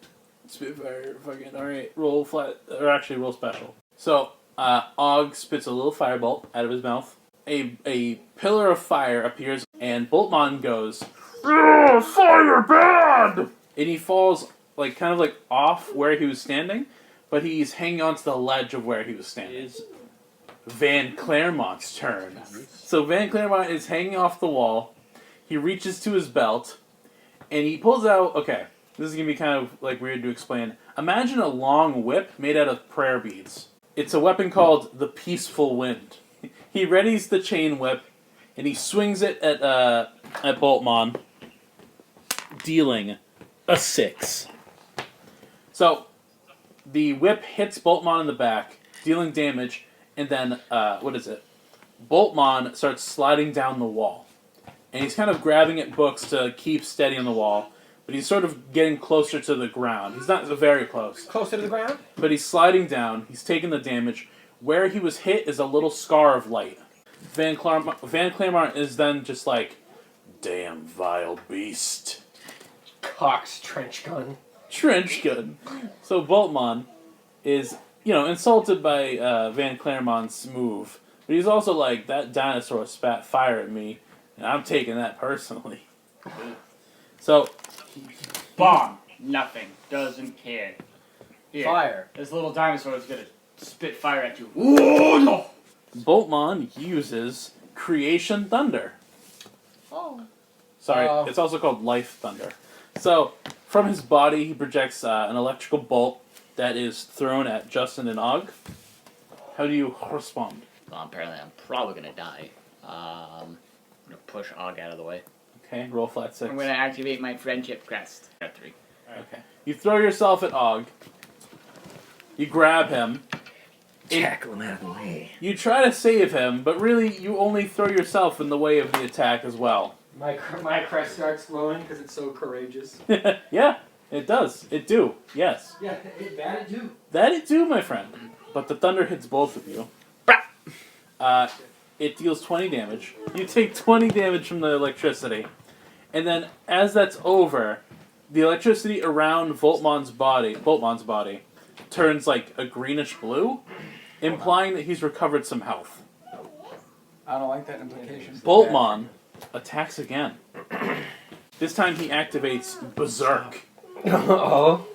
A: Spitfire, fucking, alright, roll flat, or actually roll special. So, Og spits a little firebolt out of his mouth. A pillar of fire appears, and Boltmon goes, "Ugh, fire bad!" And he falls, like, kind of like off where he was standing, but he's hanging onto the ledge of where he was standing. It's Van Claremont's turn. So Van Claremont is hanging off the wall. He reaches to his belt, and he pulls out, okay, this is going to be kind of like weird to explain. Imagine a long whip made out of prayer beads. It's a weapon called the Peaceful Wind. He readies the chain whip, and he swings it at Boltmon, dealing a 6. So, the whip hits Boltmon in the back, dealing damage, and then, Boltmon starts sliding down the wall. And he's kind of grabbing at books to keep steady on the wall, but he's sort of getting closer to the ground. He's not very close.
D: Closer to the ground?
A: But he's sliding down, he's taking the damage. Where he was hit is a little scar of light. Van Claremont is then just like, "Damn vile beast."
D: Cox trench gun.
A: Trench gun. So Boltmon is, insulted by Van Claremont's move. But he's also like, that dinosaur spat fire at me, and I'm taking that personally. So,
F: Bomb! Nothing. Doesn't care. Here,
D: Fire.
F: this little dinosaur is gonna spit fire at you. Oh, no!
A: Boltmon uses Creation Thunder.
F: Oh.
A: Sorry,
D: Oh.
A: it's also called Life Thunder. So, from his body, he projects an electrical bolt that is thrown at Justin and Og. How do you respond?
F: Well, apparently I'm probably gonna die. I'm gonna push Og out of the way.
A: Okay, roll flat 6.
F: I'm gonna activate my friendship crest. Got 3.
A: Okay. You throw yourself at Og. You grab him.
D: Tackle him out of the way.
A: You try to save him, but really you only throw yourself in the way of the attack as well.
D: My crest starts glowing because it's so courageous.
A: Yeah, it does. It do. Yes.
D: Yeah, that it do.
A: That it do, my friend. but the thunder hits both of you. It deals 20 damage. You take 20 damage from the electricity. And then, as that's over, the electricity around Boltmon's body turns like a greenish blue, implying that he's recovered some health.
E: I don't like that implication.
A: Boltmon attacks again. This time he activates Berserk.
D: Oh.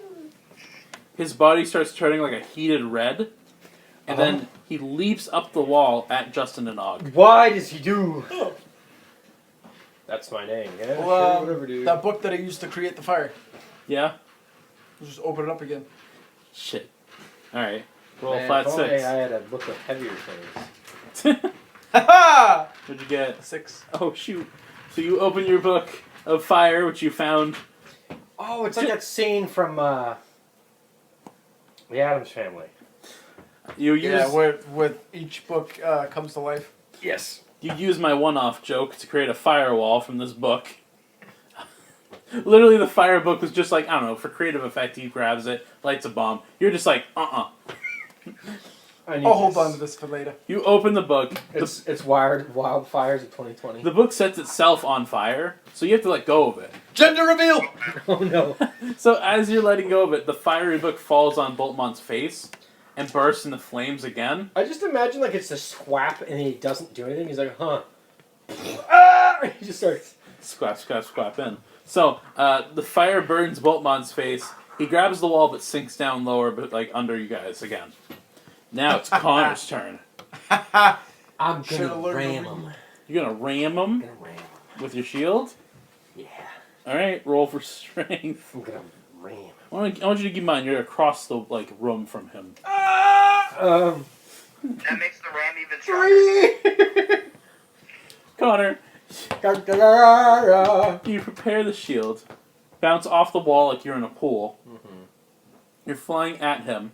A: His body starts turning like a heated red, and then he leaps up the wall at Justin and Og.
D: Why does he do? That's my name. Yeah,
E: Well,
D: sure, whatever, dude.
E: that book that I used to create the fire.
A: Yeah?
E: We'll just open it up again.
A: Shit. Alright. Roll a
D: Man,
A: flat
D: if only
A: 6.
D: I had a book of heavier things.
E: Ha
A: What'd you get?
E: 6.
A: Oh, shoot. So you open your book of fire, which you found.
D: Oh, it's like that scene from The Addams Family.
A: You use,
E: Yeah, where with each book comes to life.
D: Yes.
A: you use my one-off joke to create a firewall from this book. Literally, the fire book was just like, I don't know, for creative effect, he grabs it, lights a bomb. You're just like,
E: I'll hold on to this for later.
A: You open the book.
D: It's Wildfires of 2020.
A: The book sets itself on fire, so you have to let go of it.
E: Gender reveal!
D: Oh no.
A: So as you're letting go of it, the fiery book falls on Boltmon's face and bursts into flames again.
D: I just imagine like it's a swap and he doesn't do anything. He's like, huh. Ah! He just starts.
A: Squap, squap, squap in. So the fire burns Boltmon's face. He grabs the wall but sinks down lower, but like under you guys again. Now it's Connor's turn.
D: I'm
E: Should've
D: gonna
E: learned
D: ram
E: to
D: him.
A: You're gonna ram him
D: I'm gonna ram him.
A: with your shield.
D: Yeah.
A: All right, roll for strength.
D: I'm gonna ram him.
A: I want you to keep in mind you're across the room from him.
C: That makes the ram even stronger.
A: Connor, you prepare the shield, bounce off the wall like you're in a pool. You're flying at him.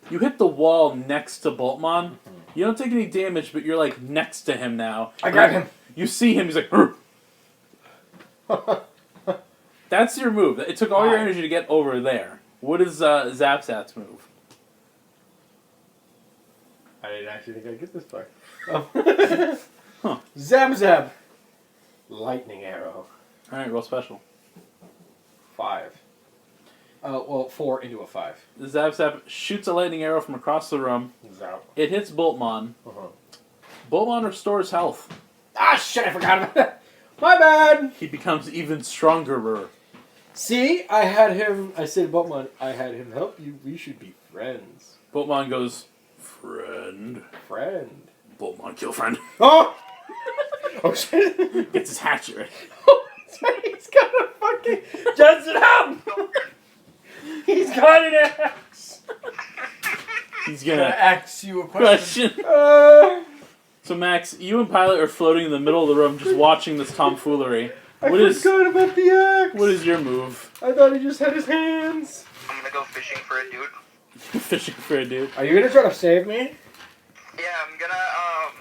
A: You hit the wall next to Boltmon. You don't take any damage, but you're like next to him now.
D: I grab him.
A: You see him. He's like, "Urgh." That's your move. It took all your energy to get over there. What is Zapsat's move?
D: I didn't actually think I'd get this far.
A: Huh.
D: Zab zab. Lightning arrow.
A: All right, roll special.
D: 5. Well, 4 into a 5.
A: Zapsap shoots a lightning arrow from across the room.
D: Zap.
A: It hits Boltmon. Boltmon restores health.
D: Ah, shit! I forgot about that. My bad.
A: He becomes even stronger.
D: See, I had him. I said, Boltmon, I had him help you. We should be friends.
A: Boltmon goes, friend.
D: Friend.
A: Boltmon, kill friend.
D: Oh! Oh shit!
A: Gets his hatchet ready.
D: He's got a fucking Justin up. He's got an axe.
A: He's
E: Gonna
A: gonna
E: ask you a question.
A: So Max, you and Pilot are floating in the middle of the room, just watching this tomfoolery.
D: I forgot about the axe.
A: What is your move?
D: I thought he just had his hands.
C: I'm gonna go fishing for a dude.
A: Fishing for a dude.
D: Are you gonna try to save me?
C: Yeah, I'm gonna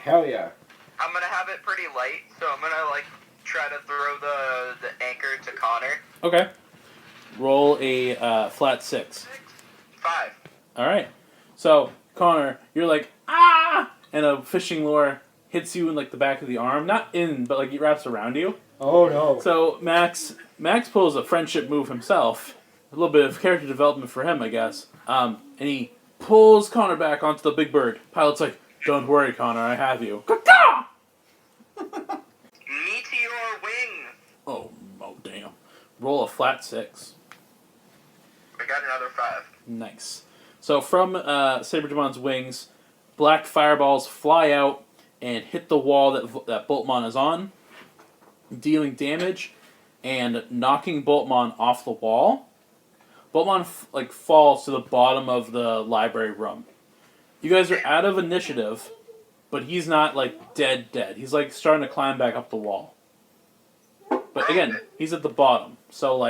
D: Hell yeah.
C: I'm gonna have it pretty light, so I'm gonna like try to throw the anchor to Connor.
A: Okay. Roll a flat 6.
C: 5.
A: All right. So Connor, you're like ah, and a fishing lure hits you in like the back of the arm, not in, but like it wraps around you.
D: Oh no.
A: So Max pulls a friendship move himself. A little bit of character development for him, I guess. And he pulls Connor back onto the big bird. Pilot's like, "Don't worry, Connor, I have you."
C: Meteor wing.
A: Oh damn. Roll a flat 6.
C: I got another 5.
A: Nice. So from Saberdemon's wings, black fireballs fly out and hit the wall that Boltmon is on, dealing damage and knocking Boltmon off the wall. Boltmon falls to the bottom of the library room. You guys are out of initiative, but he's not dead. He's starting to climb back up the wall. But again, he's at the bottom, so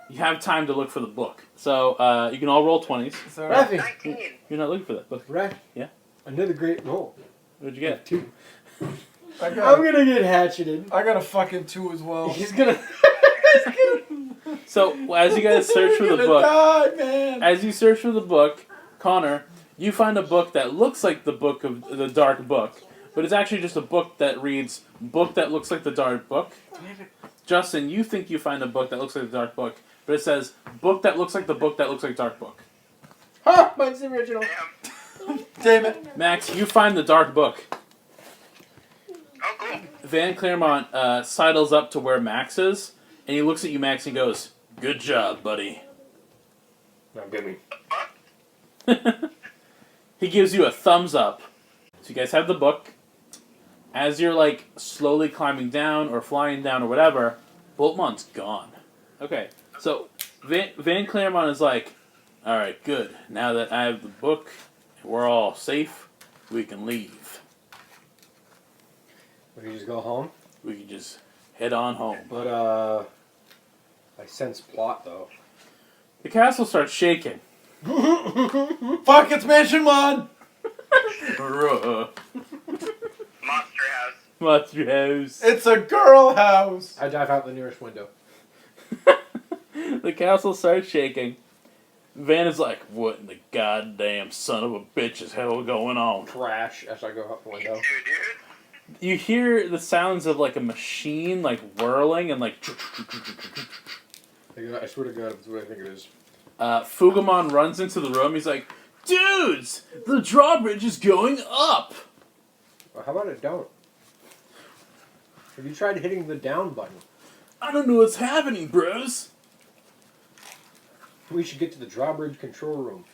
A: you have time to look for the book. So you can all roll 20s.
E: So,
D: Rafi.
C: 19.
A: You're not looking for that book.
D: Right.
A: Yeah.
D: Another great roll.
A: What'd you get?
D: 2.
E: I
D: I'm
E: got
D: gonna get hatcheted.
E: a fucking 2 as well.
D: He's gonna.
A: So as you guys search for the book,
E: Die, man.
A: as you search for the book, Connor, You find a book that looks like the book of the Dark Book, but it's actually just a book that reads "Book that looks like the Dark Book." Justin, you think you find a book that looks like the Dark Book, but it says "Book that looks like the book that looks like Dark Book."
D: Ha! Mine's the original.
C: Damn.
F: Damn it.
A: Max, you find the Dark Book.
C: Oh, cool.
A: Van Claremont sidles up to where Max is, and he looks at you, Max, and goes, "Good job, buddy."
D: Now give me.
A: He gives you a thumbs up. So you guys have the book. As you're like slowly climbing down or flying down or whatever, Boltmon's gone. Okay, so Van Claremont is like, all right, good. Now that I have the book, we're all safe. We can leave.
D: We can just go home.
A: We can just head on home.
D: But I sense plot though.
A: The castle starts shaking.
F: Fuck, it's Mansion 1!
A: Bruh.
C: Monster house.
A: Monster house.
F: It's a girl house!
D: I dive out the nearest window.
A: The castle starts shaking. Van is like, what in the goddamn son of a bitch is hell going on?
D: Crash as I go out the window.
C: Dude.
A: You hear the sounds of like a machine like whirling and like
D: I swear to God, that's what I think it is.
A: Fugamon runs into the room. He's like, dudes, the drawbridge is going up.
D: Well, how about it don't? Have you tried hitting the down button?
A: I don't know what's happening, bros.
D: We should get to the drawbridge control room.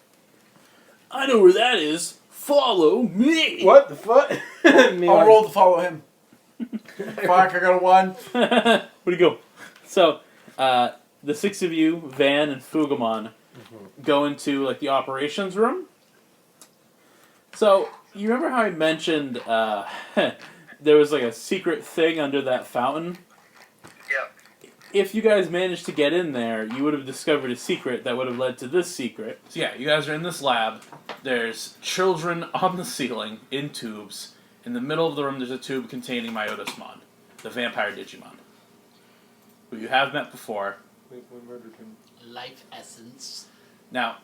A: I know where that is. Follow me.
D: What the fuck?
F: I'll roll to follow him. Fuck, I got a 1.
A: Where'd he go? So, the six of you, Van and Fugamon, go into like the operations room. So, you remember how I mentioned there was like a secret thing under that fountain?
C: Yep.
A: If you guys managed to get in there, you would have discovered a secret that would have led to this secret. So yeah, you guys are in this lab. There's children on the ceiling in tubes. In the middle of the room, there's a tube containing Myotismon, the vampire Digimon, who you have met before.
D: We murdered him.
B: Life essence.
A: Now,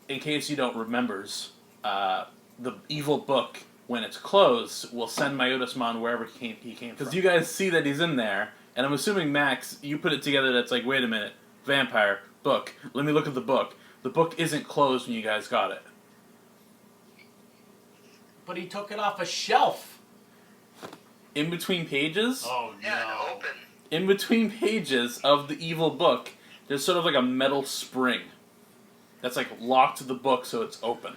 A: in case you don't remembers, the evil book, when it's closed, will send Myotismon wherever he came from. Because you guys see that he's in there, and I'm assuming, Max, you put it together that's like, wait a minute, vampire, book, let me look at the book. The book isn't closed when you guys got it.
B: But he took it off a shelf.
A: In between pages,
B: Oh
C: Yeah,
B: no.
C: open.
A: in between pages of the evil book, there's sort of like a metal spring that's like locked to the book so it's open.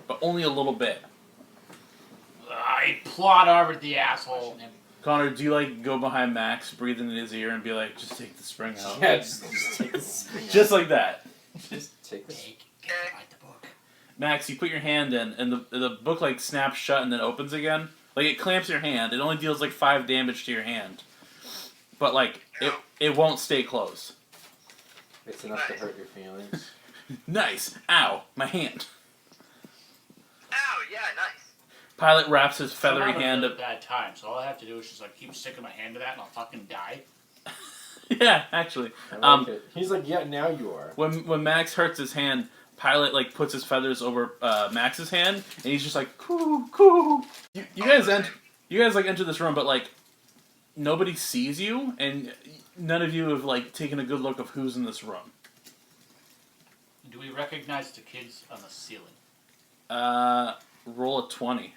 A: But only a little bit.
B: I plot over the asshole.
A: Connor, do you like go behind Max, breathe in his ear, and be like, just take the spring out?
D: Yeah, just take this.
A: Just like that.
D: Just take this.
B: Write the book.
A: Max, you put your hand in, and the book like snaps shut and then opens again. Like it clamps your hand. It only deals like 5 damage to your hand, but like it won't stay closed.
D: It's enough to hurt your feelings.
A: Nice. Ow, my hand.
C: Ow, yeah, nice.
A: Pilot wraps his feathery
B: I'm
A: hand
B: having
A: up.
B: a bad time, so all I have to do is just like keep sticking my hand to that and I'll fucking die.
A: Yeah, actually.
D: I like it. He's like, yeah, now you are.
A: When Max hurts his hand, Pilot like puts his feathers over Max's hand, and he's just like, coo, coo. You guys like enter this room, but like nobody sees you, and none of you have like taken a good look of who's in this room.
B: Do we recognize the kids on the ceiling?
A: Roll a 20.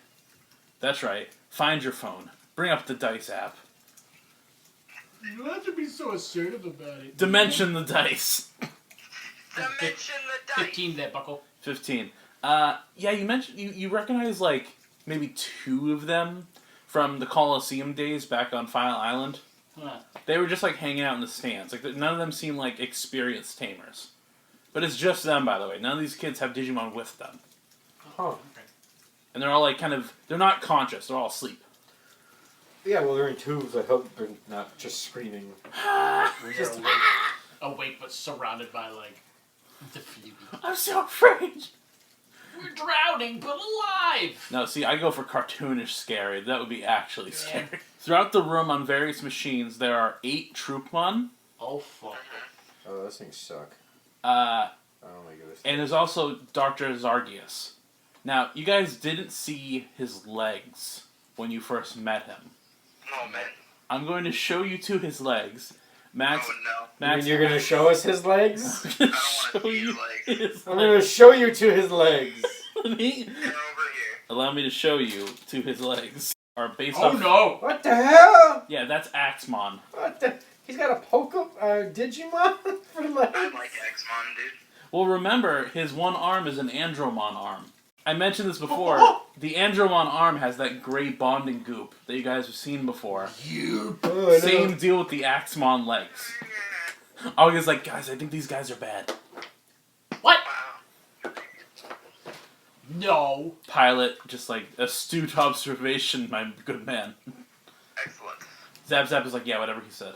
A: That's right. Find your phone. Bring up the dice app.
B: You don't have to be so assertive about it.
A: Dimension the dice.
C: Dimension the dice.
B: 15 there, Buckle.
A: 15. Yeah, you mentioned you recognize like maybe 2 of them from the Coliseum days back on File Island.
B: Huh.
A: They were just like hanging out in the stands. Like none of them seem like experienced tamers. But it's just them, by the way. None of these kids have Digimon with them.
D: Huh.
A: And they're all like kind of, they're not conscious, they're all asleep.
D: Yeah, well, they're in tubes. I hope they're not just screaming.
B: We are awake but surrounded by like the few.
A: I'm so afraid!
B: We're drowning but alive!
A: No, see, I go for cartoonish scary. That would be actually scary. Throughout the room on various machines, there are 8 Troopmon.
B: Oh fuck.
D: Oh, those things suck.
A: Uh,
D: Oh my goodness.
A: and there's also Dr. Zargius. Now, you guys didn't see his legs when you first met him.
C: Oh man.
A: I'm going to show you to his legs. Max,
C: Oh no.
A: Max,
D: you're gonna show us his legs?
A: I'm gonna
C: I don't
A: show
C: wanna see
A: you
C: his
A: his
D: I'm gonna
A: legs.
D: show you to his legs.
A: Let me-
C: They're over here.
A: Allow me to show you to his legs. Are based
B: Oh
A: off.
B: no!
D: What the hell?
A: Yeah, that's Axmon.
D: What the? He's got a Digimon for legs.
C: I like X-Mon, dude.
A: Well, remember, his one arm is an Andromon arm. I mentioned this before. The Andromon arm has that gray bonding goop that you guys have seen before.
D: Oh, I know.
A: Same deal with the Axmon legs. August like, guys, I think these guys are bad.
B: What?
C: Wow.
B: No.
A: Pilot, just like, astute observation, my good man.
C: Excellent.
A: Zap Zap is like, yeah, whatever he said.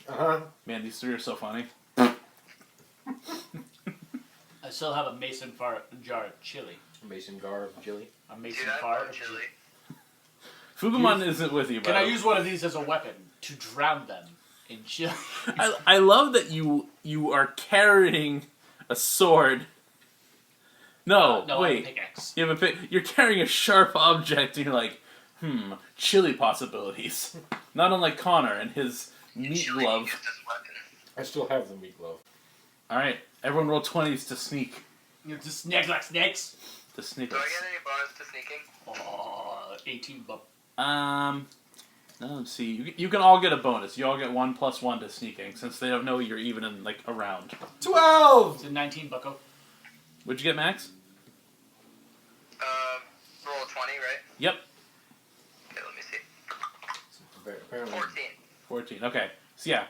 D: Uh-huh.
A: Man, these three are so funny.
B: I still have a mason jar of chili.
D: Mason Gar of Chili.
B: A mason
C: Dude, I
B: fart.
C: love chili.
A: Fugumon isn't with you,
B: Can
A: bro.
B: I use one of these as a weapon to drown them in chili?
A: I love that you are carrying a sword. No,
B: no, I have a
A: wait.
B: pickaxe.
A: You have a you're carrying a sharp object and you're like, chili possibilities. Not unlike Connor and his meat
C: Chili
A: glove.
C: used as weapon.
D: I still have the meat glove.
A: Alright, everyone roll 20s to sneak.
B: You're just snakes like snakes.
A: To sneak
C: Do I
A: us.
C: get any bonus to sneaking?
B: Oh, 18 bucks.
A: No, let's see. You can all get a bonus. You all get 1 + 1 to sneaking, since they don't know you're even in, like, around.
D: 12!
B: It's a 19 bucko.
A: What'd you get, Max?
C: Roll 20, right?
A: Yep.
C: Okay, let me see.
D: Apparently.
C: 14.
A: 14. Okay. So, yeah.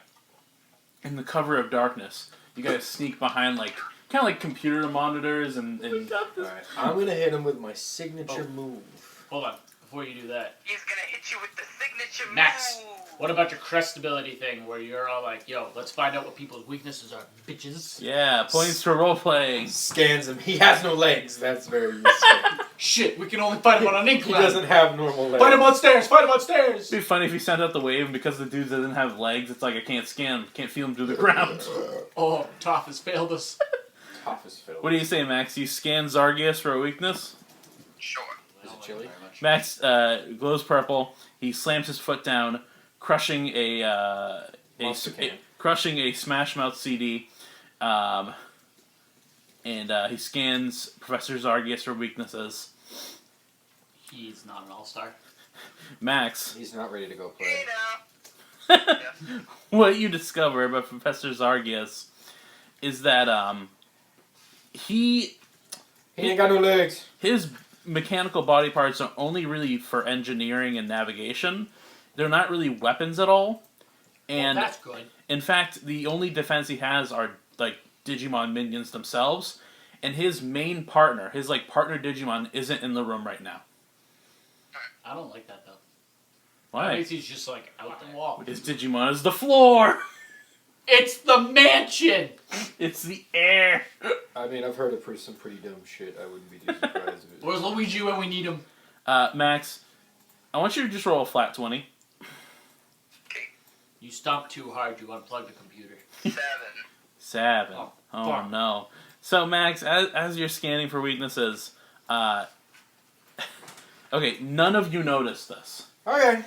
A: In the cover of darkness, you guys sneak behind, like, kind of like computer monitors and
D: Alright, I'm gonna hit him with my signature move.
B: Hold on. Before you do that,
C: He's gonna hit you with the signature
B: Max,
C: move.
B: what about your crest ability thing where you're all like, yo, let's find out what people's weaknesses are, bitches?
A: yeah, points for role playing.
D: Scans him. He has no legs. That's very useful.
B: Shit, we can only fight him on an
D: He
B: incline.
D: doesn't have normal legs.
B: Fight him upstairs! Fight him upstairs!
A: It'd be funny if you sent out the wave and because the dude doesn't have legs, it's like I can't scan him, can't feel him through the ground.
B: Oh, Toph has failed us.
D: Top is filled.
A: What do you say, Max? You scan Zargius for a weakness?
C: Sure.
D: Is it chili?
A: Max glows purple. He slams his foot down, crushing
D: Monster can.
A: crushing a Smash Mouth CD, and he scans Professor Zargius for weaknesses.
B: He's not an all-star.
A: Max,
D: He's not ready to go play.
C: Hey now.
A: what you discover about Professor Zargius is that
D: He ain't got no legs.
A: his mechanical body parts are only really for engineering and navigation. They're not really weapons at all. And
B: well, that's good.
A: in fact, the only defense he has are like Digimon minions themselves. And his main partner, his like partner Digimon, isn't in the room right now.
B: I don't like that, though. That
A: Why?
B: means he's just, like, out the wall.
A: His Digimon is the floor.
B: It's the mansion!
A: It's the air.
D: I mean, I've heard of some pretty dumb shit. I wouldn't be too surprised if it
B: Where's Luigi when we need him?
A: Max, I want you to just roll a flat 20.
B: You stomped too hard, you unplugged the computer.
C: 7.
A: 7.
B: Oh,
A: Oh
B: fuck.
A: no. So Max, as you're scanning for weaknesses, okay, none of you notice this.
D: Okay.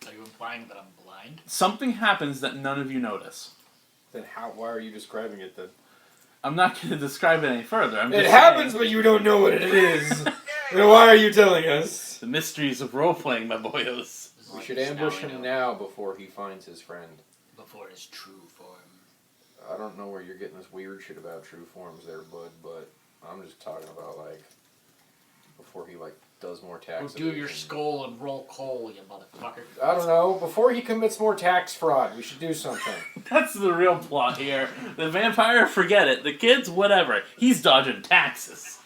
B: Are you implying that I'm blind?
A: Something happens that none of you notice.
D: Then why are you describing it then?
A: I'm not going to describe it any further. I'm
D: It
A: just
D: happens,
A: saying
D: but you don't know what it is. Then why are you telling us?
A: the mysteries of role playing, my boyos.
B: This is
D: We
B: like
D: should
B: this
D: ambush
B: now I
D: him
B: know.
D: now before he finds his friend.
B: Before his true form.
D: I don't know where you're getting this weird shit about true forms there, bud, but I'm just talking about, like, before he, like, does more
B: Go
D: tax
B: do your
D: evasion.
B: skull and roll coal, you motherfucker.
D: I don't know. Before he commits more tax fraud, we should do something.
A: That's the real plot here. The vampire, forget it. The kids, whatever. He's dodging taxes.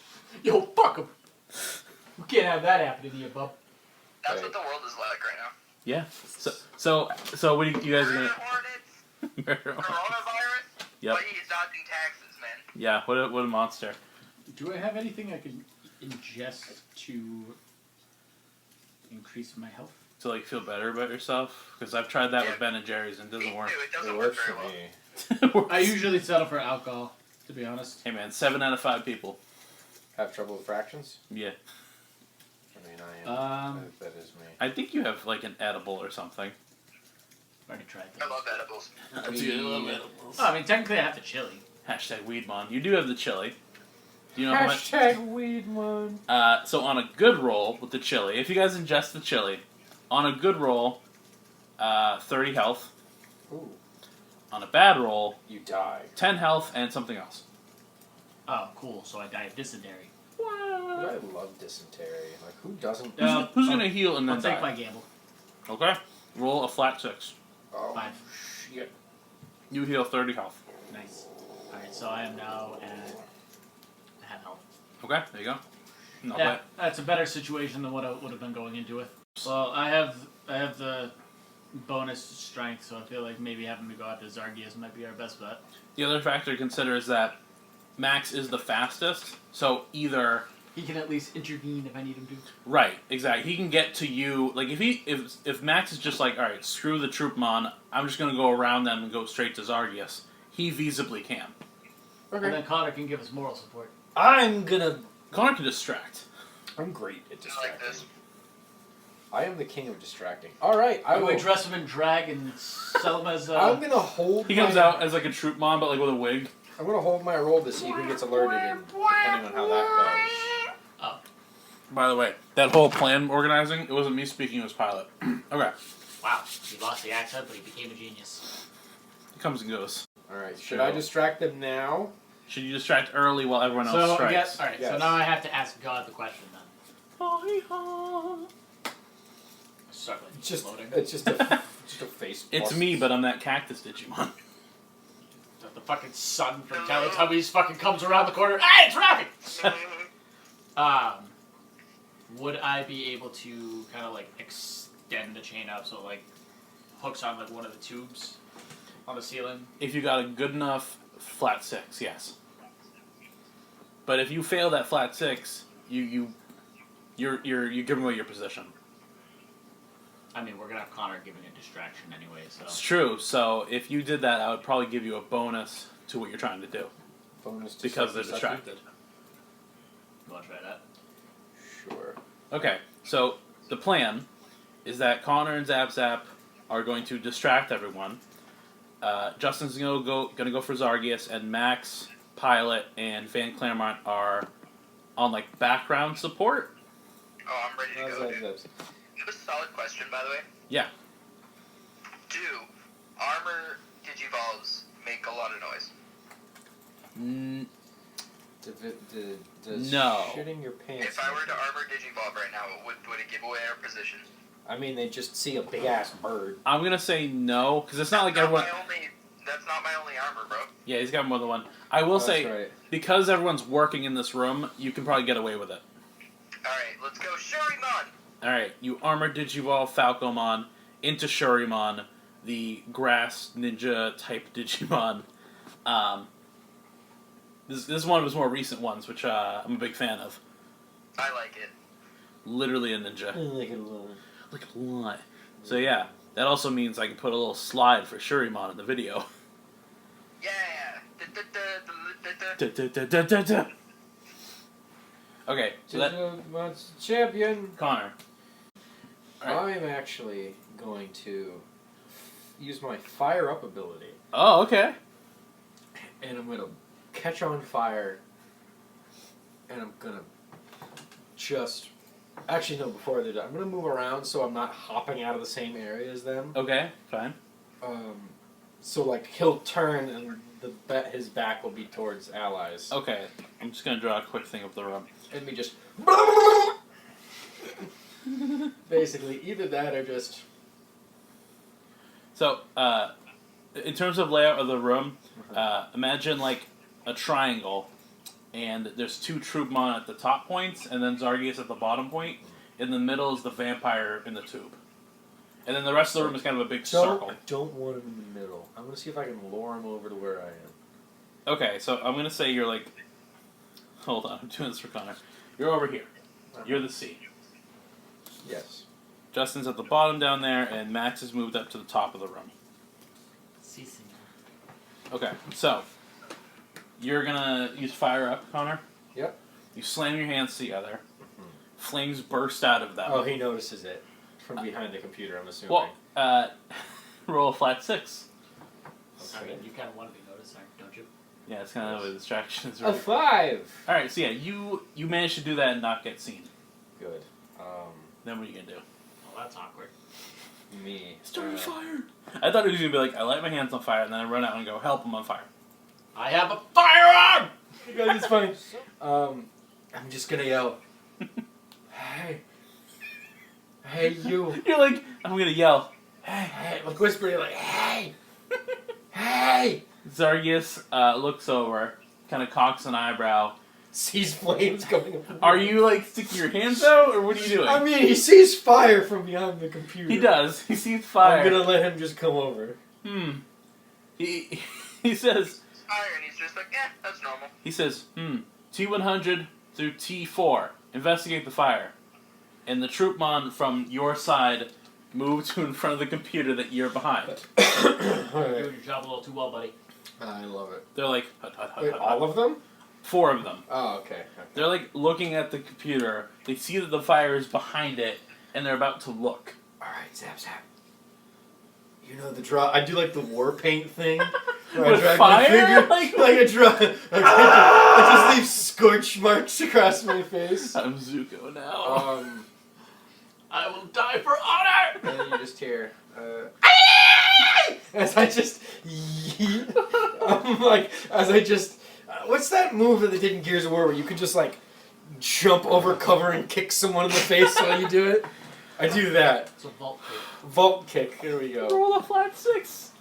B: Yo, fuck him! We can't have that happen to you, bub.
C: That's what the world is like right now.
A: Yeah. So what do you guys are
C: Murder
A: gonna?
C: hornets, coronavirus.
A: Yep.
C: But he's dodging taxes, man.
A: Yeah. What a monster.
B: Do I have anything I can ingest to increase my health?
A: To like feel better about yourself, because I've tried that
C: Yeah.
A: with Ben and Jerry's and it doesn't
C: Me
A: work.
C: too, it doesn't
D: It
C: work
D: works
C: very
D: for
C: well.
D: me.
B: I usually settle for alcohol, to be honest.
A: Hey man, 7 out of 5 people.
D: Have trouble with fractions?
A: Yeah.
D: I mean, I am. That is me.
A: I think you have like an edible or something.
F: Already tried
C: I
F: that.
C: love edibles.
A: I do love edibles.
F: Oh, I mean, technically I have the chili.
A: Hashtag Weedmon. You do have the chili. Do you know how much?
D: Hashtag Weedmon.
A: So on a good roll with the chili, if you guys ingest the chili, on a good roll, 30 health.
D: Ooh.
A: On a bad roll,
D: You die.
A: 10 health and something else.
F: Oh, cool. So I die of dysentery.
D: But I love dysentery. Like, who doesn't?
A: Who's gonna heal and then
F: I'll take
A: die?
F: my gamble.
A: Okay. Roll a flat 6.
D: Oh,
F: 5.
D: shit.
A: You heal 30 health.
F: Nice. Alright, so I am now at half health.
A: Okay, there you go. Not
F: Yeah,
A: bad.
F: that's a better situation than what I would have been going into with. Well, I have the bonus strength, so I feel like maybe having to go after Zargias might be our best bet.
A: The other factor to consider is that Max is the fastest, so either
F: He can at least intervene if I need him to.
A: right, exactly. He can get to you. Like if Max is just like, all right, screw the Troopmon, I'm just gonna go around them and go straight to Zargias. He feasibly can.
F: And then Connor can give us moral support.
D: I'm gonna.
A: Connor can distract.
D: I'm great at
C: Just like
D: distracting.
C: this.
D: I am the king of distracting. Alright, I
F: I
D: will.
F: would dress him in drag and sell him as
D: I'm gonna hold.
A: He comes out as like a Troopmon, but like with a wig.
D: I'm gonna hold my roll to see who gets alerted, and depending on how that
A: By the way, that whole plan organizing, it wasn't me speaking, it was Pilot. Okay.
F: Wow, he lost the accent, but he became a genius.
A: He comes and goes.
D: goes. Alright, should I distract them now?
A: Should you distract early while everyone else
F: So,
A: strikes?
F: alright, so
D: Yes.
F: now I have to ask God the question then. Start like
D: Just,
F: loading.
D: it's just a face.
A: It's me, but I'm that cactus Digimon.
F: The fucking sun from Teletubbies fucking comes around the corner. Hey, traffic! Would I be able to kind of like extend the chain up so it like hooks on like one of the tubes on the ceiling?
A: If you got a good enough flat 6, yes. But if you fail that flat 6, you're giving away your position.
F: I mean, we're gonna have Connor giving a distraction anyway, so.
A: It's true. So if you did that, I would probably give you a bonus to what you're trying to do
D: Bonus to
A: because they're
D: self-deception?
A: distracted.
F: You wanna try that?
D: Sure.
A: Okay. So the plan is that Connor and Zap Zap are going to distract everyone. Justin's gonna go for Zargias, and Max, Pilot, and Van Claremont are on like background support.
C: Oh, I'm ready to go, dude.
D: That's-
C: I have a solid question, by the way.
A: Yeah.
C: Do armor Digivolves make a lot of noise?
D: Does
A: No.
D: shitting your pants.
C: If I were to armor Digivolve right now, would it give away our position?
D: I mean, they just see a big ass bird.
A: I'm gonna say no because it's not like everyone.
C: That's not my only armor, bro.
A: Yeah, he's got more than one. I will say
D: Right.
A: because everyone's working in this room, you can probably get away with it.
C: Alright, let's go Shurimon!
A: Alright, you armor Digivolve Falcomon into Shurimon, the grass ninja type Digimon. This is one of his more recent ones, which I'm a big fan of.
C: I like it.
A: Literally a ninja.
D: Like a little.
A: Like a lot. So yeah, that also means I can put a little slide for Shurimon in the video.
C: Yeah!
A: Okay, so that
D: champion.
A: Connor. Alright.
D: I'm actually going to use my fire up ability,
A: Oh, okay.
D: and I'm gonna catch on fire, and I'm gonna just. Actually, no. Before I do that, I'm gonna move around so I'm not hopping out of the same area as them.
A: Okay, fine.
D: So like he'll turn and his back will be towards allies.
A: Okay, I'm just gonna draw a quick thing of the room.
D: And me just. Basically, either that or just.
A: So, in terms of layout of the room, imagine like a triangle, and there's 2 Troopmon at the top points, and then Zargias at the bottom point. In the middle is the vampire in the tube. And then the rest of the room is kind of a big circle.
D: I don't want him in the middle. I'm gonna see if I can lure him over to where I am.
A: Okay, so I'm gonna say you're like... Hold on, I'm doing this for Connor. You're over here. You're the C.
D: Yes.
A: Justin's at the bottom down there, and Max has moved up to the top of the room. Okay, so... You're gonna use fire up, Connor?
D: Yep.
A: You slam your hands together. Flames burst out of them.
D: Oh, he notices it from behind the computer, I'm assuming.
A: Well, roll a flat 6.
F: I mean, you kind of want to be noticed, don't you?
A: Yeah, it's kind of a distraction.
D: A 5!
A: Alright, so yeah, you managed to do that and not get seen.
D: Good.
A: Then what are you going to do?
F: Oh, that's awkward.
D: Me.
A: Start a fire! I thought it was going to be like, I light my hands on fire, and then I run out and go, help, I'm on fire.
F: I have a firearm!
D: Guys, it's funny. I'm just gonna yell, hey. Hey, you.
A: You're like, I'm going to yell,
D: Hey, like whispering, like, hey. Hey.
A: Zargius looks over, kind of cocks an eyebrow.
D: Sees flames coming up.
A: Are you like sticking your hands out, or what are you doing?
D: I mean, he sees fire from behind the computer.
A: He does. He sees fire.
D: I'm gonna let him just come over.
A: He says.
C: Fire, and he's just like, that's normal.
A: He says, T100 through T4. Investigate the fire. And the troopmon from your side move to in front of the computer that you're behind.
F: You're doing your job a little too well, buddy.
D: I love it.
A: They're like, hut, hut, hut,
D: Wait,
A: hut,
D: all
A: hut.
D: of them?
A: 4 of them.
D: Oh, okay.
A: They're like looking at the computer. They see that the fire is behind it, and they're about to look.
D: Alright, zap, zap. You know the draw. I do like the war paint thing. Where
A: With
D: I drag
A: fire?
D: my finger,
A: Like-
D: like a draw. I just leave scorch marks across my face.
A: I'm Zuko now.
F: I will die for honor!
D: And then you just hear, as I just yeet. I'm like, as I just, what's that move that they did in Gears of War where you could just like jump over cover and kick someone in the face while you do it? I do that.
F: It's a vault kick.
D: Vault kick. Here we go.
A: Roll a flat 6.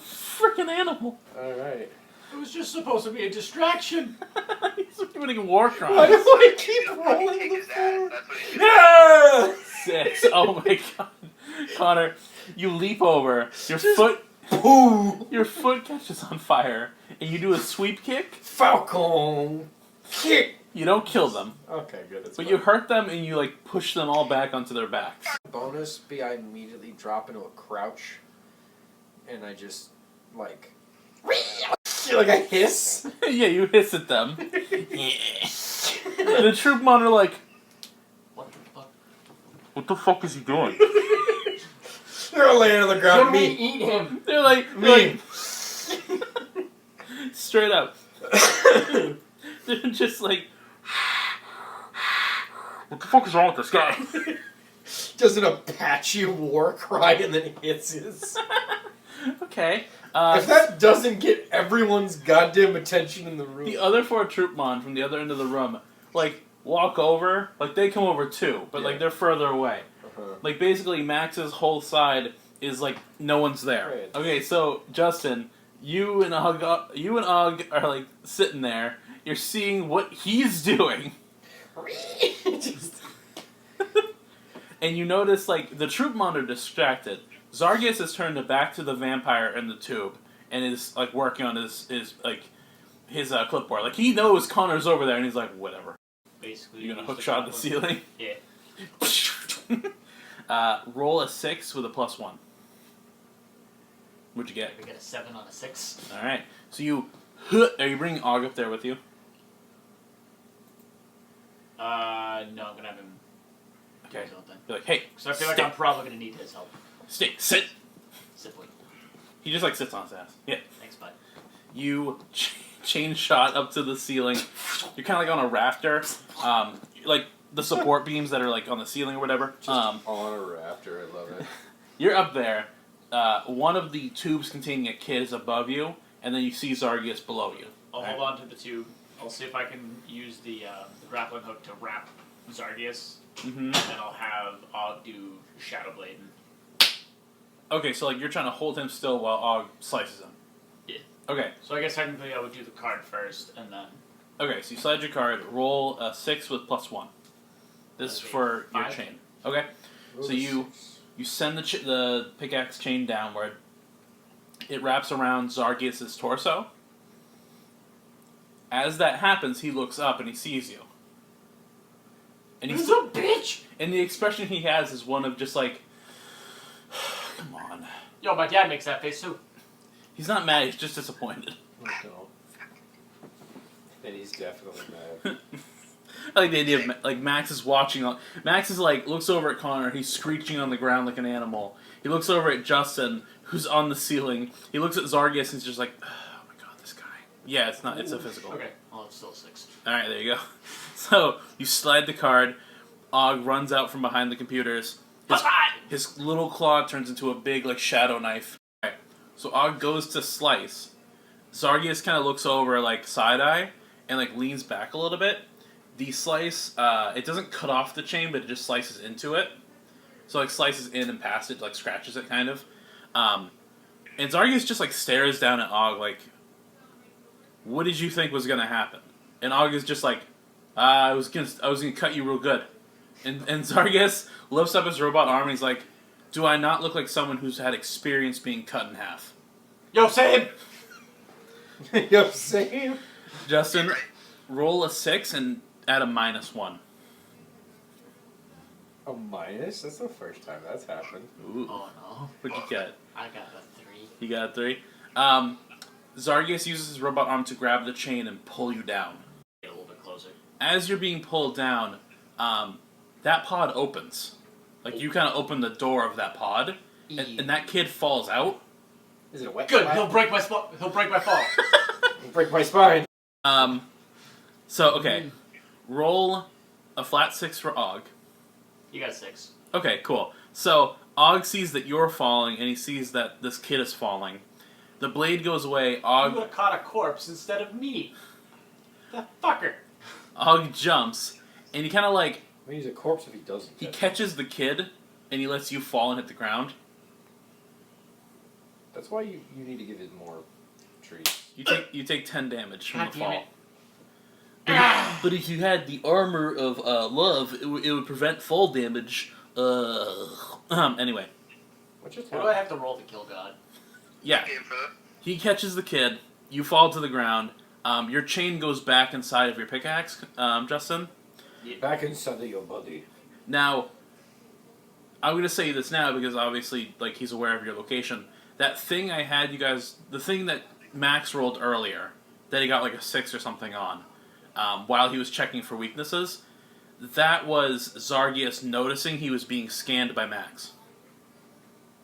A: Freaking animal.
D: All right.
F: It was just supposed to be a distraction.
A: He's committing war
D: Why
A: crimes.
D: do I keep
C: Kick
D: rolling the
C: his ass,
D: floor?
C: that's what he did.
D: Yeah!
A: 6. Oh my god. Connor, you leap over. Your foot catches on fire, and you do a sweep kick.
D: Falcon kick.
A: You don't kill them,
D: Okay, good. That's
A: but
D: fine.
A: you hurt them and you like push them all back onto their backs.
D: Bonus be I immediately drop into a crouch, and I just like I hiss.
A: Yeah, you hiss at them. The troopmon are like,
F: What the fuck?
A: what the fuck is he doing?
D: They're all laying on the ground.
B: me
D: Me.
B: eat him.
A: They're like,
D: Me.
A: straight up. They're just like, what the fuck is wrong with this guy?
D: Does an Apache war cry and then hisses.
A: Okay.
D: If that doesn't get everyone's goddamn attention in the room.
A: The other 4 troopmon from the other end of the room, like, walk over. Like, they come over too, but, like, they're further away. Like, basically, Max's whole side is, like, no one's there.
D: Right.
A: Okay, so, Justin, you and Og are, like, sitting there. You're seeing what he's doing.
D: Just-
A: And you notice, like, the troopmon are distracted. Zargius has turned back to the vampire in the tube and is, like, working on his clipboard. Like, he knows Connor's over there, and he's like, whatever.
F: Basically,
A: You gonna
F: use
A: hook
F: the
A: shot the
F: goblin.
A: ceiling?
F: Yeah.
A: Roll a 6 with a +1. What'd you get?
F: We get a 7 on a 6.
A: Alright. So you... Are you bringing Og up there with you?
F: No, I'm gonna have him do
A: Okay.
F: his own thing.
A: You're like, hey,
F: So I feel like
A: stick.
F: I'm probably gonna need his help.
A: Stick, sit!
F: Simply.
A: He just, like, sits on his ass. Yeah.
F: Thanks, bud.
A: You chain shot up to the ceiling. You're kind of like on a rafter. Like the support beams that are like on the ceiling or whatever.
D: on a rafter, I love it.
A: You're up there. One of the tubes containing a kid is above you, and then you see Zargius below you.
F: I'll hold on to the tube. I'll see if I can use the grappling hook to wrap Zargius,
A: Mm-hmm.
F: and then I'll have Og do Shadow Blade.
A: Okay, so like you're trying to hold him still while Og slices him.
F: Yeah.
A: Okay.
F: So I guess technically I would do the card first, and then...
A: Okay, so you slide your card, roll a 6 with +1. This is for your
F: 5.
A: chain. Okay. So you send the pickaxe chain downward. It wraps around Zargius' torso. As that happens, he looks up and he sees you. And
F: He's a bitch!
A: and the expression he has is one of just like, come on.
F: Yo, my dad makes that face too.
A: He's not mad, he's just disappointed.
D: No. And he's definitely mad.
A: I like the idea of like Max is watching. Max is like looks over at Connor. He's screeching on the ground like an animal. He looks over at Justin, who's on the ceiling. He looks at Zargius and he's just like, oh my god, this guy. Yeah, it's not. It's a physical.
F: Okay. Well, it's still 6.
A: All right, there you go. So you slide the card. Og runs out from behind the computers. His little claw turns into a big like shadow knife. All right. So Og goes to slice. Zargius kind of looks over like side eye and like leans back a little bit. The slice, it doesn't cut off the chain, but it just slices into it. So like slices in and past it, like scratches it kind of. And Zargius just like stares down at Og like, what did you think was gonna happen? And Og is just like, I was gonna cut you real good. And Zargius lifts up his robot arm and he's like, do I not look like someone who's had experience being cut in half?
B: Yo, same!
D: Yo, same.
A: Justin, roll a 6 and add a -1.
D: A minus? That's the first time that's happened.
A: Ooh.
F: Oh no.
A: What'd you get?
F: I got a 3.
A: You got a 3? Zargius uses his robot arm to grab the chain and pull you down.
F: Get a little bit closer.
A: As you're being pulled down, that pod opens. Like, you kind of open the door of that pod, and that kid falls out.
D: Is it a wet
B: Good,
D: spot?
B: he'll break my fall.
D: He'll break my spine.
A: So, okay. Roll a flat 6 for Og.
F: You got 6.
A: Okay, cool. So, Og sees that you're falling, and he sees that this kid is falling. The blade goes away.
B: You
A: Og
B: would have caught a corpse instead of me. That fucker.
A: Og jumps, and he kind of like,
D: I mean, he's a corpse if he doesn't.
A: he catches the kid, and he lets you fall and hit the ground.
D: That's why you need to give it more treats.
A: You take 10 damage from
F: God
A: the
F: damn
A: fall.
F: it.
A: But if you had the armor of love, it would prevent fall damage. Anyway.
D: What just
F: What do I
D: happened?
F: have to roll to kill God?
A: Yeah.
C: Game for that.
A: He catches the kid. You fall to the ground. Your chain goes back inside of your pickaxe, Justin.
D: Back inside of your body.
A: Now, I'm going to say this now because obviously, like, he's aware of your location. That thing I had you guys, the thing that Max rolled earlier, that he got like a 6 or something on, while he was checking for weaknesses, that was Zargius noticing he was being scanned by Max.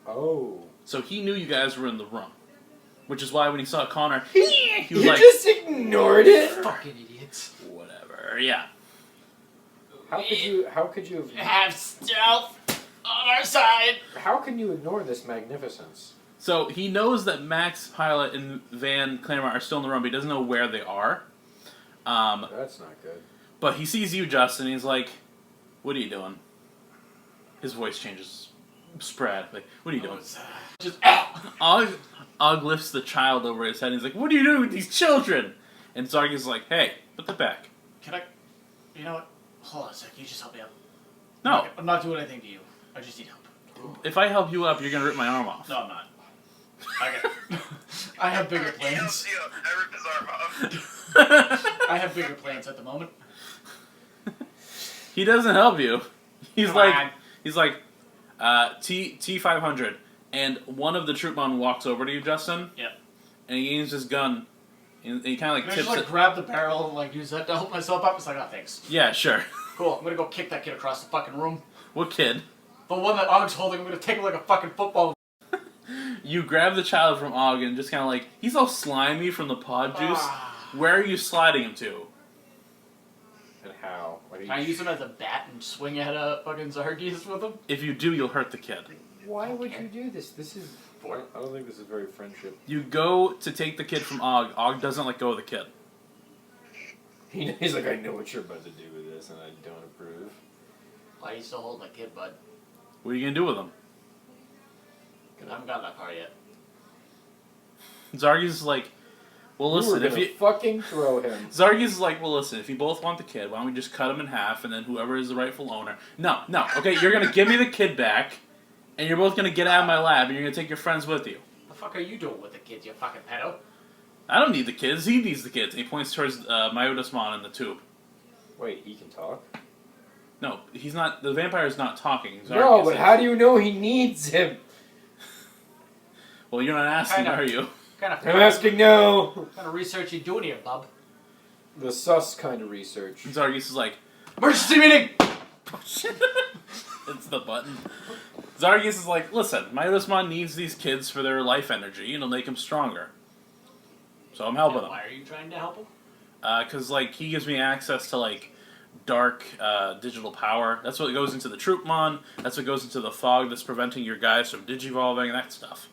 D: Oh.
A: So he knew you guys were in the room. Which is why when he saw Connor, he was
D: You
A: like,
D: just ignored it?
F: Fucking idiots.
A: whatever, yeah.
D: How could you have...
F: Have stealth on our side.
D: How can you ignore this magnificence?
A: So he knows that Max, Pilot, and Van Claremont are still in the room, but he doesn't know where they are.
D: That's not good.
A: But he sees you, Justin, and he's like, what are you doing? His voice changes sporadically. What are you doing?
F: Just
A: Og lifts the child over his head and he's like, what are you doing with these children? And Zargius is like, hey, put that back.
F: Can I? You know what? Hold on a sec. You just help me out.
A: No,
F: I'm not doing anything to you. I just need help.
A: if I help you up, you're going to rip my arm off.
F: No, I'm not. I have bigger plans.
C: I ripped his arm off.
F: I have bigger plans at the moment.
A: He doesn't help you. He's
F: Come
A: like,
F: on.
A: T500. And one of the troopmen walks over to you, Justin.
F: Yep.
A: And he aims his gun. And he kind of
F: Can
A: like
F: I
A: tips
F: just like
A: it.
F: grab the barrel and like use that to help myself up? It's like, oh, thanks.
A: Yeah, sure.
F: Cool. I'm gonna go kick that kid across the fucking room.
A: What kid?
F: The one that Og's holding, I'm gonna take him like a fucking football.
A: You grab the child from Og and just kind of like, he's all slimy from the pod juice.
F: Ah.
A: Where are you sliding him to?
D: And how? Like,
F: Can I use him as a bat and swing at fucking Zargius with him?
A: If you do, you'll hurt the kid.
D: Why would you do this? This is...
F: For
D: I don't think this is very friendship.
A: You go to take the kid from Og. Og doesn't let go of the kid.
D: He's like, I know what you're about to do with this, and I don't approve.
F: Why are you still holding that kid, bud?
A: What are you going to do with him?
F: I haven't gotten that far yet.
A: Zargius is like, well, listen,
D: you were
A: if
D: gonna
A: you...
D: fucking throw him.
A: Zargius is like, well, listen, if you both want the kid, why don't we just cut him in half, and then whoever is the rightful owner... No, okay, you're going to give me the kid back, and you're both going to get out of my lab, and you're going to take your friends with you.
F: The fuck are you doing with the kids, you fucking pedo?
A: I don't need the kids, he needs the kids. And he points towards Myodasmon in the tube.
D: Wait, he can talk?
A: No, he's not... The vampire's not talking.
D: No,
A: Zargius
D: but
A: is.
D: how do you know he needs him?
A: Well, you're not asking,
F: Kinda.
A: are you?
F: What
D: I'm asking no.
F: kind of research you doing here, bub?
D: The sus kind of research.
A: And Zargius is like,
B: Emergency meeting!
A: It's the button. Zargius is like, listen, Mightusmon needs these kids for their life energy, and it'll make them stronger. So I'm helping
F: And
A: them.
F: why are you trying to help him?
A: Because, like, he gives me access to, like, dark digital power. That's what goes into the Troopmon. That's what goes into the fog that's preventing your guys from digivolving, that stuff.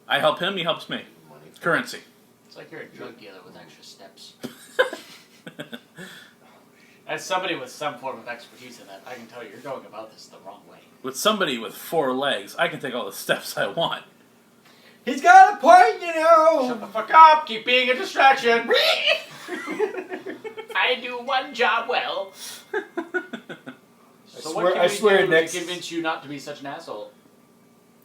A: I help him, he helps me. Currency.
F: It's like you're a drug dealer with extra steps. As somebody with some form of expertise in that, I can tell you, you're going about this the wrong way.
A: With somebody with 4 legs, I can take all the steps I want.
D: He's got a point, you know.
B: Shut the fuck up! Keep being a distraction!
F: I do one job well. So
D: swear-
F: what can
D: I
F: we
D: swear
F: do
D: next-
F: to convince you not to be such an asshole?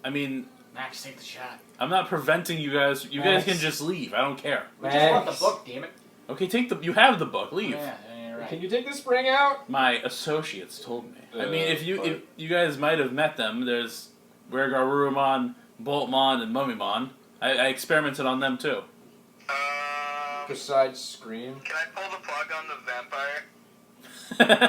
A: I mean,
F: Max, take the shot.
A: I'm not preventing you guys. You guys
D: Max.
A: can just leave. I don't care.
F: We just want the
D: Max.
F: book, damn it.
A: Okay, take the. You have the book. Leave.
F: Yeah, you're right.
D: Can you take the spring out?
A: My associates told me. I mean, if
D: but-
A: you guys might have met them, there's Wergarurumon, Boltmon, and Mummymon. I experimented on them too.
D: Besides Scream.
C: Can I pull the plug on the vampire?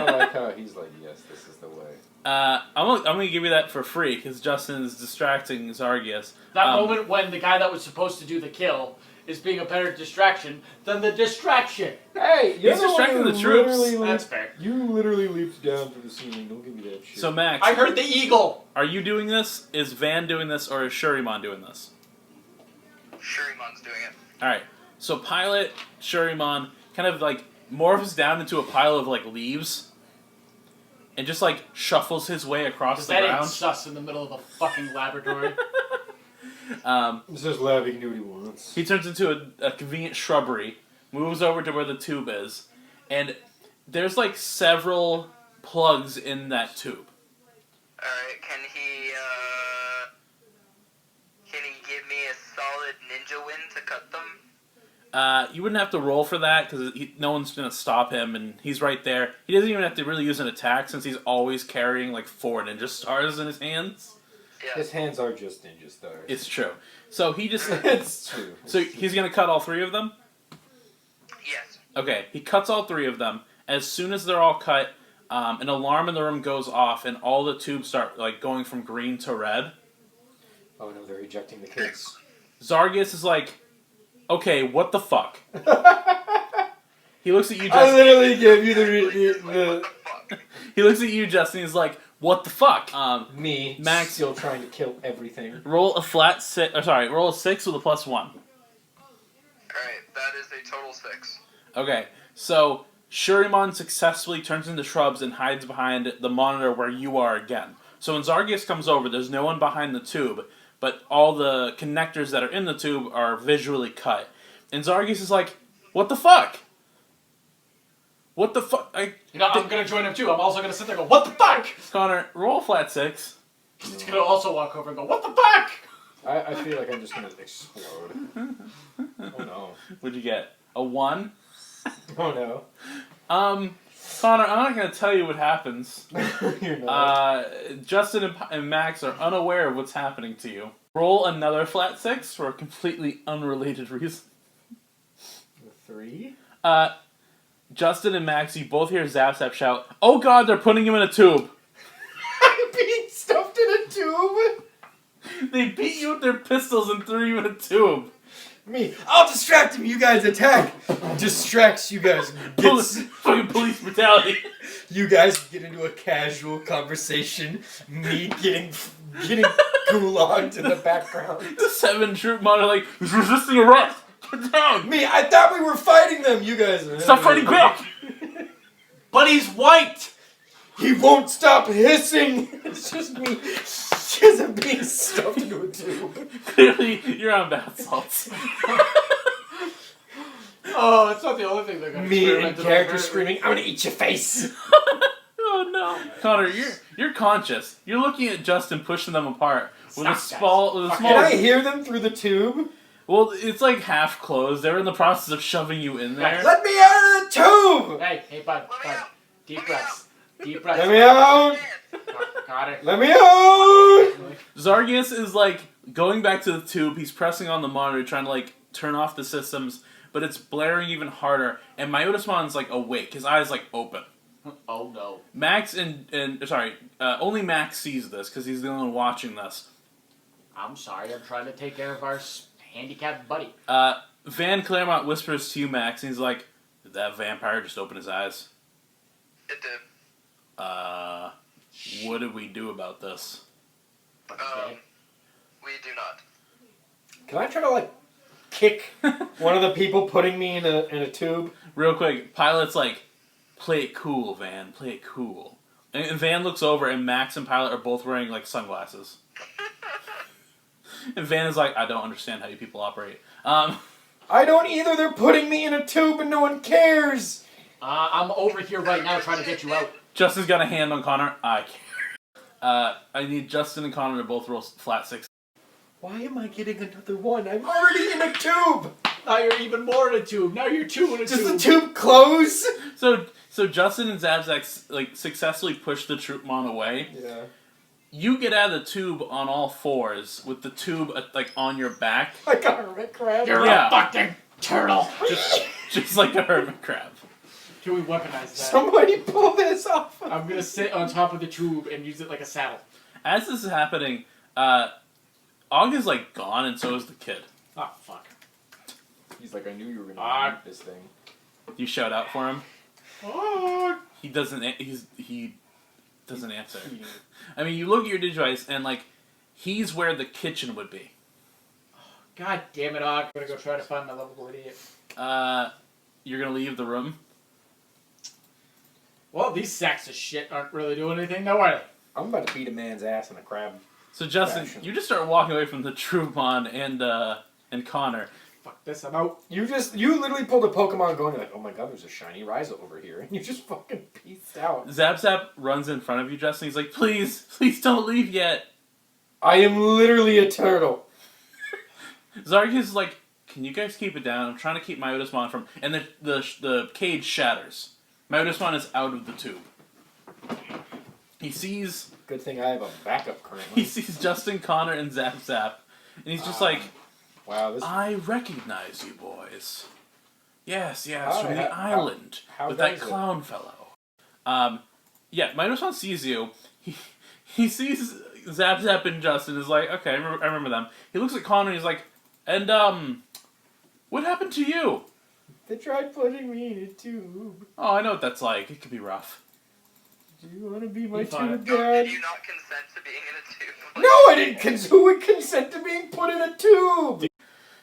D: I like how he's like, yes, this is the way.
A: I'm gonna give you that for free because Justin is distracting Zargius.
F: That moment when the guy that was supposed to do the kill is being a better distraction than the distraction.
D: Hey, you're
A: He's
D: the one
A: distracting
D: who
A: the troops.
D: literally
F: That's
D: leaped-
F: fair.
D: You literally leaped down from the ceiling. Don't give me that shit.
A: So Max,
F: I heard the eagle.
A: are you doing this? Is Van doing this, or is Shurimon doing this?
C: Shurimon's doing it.
A: All right. So Pilot Shurimon kind of like morphs down into a pile of like leaves, and just like shuffles his way across
F: Because
A: the
F: that ain't
A: ground.
F: sus in the middle of a fucking laboratory.
D: This is Lab, he can do what he wants.
A: He turns into a convenient shrubbery, moves over to where the tube is, and there's like several plugs in that tube.
C: Alright, can he give me a solid ninja win to cut them?
A: You wouldn't have to roll for that because no one's going to stop him, and he's right there. He doesn't even have to really use an attack since he's always carrying like 4 ninja stars in his hands.
C: Yeah.
D: His hands are just ninja stars.
A: It's true. So he just
D: It's true.
A: so he's going to cut all 3 of them.
C: Yes.
A: Okay, he cuts all 3 of them. As soon as they're all cut, an alarm in the room goes off, and all the tubes start like going from green to red.
D: Oh no, they're ejecting the kids.
A: Zargius is like, "Okay, what the fuck?" He looks at you,
D: I
A: Justin.
D: literally gave you
C: What the fuck?
A: He looks at you, Justin. He's like, "What the fuck?"
D: me,
A: Max-
D: still trying to kill everything.
A: Roll a flat 6. Or sorry, roll a 6 with a +1.
C: Alright, that is a total 6.
A: Okay, so Shurimon successfully turns into shrubs and hides behind the monitor where you are again. So when Zargius comes over, there's no one behind the tube, but all the connectors that are in the tube are visually cut. And Zargius is like, "What the fuck? What the fuck?"
B: You know, I'm gonna join him too. I'm also gonna sit there and go, what the fuck?
A: Connor, roll a flat 6.
B: He's gonna also walk over and go, what the fuck?
D: I feel like I'm just gonna explode. Oh no.
A: What'd you get? A 1?
D: Oh no.
A: Connor, I'm not gonna tell you what happens.
D: You're not.
A: Justin and Max are unaware of what's happening to you. Roll another flat 6 for a completely unrelated reason.
D: 3?
A: Justin and Max, you both hear Zap Zap shout, "Oh god, they're putting him in a tube!"
D: I'm being stuffed in a tube!
A: They beat you with their pistols and threw you in a tube.
D: Me, I'll distract him, you guys attack! Distracts, you guys
A: Fucking police brutality.
D: You guys get into a casual conversation, me getting gulagged in the background.
A: The 7 troop monitor like, "He's resisting arrest! Get down!
D: Me, I thought we were fighting them, you guys.
A: Stop fighting back!"
B: But he's white!
D: He won't stop hissing! It's just me, because I'm being stuffed into a tube.
A: Clearly, you're on bath salts.
B: Oh, it's not the only thing they're gonna
D: Me in
B: experiment
D: character
B: over.
D: screaming, I'm gonna eat your face!
A: Oh no, Connor, you're conscious. You're looking at Justin pushing them apart with a
B: Stop,
A: small, with a
B: Fuck
A: small.
D: Can I hear them through the tube?
A: Well, it's like half closed. They're in the process of shoving you in there.
D: Let me out of the tube!
B: Hey, bud. Deep breaths. Deep breaths.
D: Let me out!
B: Got it.
D: Let me out!
A: Zargius is like going back to the tube. He's pressing on the monitor, trying to like turn off the systems, but it's blaring even harder. And Mightusmon's like awake. His eyes like open.
F: Oh no.
A: Max only Max sees this because he's the only one watching this.
F: I'm sorry, I'm trying to take care of our handicapped buddy.
A: Van Claremont whispers to you, Max, and he's like, "Did that vampire just open his eyes?"
C: It did.
A: What did we do about this?
C: We do not.
D: Can I try to like kick one of the people putting me in a tube?
A: Real quick, Pilot's like, "Play it cool, Van. Play it cool." And Van looks over, and Max and Pilot are both wearing like sunglasses. And Van is like, "I don't understand how you people operate."
D: I don't either. They're putting me in a tube, and no one cares.
F: I'm over here right now trying to get you out.
A: Justin's got a hand on Connor. I care. I need Justin and Connor to both roll flat 6.
D: Why am I getting another one? I'm already in a tube.
F: Now you're even more in a tube. Now you're 2 in a
D: Does
F: tube.
D: the tube close?
A: So Justin and Zabzak like successfully push the Troopmon away.
D: Yeah.
A: You get out of the tube on all fours with the tube like on your back,
D: I got a red crab.
F: You're
A: Yeah.
F: a fucking turtle.
A: just like a hermit crab.
B: Can we weaponize that?
D: Somebody pull this off.
B: I'm gonna sit on top of the tube and use it like a saddle.
A: As this is happening, Og is like gone, and so is the kid.
B: Oh, fuck.
D: He's like, I knew you were gonna
B: Ah.
D: eat this thing.
A: You shout out for him.
B: Oh.
A: He doesn't. He doesn't answer. I mean, you look at your Digivice, and like, he's where the kitchen would be.
B: God damn it, Og. I'm gonna go try to find my lovable idiot.
A: You're gonna leave the room.
B: Well, these sacks of shit aren't really doing anything, now are they?
D: I'm about to beat a man's ass in a crab.
A: So Justin,
D: Fashion.
A: you just start walking away from the Troopmon and Connor.
B: Fuck this, I'm out.
D: You literally pulled a Pokemon going like, oh my god, there's a shiny Ryza over here. And you just fucking pieced out.
A: Zap runs in front of you, Justin. He's like, please don't leave yet.
D: I am literally a turtle.
A: Zargus is like, can you guys keep it down? I'm trying to keep my Otismon from... And the cage shatters. My Otismon is out of the tube. He sees...
D: Good thing I have a backup
A: He
D: currently.
A: sees Justin, Connor, and Zap. And he's just like,
D: Wow, this
A: I recognize you boys. Yes,
D: Oh,
A: from the island.
D: how
A: with that
D: does it?
A: clown fellow. Yeah, my Otismon sees you. He sees Zap and Justin is like, okay, I remember them. He looks at Connor and he's like, and, what happened to you?
D: They tried putting me in a tube.
A: Oh, I know what that's like. It could be rough.
D: Do you want to be my
F: You're fine.
D: tube
C: Did
D: dad?
C: you not consent to being in a tube?
D: No, I didn't. Who would consent to being put in a tube?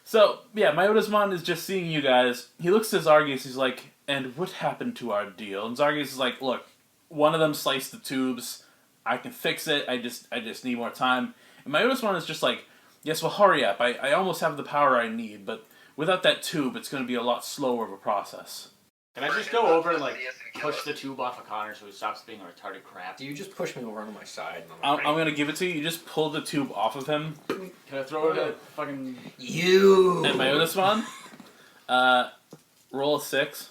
A: So, yeah, my Otismon is just seeing you guys. He looks to Zargus, he's like, and what happened to our deal? And Zargus is like, look, one of them sliced the tubes. I can fix it. I just need more time. And my Otismon is just like, yes, well, hurry up. I almost have the power I need, but without that tube, it's going to be a lot slower of a process.
F: Can I just go over and like push the tube off of Connor so he stops being a retarded crap?
D: Do you just push me over onto my side? And
A: I'm going to give it to you. You just pull the tube off of him.
F: Can I throw it at fucking...
D: You.
A: And my Otismon, roll a 6.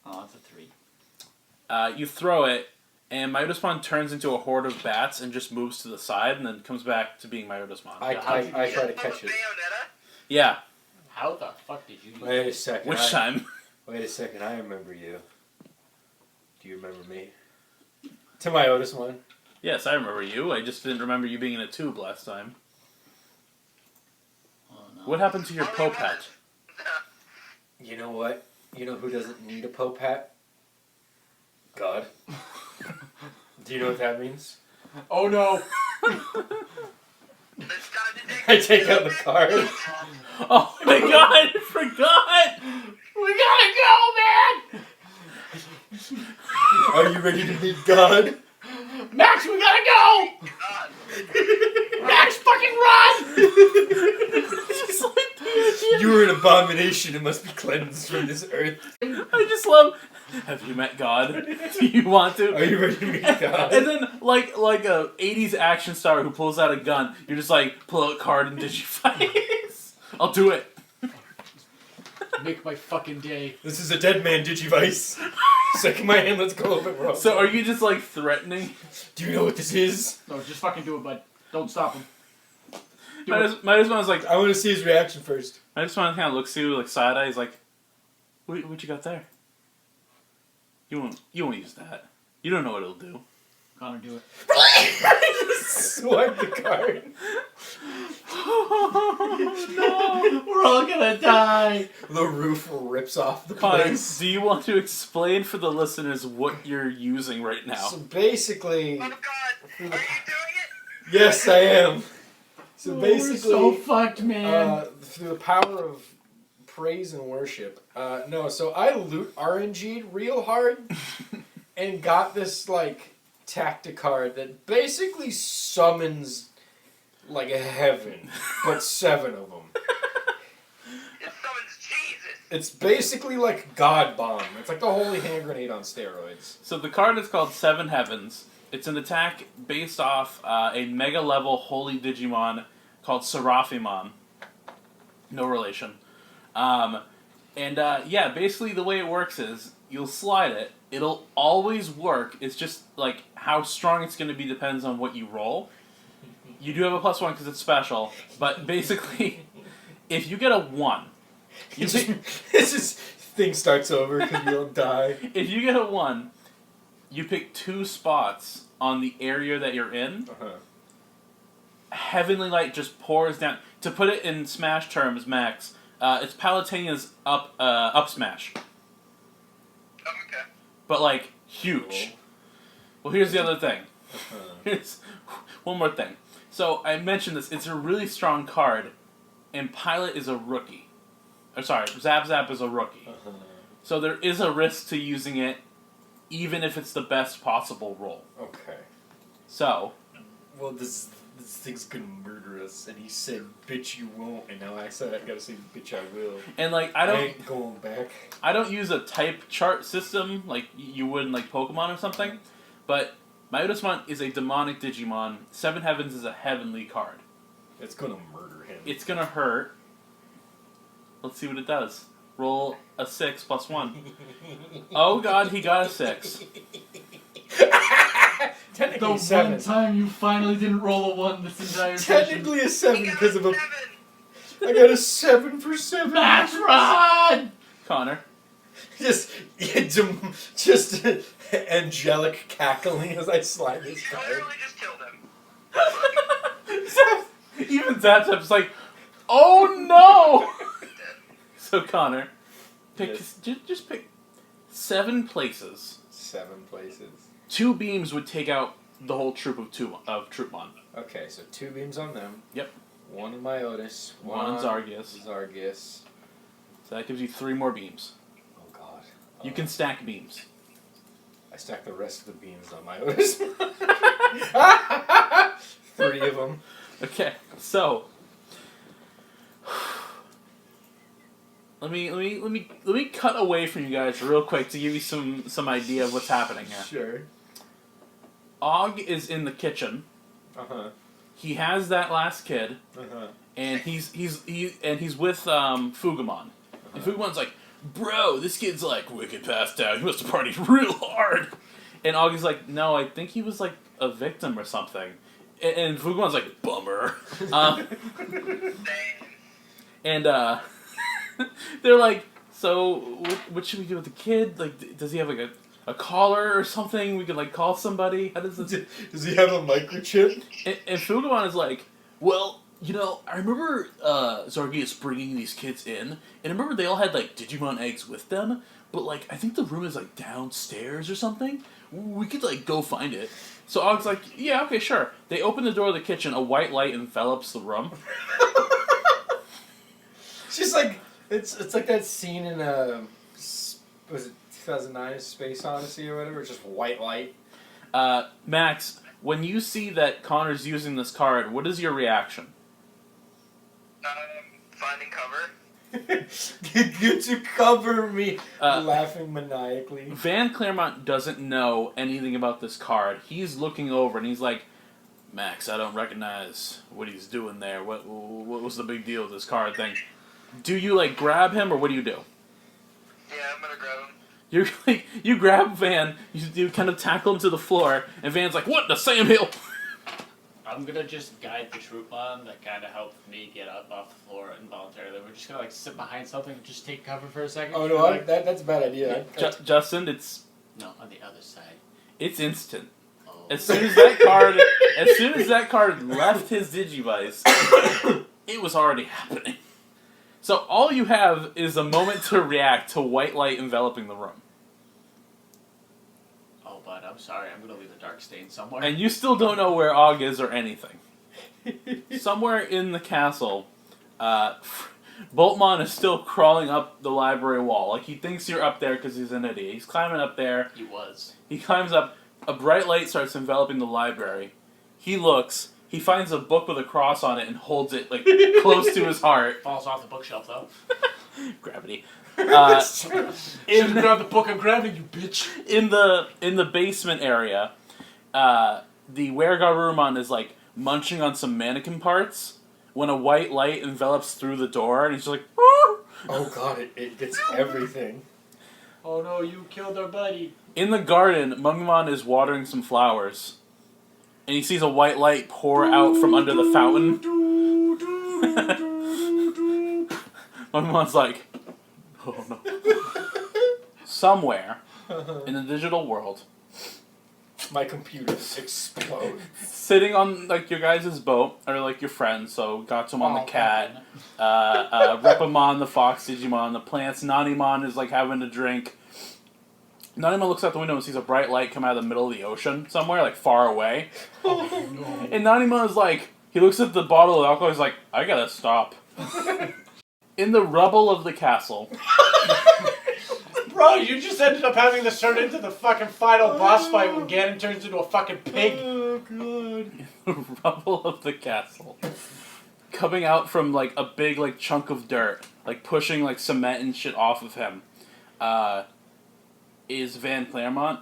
F: Oh, that's a 3.
A: You throw it, and my Otismon turns into a horde of bats and just moves to the side and then comes back to being my Otismon.
D: I try to catch it.
C: Bayonetta?
A: Yeah.
F: How the fuck did you do
D: Wait a second.
A: Which time?
D: Wait a second. I remember you. Do you remember me? To my Otismon.
A: Yes, I remember you. I just didn't remember you being in a tube last time.
F: Oh, no.
A: What happened to your
C: Oh,
A: Popet?
D: You know what? You know who doesn't need a Popat? God. Do you know what that means?
B: Oh no!
C: It's time to take
D: I take out the card.
A: Oh my god, I forgot!
F: We gotta go, man!
D: Are you ready to meet God?
F: Max, we gotta go!
C: God.
F: Max, fucking run!
A: Just like,
D: You are an abomination and must be cleansed from this earth.
A: I just love. Have you met God? Do you want to?
D: Are you ready to meet God?
A: And then, like a 80s action star who pulls out a gun, you're just like, pull out a card and Digivice. I'll do it.
B: Make my fucking day.
D: This is a dead man Digivice. Second my hand, let's go over it, bro.
A: So are you just like threatening?
D: Do you know what this is?
B: No, just fucking do it, bud. Don't stop him. Do
A: My
B: it.
A: Otismon's like,
D: I want to see his reaction first.
A: I just want to kind of looks at you like side eye. He's like, what you got there? You won't use that. You don't know what it'll do.
F: Connor, do it.
D: Swipe the card.
F: Oh no! We're all gonna die.
D: The roof rips off the
A: Connor,
D: place.
A: do you want to explain for the listeners what you're using right now?
D: So basically,
C: Oh God! Are you doing it?
D: yes, I am. So
F: Oh,
D: basically,
F: we're so fucked, man.
D: through the power of praise and worship. No, so I loot RNG'd real hard and got this like tacticard that basically summons like a heaven, but 7 of them.
C: It summons Jesus.
D: It's basically like God Bomb. It's like the holy hand grenade on steroids.
A: So the card is called Seven Heavens. It's an attack based off a mega level holy Digimon called Seraphimon. No relation. Yeah, basically the way it works is you'll slide it. It'll always work. It's just like how strong it's going to be depends on what you roll. You do have a +1 because it's special, but basically, if you get a 1, you
D: It's
A: pick,
D: just thing starts over because you'll die.
A: if you get a 1, you pick 2 spots on the area that you're in.
D: Uh-huh.
A: Heavenly light just pours down. To put it in Smash terms, Max, it's Palutena's up smash,
C: Oh, okay.
A: but like huge.
D: Cool.
A: Well, here's the other thing.
D: Uh-huh.
A: Here's one more thing. So I mentioned this. It's a really strong card, and Pilot is a rookie. Or sorry, Zap Zap is a rookie.
D: Uh-huh.
A: So there is a risk to using it, even if it's the best possible roll.
D: Okay.
A: So
D: Well, this thing's gonna murder us, and he said, "Bitch, you won't," and now I said I gotta say, "Bitch, I will."
A: and like
D: I
A: I
D: ain't going back.
A: don't use a type chart system like you would in like Pokemon or something, but Myodismon is a demonic Digimon. Seven Heavens is a heavenly card.
D: It's gonna murder him.
A: It's gonna hurt. Let's see what it does. Roll a 6 + 1. Oh god, he got a 6.
D: Technically
F: The
D: a 7.
F: one time you finally didn't roll a 1 this entire session.
D: Technically a 7
C: You got
D: because of a.
C: 7.
D: I got a 7 for 7.
F: Max Rod!
A: Connor.
D: Just angelic cackling as I slide this
C: You
D: card.
C: literally just killed him.
A: Even Zap Zap's like, oh no! So Connor, pick
D: Yes.
A: just pick 7 places.
D: 7 places.
A: 2 beams would take out the whole troop of Troopmon.
D: Okay, so 2 beams on them.
A: Yep.
D: 1 on Myotis.
A: 1 on Zargius.
D: Zargius.
A: So that gives you 3 more beams.
D: Oh god.
A: You can stack beams.
D: I stacked the rest of the beams on Myotis. 3 of them.
A: Okay, so let me cut away from you guys real quick to give you some idea of what's happening here.
D: Sure.
A: Og is in the kitchen.
D: Uh-huh.
A: He has that last kid,
D: Uh-huh.
A: and he's with Fugamon. And Fugamon's like, bro, this kid's like wicked passed out. He must have partied real hard. And Og is like, no, I think he was like a victim or something. And Fugamon's like, bummer.
C: Dang.
A: And they're like, so what should we do with the kid? Like, does he have like a collar or something? We could like call somebody. How does this?
D: Does he have a microchip?
A: And Fugamon is like, well, you know, I remember Zargius bringing these kids in, and I remember they all had like Digimon eggs with them. But like, I think the room is like downstairs or something. We could like go find it. So Og's like, yeah, okay, sure. They open the door of the kitchen. A white light envelops the room.
D: It's just like it's like that scene in was it 2009 Space Odyssey or whatever? It's just white light.
A: Max, when you see that Connor's using this card, what is your reaction?
C: Finding cover.
D: Good to cover me, laughing maniacally.
A: Van Claremont doesn't know anything about this card. He's looking over and he's like, Max, I don't recognize what he's doing there. What was the big deal with this card thing? Do you like grab him or what do you do?
C: Yeah, I'm gonna grab him.
A: You're like, you grab Van, you kind of tackle him to the floor, and Van's like, what the Sam Hill?
F: I'm gonna just guide the troop on that kind of helped me get up off the floor involuntarily. We're just gonna like sit behind something and just take cover for a second.
D: Oh no, that's a bad idea.
A: Justin, it's
F: No, on the other side.
A: It's instant.
F: Oh.
A: As soon as that card left his Digivice, it was already happening. So all you have is a moment to react to white light enveloping the room.
F: Oh, bud, I'm sorry. I'm gonna leave a dark stain somewhere.
A: And you still don't know where Og is or anything. Somewhere in the castle, Boltmon is still crawling up the library wall. Like, he thinks you're up there because he's an idiot. He's climbing up there.
F: He was.
A: He climbs up. A bright light starts enveloping the library. He looks. He finds a book with a cross on it and holds it, like, close to his heart.
F: Falls off the bookshelf, though.
A: Gravity.
B: Should've grabbed the book and grabbed it, you bitch.
A: In the basement area, the Weregarurumon is, like, munching on some mannequin parts when a white light envelops through the door, and he's just like, "Woo!"
D: Oh god, it gets everything.
B: Oh no, you killed our buddy.
A: In the garden, Mungmon is watering some flowers, and he sees a white light pour out from under the fountain. Mungmon's like, oh no. Somewhere in the digital world,
D: My computer explodes.
A: sitting on, like, your guys' boat, or, like, your friends, so Gatsumon the cat, Repamon the fox, Digimon the plants, Nanimon is, like, having a drink. Nanimon looks out the window and sees a bright light come out of the middle of the ocean, somewhere, like, far away. And Nanimon is like, he looks at the bottle of alcohol, he's like, I gotta stop. In the rubble of the castle...
B: Bro, you just ended up having this turn into the fucking final boss fight when Ganon turns into a fucking pig.
D: Oh god.
A: The rubble of the castle, coming out from, like, a big, like, chunk of dirt, like, pushing, like, cement and shit off of him, is Van Claremont.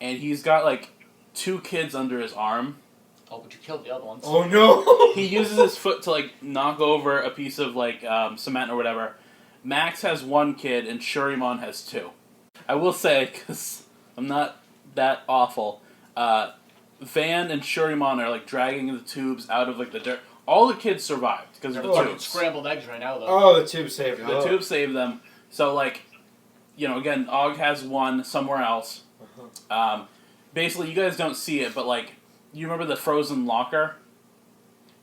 A: And he's got, like, 2 kids under his arm.
F: Oh, but you killed the other ones.
D: Oh no!
A: He uses his foot to, like, knock over a piece of, like, cement or whatever. Max has 1 kid, and Shurimon has 2. I will say, because I'm not that awful, Van and Shurimon are, like, dragging the tubes out of, like, the dirt. All the kids survived because of the
F: Fucking
A: tubes.
F: scrambled eggs right now, though.
D: Oh, the tube saved
A: The tube saved them. So, like, you know, again, Og has 1 somewhere else. Basically, you guys don't see it, but, like, you remember the frozen locker?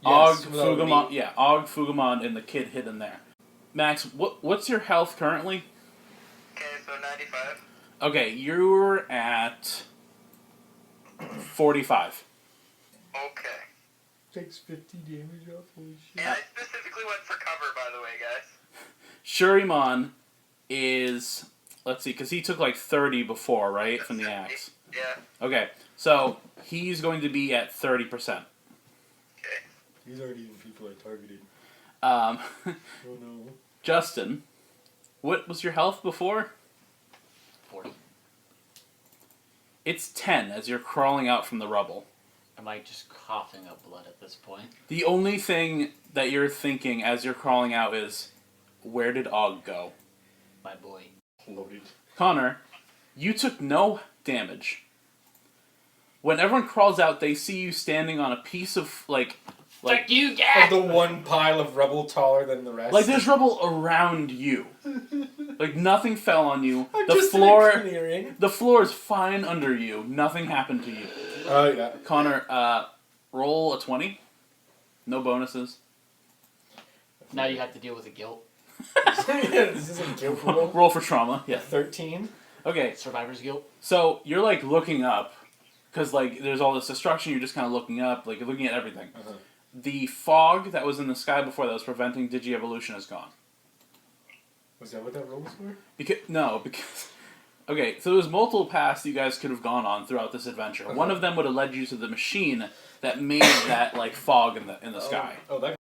D: Yes,
A: Og, Fugamon, yeah, Og, Fugamon, and the kid hidden there. Max, what's your health currently?
C: Okay, so 95.
A: Okay, you're at 45.
C: Okay.
D: Takes 50 damage off, holy shit.
C: And I specifically went for cover, by the way, guys.
A: Shurimon is, let's see, because he took like 30 before, right, from the axe.
C: Yeah.
A: Okay, so he's going to be at 30%.
C: Okay.
D: These aren't even people I targeted.
A: Oh
D: no.
A: Justin, what was your health before?
F: 40.
A: It's 10 as you're crawling out from the rubble.
F: Am I just coughing up blood at this point?
A: The only thing that you're thinking as you're crawling out is, where did Og go?
F: My boy.
D: Loaded.
A: Connor, you took no damage. When everyone crawls out, they see you standing on a piece of, like
F: Fuck you,
D: Of
F: Gak!
D: the one pile of rubble taller than the rest.
A: like there's rubble around you. Like nothing fell on you.
D: I'm
A: The
D: just in a
A: floor,
D: clearing.
A: the floor is fine under you. Nothing happened to you.
D: Oh yeah.
A: Connor, roll a 20. No bonuses.
F: Now you have to deal with the guilt.
D: This isn't guilt roll.
A: Roll for trauma. Yeah.
D: 13.
A: Okay.
F: Survivor's guilt.
A: So you're like looking up, because like there's all this destruction. You're just kind of looking up, like you're looking at everything. The fog that was in the sky before that was preventing Digi-evolution is gone.
D: Was that what that roll was for?
A: Because okay, so there was multiple paths that you guys could have gone on throughout this adventure. One of them would have led you to the machine that made that like fog in the sky.
D: Oh, that.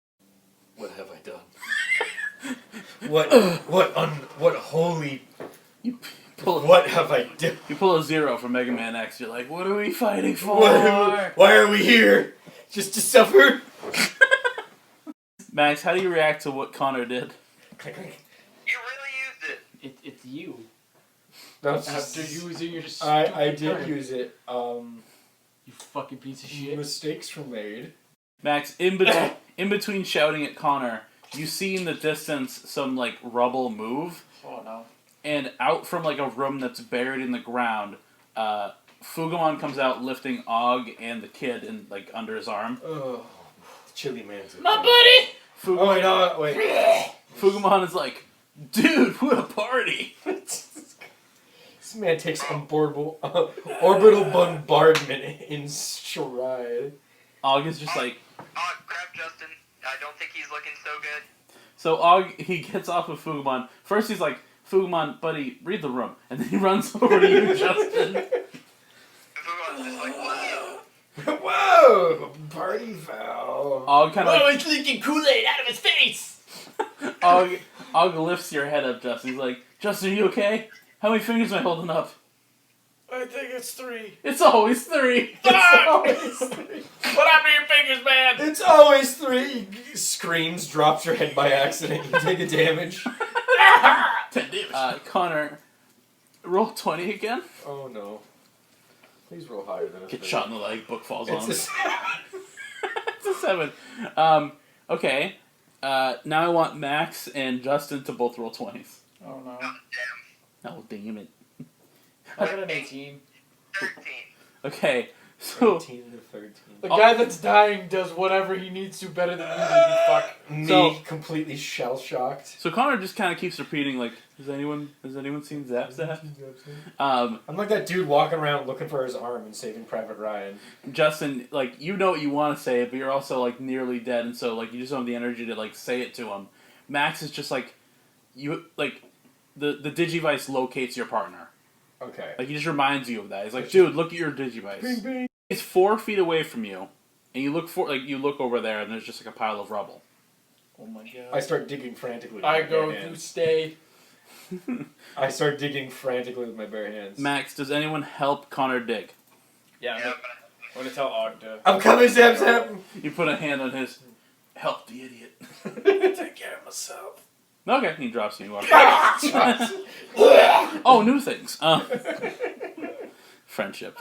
D: What have I done? what holy? What have I done?
A: You pull a 0 from Mega Man X. You're like, what are we fighting for?
D: Why are we here? Just to suffer?
A: Max, how do you react to what Connor did?
C: You really used it.
F: It's you.
D: That's
B: After using your stupid
D: I did
B: turn.
D: use it.
F: You fucking piece of shit.
D: Mistakes were made.
A: Max, in between shouting at Connor, you see in the distance some like rubble move.
F: Oh no.
A: and out from like a room that's buried in the ground, Fugumon comes out lifting Og and the kid in like under his arm.
D: Oh, Chili Man's.
F: My buddy!
D: Oh wait, no, wait.
A: Fugumon is like, dude, what a party!
D: This man takes orbital bombardment in stride.
A: Og is just like.
C: Grab Justin. I don't think he's looking so good.
A: So Og, he gets off of Fugumon. First he's like, Fugumon, buddy, read the room. And then he runs over to you, Justin.
C: Fugon's just like, whoa.
D: Whoa! Party foul.
A: Og kind of like,
F: he's leaking Kool-Aid out of his face!
A: Og lifts your head up, Justin. He's like, Justin, are you okay? How many fingers am I holding up?
D: I think it's 3.
A: It's always 3.
D: It's always 3.
F: What happened to your fingers, man?
D: It's always 3. He screams, drops your head by accident. You take a damage.
A: 10 damage. Connor, roll 20 again.
D: Oh no. Please roll higher than a
A: Get
D: 3.
A: shot in the leg, book falls on him.
D: It's
A: It's a 7. Okay. Now I want Max and Justin to both roll 20s.
B: Oh no.
C: Oh, damn.
A: Oh, damn it.
B: I got an 18.
C: 13.
A: Okay, so
D: 13 to 13.
B: The guy that's dying does whatever he needs to better than you do, you fuck.
D: Me,
A: So-
D: completely shell-shocked.
A: Connor just kind of keeps repeating like, has anyone seen Zap Zap? Um,
D: I'm like that dude walking around looking for his arm and saving Private Ryan.
A: Justin, like you know what you want to say, but you're also like nearly dead, and so like you just don't have the energy to like say it to him. Max is just like, you like, the Digivice locates your partner.
D: Okay.
A: Like he just reminds you of that. He's like, dude, look at your Digivice.
D: Bing, bing.
A: It's 4 feet away from you, and you look over there, and there's just like a pile of rubble.
B: Oh my god.
D: I start digging frantically with
B: I
D: my
B: go
D: bare
B: to
D: hands.
B: stay.
D: I start digging frantically with my bare hands.
A: Max, does anyone help Connor dig?
B: Yeah,
C: Yeah,
B: I'm gonna tell Og to.
D: I'm coming, Zap Zap!
A: You put a hand on his. Help the idiot.
D: Take care of myself.
A: Okay, he drops you. You walk. Oh, new things. Friendship.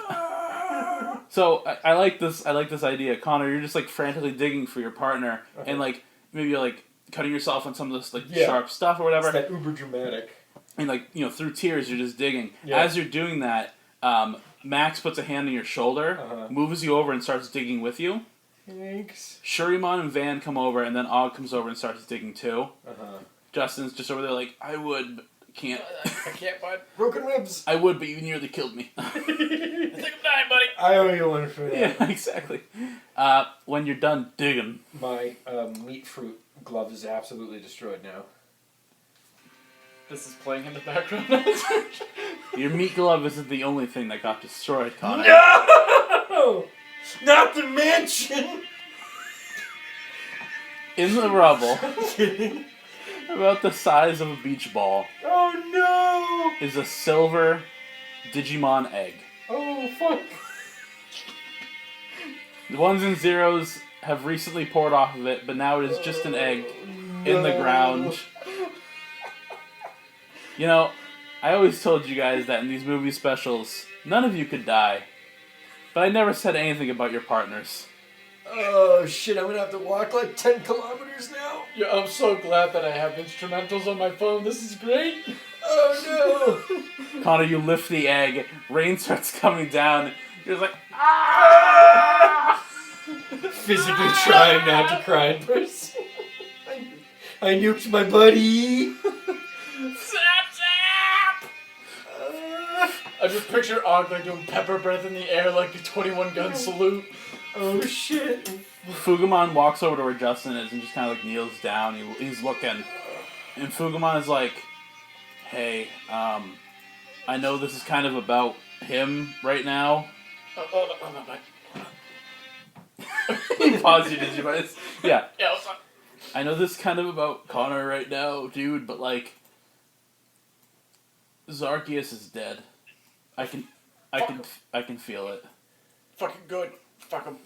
A: So I like this. I like this idea, Connor. You're just like frantically digging for your partner, and like maybe you're like cutting yourself on some of this like sharp stuff or whatever.
D: It's that uber dramatic.
A: And like through tears, you're just digging.
D: Yeah.
A: As you're doing that, Max puts a hand on your shoulder, moves you over, and starts digging with you.
D: Thanks.
A: Shurimon and Van come over, and then Og comes over and starts digging too.
D: Uh-huh.
A: Justin's just over there like, I would, but can't.
B: I can't, bud.
D: Broken ribs.
A: I would, but you nearly killed me.
B: I think I'm dying, buddy.
D: I owe you one for that.
A: Yeah, exactly. When you're done digging,
D: My meat fruit glove is absolutely destroyed now.
B: This is playing in the background.
A: your meat glove isn't the only thing that got destroyed, Connor.
D: No! Not the mansion!
A: In the rubble,
D: Kidding.
A: about the size of a beach ball,
D: Oh
A: is a silver Digimon egg.
D: no! Oh fuck!
A: The ones and zeros have recently poured off of it, but now it is just an egg in the ground. You know, I always told you guys that in these movie specials, none of you could die. But I never said anything about your partners.
D: Oh shit, I'm gonna have to walk like 10 kilometers now.
B: Yeah, I'm so glad that I have instrumentals on my phone. This is great.
D: Oh no!
A: Connor, you lift the egg, rain starts coming down, you're just like,
D: Physically trying not to cry in person. I nuked my buddy.
F: Zap, zap!
B: I just picture Og like doing pepper breath in the air like a 21 gun salute.
D: Oh shit.
A: Fugumon walks over to where Justin is and just kind of like kneels down, he's looking, and Fugumon is like, hey, I know this is kind of about him right now. You pause your Digivice. Yeah.
F: Yeah, what's up?
A: I know this is kind of about Connor right now, dude, but like, Zarkius is dead. I can feel it.
B: Fucking good. Fuck him.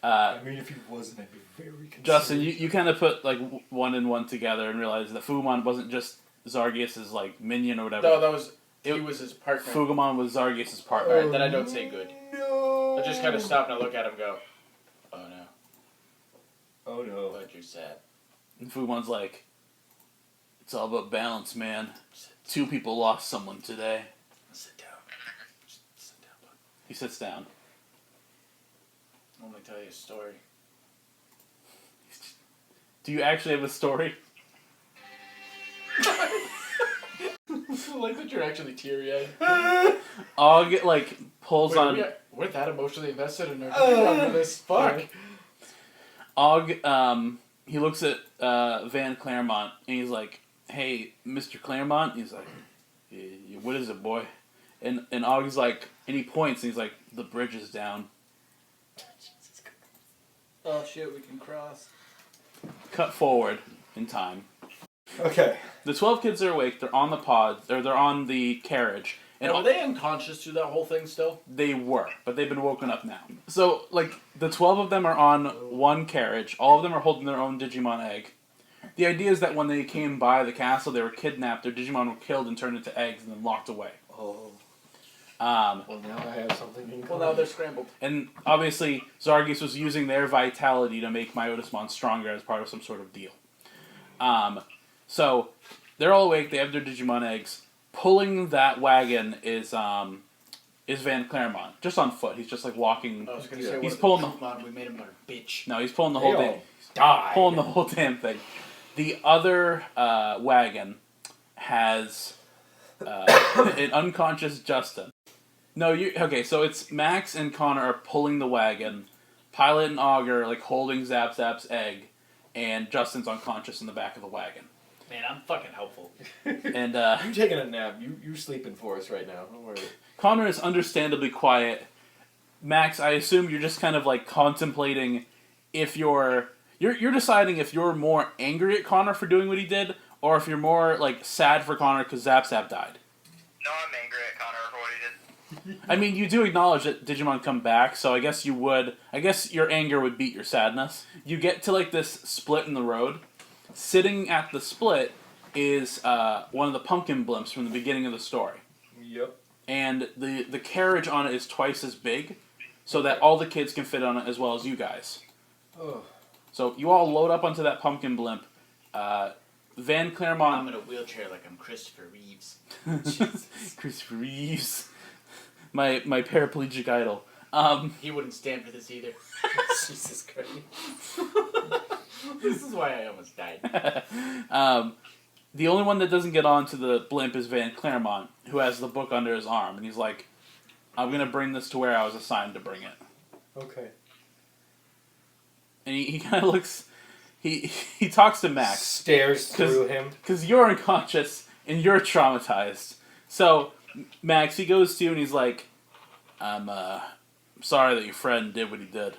D: I mean, if he wasn't, I'd be very concerned.
A: Justin, you kind of put like one and one together and realized that Fugumon wasn't just Zargius's like minion or whatever.
B: No, that was he was his partner.
A: Fugumon was Zargius's partner.
B: Alright, then I don't say good.
D: No.
B: I just kind of stop and I look at him and go, oh no,
D: Oh no.
B: but you're sad.
A: And Fugumon's like, It's all about balance, man. 2 people lost someone today.
F: Sit down. Sit down, bud.
A: He sits down.
F: Let me tell you a story.
A: Do you actually have a story?
B: I like that you're actually teary-eyed.
A: Og, like, pulls on...
B: We're that emotionally invested in our Digimon for this. Fuck.
A: Og, he looks at Van Claremont, and he's like, hey, Mr. Claremont? He's like, what is it, boy? And Og's like, and he points, and he's like, the bridge is down.
F: Oh shit, we can cross.
A: Cut forward in time.
D: Okay.
A: The 12 kids are awake, they're on the pod, or they're on the carriage. And
F: Were they unconscious through that whole thing still?
A: They were, but they've been woken up now. So, like, the 12 of them are on one carriage. All of them are holding their own Digimon egg. The idea is that when they came by the castle, they were kidnapped, their Digimon were killed and turned into eggs and then locked away.
D: Oh.
A: Well,
D: now I have something in common.
F: Well, now they're scrambled.
A: And obviously, Zargis was using their vitality to make Myotismon stronger as part of some sort of deal. So, they're all awake, they have their Digimon eggs. Pulling that wagon is Van Claremont, just on foot. He's just like walking.
F: I was gonna say,
A: He's pulling the.
F: We made him a bitch.
A: No, he's pulling the whole thing.
D: Die.
A: Pulling the whole damn thing. The other wagon has an unconscious Justin. No, okay. So it's Max and Connor are pulling the wagon. Pilot and Augur like holding Zap Zap's egg, and Justin's unconscious in the back of the wagon.
F: Man, I'm fucking helpful.
A: And
D: you taking a nap. You sleeping for us right now. Don't worry.
A: Connor is understandably quiet. Max, I assume you're just kind of like contemplating if you're deciding if you're more angry at Connor for doing what he did, or if you're more like sad for Connor because Zap Zap died.
C: No, I'm angry at Connor for what he did.
A: I mean, you do acknowledge that Digimon come back, so I guess you would. I guess your anger would beat your sadness. You get to like this split in the road. Sitting at the split is one of the pumpkin blimps from the beginning of the story.
D: Yep.
A: And the carriage on it is twice as big, so that all the kids can fit on it as well as you guys.
D: Oh.
A: So you all load up onto that pumpkin blimp. Van Claremont...
F: I'm in a wheelchair like I'm Christopher Reeves.
A: Christopher Reeves. My paraplegic idol.
F: He wouldn't stand for this either. Jesus Christ. This is why I almost died.
A: The only one that doesn't get onto the blimp is Van Claremont, who has the book under his arm, and he's like, I'm going to bring this to where I was assigned to bring it.
D: Okay.
A: And he kind of looks... He talks to Max.
D: Stares through him.
A: Because you're unconscious, and you're traumatized. So, Max, he goes to you, and he's like, I'm sorry that your friend did what he did.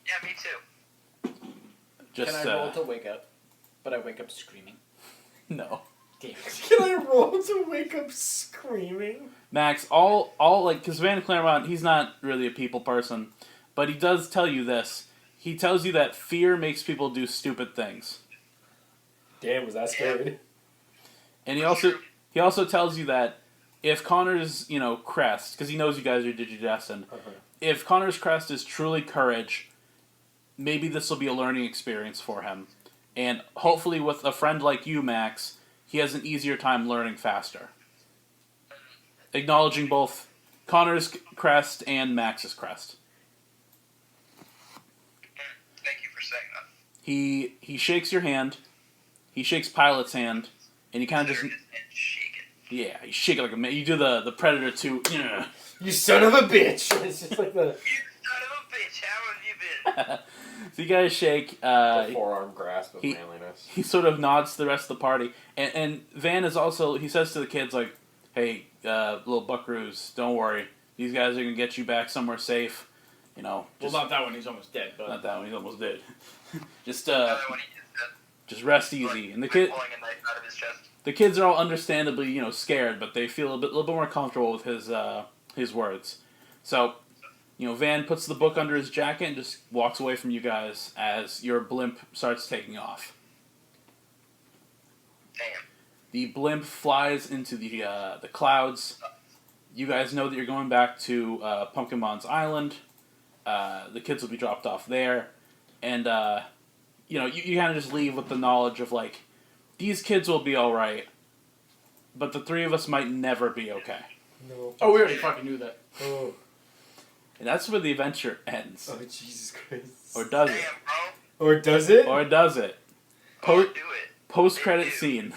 C: Yeah, me too.
A: Just,
F: Can I roll to wake up? But I wake up screaming.
A: No.
F: Damn it.
D: Can I roll to wake up screaming?
A: Max, because Van Claremont, he's not really a people person, but he does tell you this. He tells you that fear makes people do stupid things.
D: Damn, was that scary?
A: And he also tells you that if Connor's, crest, because he knows you guys are Digidestined, if Connor's crest is truly courage, maybe this will be a learning experience for him. And hopefully with a friend like you, Max, he has an easier time learning faster. Acknowledging both Connor's crest and Max's crest.
C: Thank you for saying that.
A: He shakes your hand, he shakes Pilot's hand, and he kind of just...
C: And shake it.
A: Yeah, you shake it like a man. You do the Predator 2.
D: You son of a bitch! It's just like the...
C: You son of a bitch, how have you been?
A: So you guys shake.
D: the forearm grasp of manliness.
A: He sort of nods to the rest of the party. And Van is also... He says to the kids, like, hey, little buckaroos, don't worry. These guys are going to get you back somewhere safe.
F: Well, not that one. He's almost dead. But
A: Not that one. He's almost dead. Just
C: Another one he is dead.
A: just rest easy. And the
C: Pulling a knife out of his chest.
A: The kids are all understandably, scared, but they feel a little bit more comfortable with his words. So, Van puts the book under his jacket and just walks away from you guys as your blimp starts taking off.
C: Damn.
A: The blimp flies into the clouds. You guys know that you're going back to Pumpkinmon's Island. The kids will be dropped off there, and you kind of just leave with the knowledge of like, these kids will be alright, but the three of us might never be okay.
D: No.
B: Oh, we already fucking knew that.
D: Oh.
A: And that's where the adventure ends.
D: Oh, Jesus Christ.
A: Or does it?
C: Damn, bro.
D: Or does it?
A: Or does it?
C: Oh,
A: Po-
C: do it.
A: Post-credit scene.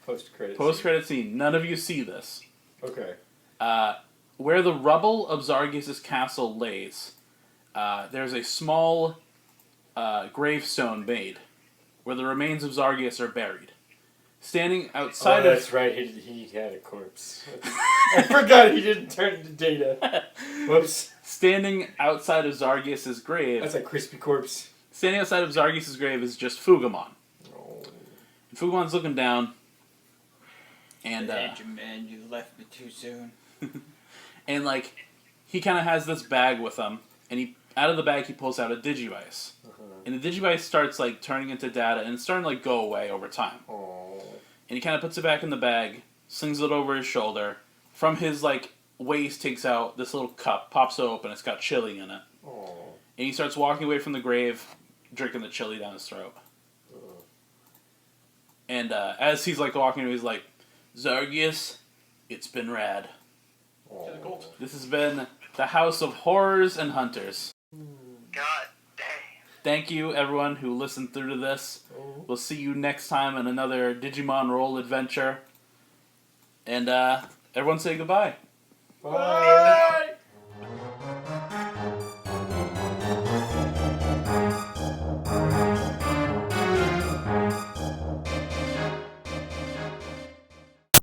D: Post-credit.
A: Post-credit scene. None of you see this.
D: Okay.
A: Where the rubble of Zargius' castle lays, there's a small gravestone made, where the remains of Zargius are buried. Standing outside
D: Oh,
A: of...
D: that's right. He had a corpse. I forgot he didn't turn into Data. Whoops.
A: Standing outside of Zargius' grave...
D: That's a crispy corpse.
A: Standing outside of Zargius' grave is just Fugamon.
D: Oh.
A: And Fugamon's looking down, and
E: Man, you left me too soon.
A: and like he kind of has this bag with him, and he out of the bag he pulls out a Digivice, and the Digivice starts like turning into data, and it's starting to like go away over time.
D: Oh.
A: And he kind of puts it back in the bag, slings it over his shoulder. From his like waist, takes out this little cup, pops it open. It's got chili in it,
D: Oh.
A: and he starts walking away from the grave, drinking the chili down his throat. And as he's like walking, he's like, "Zargius, it's been rad.
D: Oh.
A: This has been the House of Horrors and Hunters.
C: God damn.
A: Thank you, everyone who listened through to this.
D: Oh.
A: We'll see you next time in another Digimon Roll adventure. And everyone say goodbye.
D: Bye.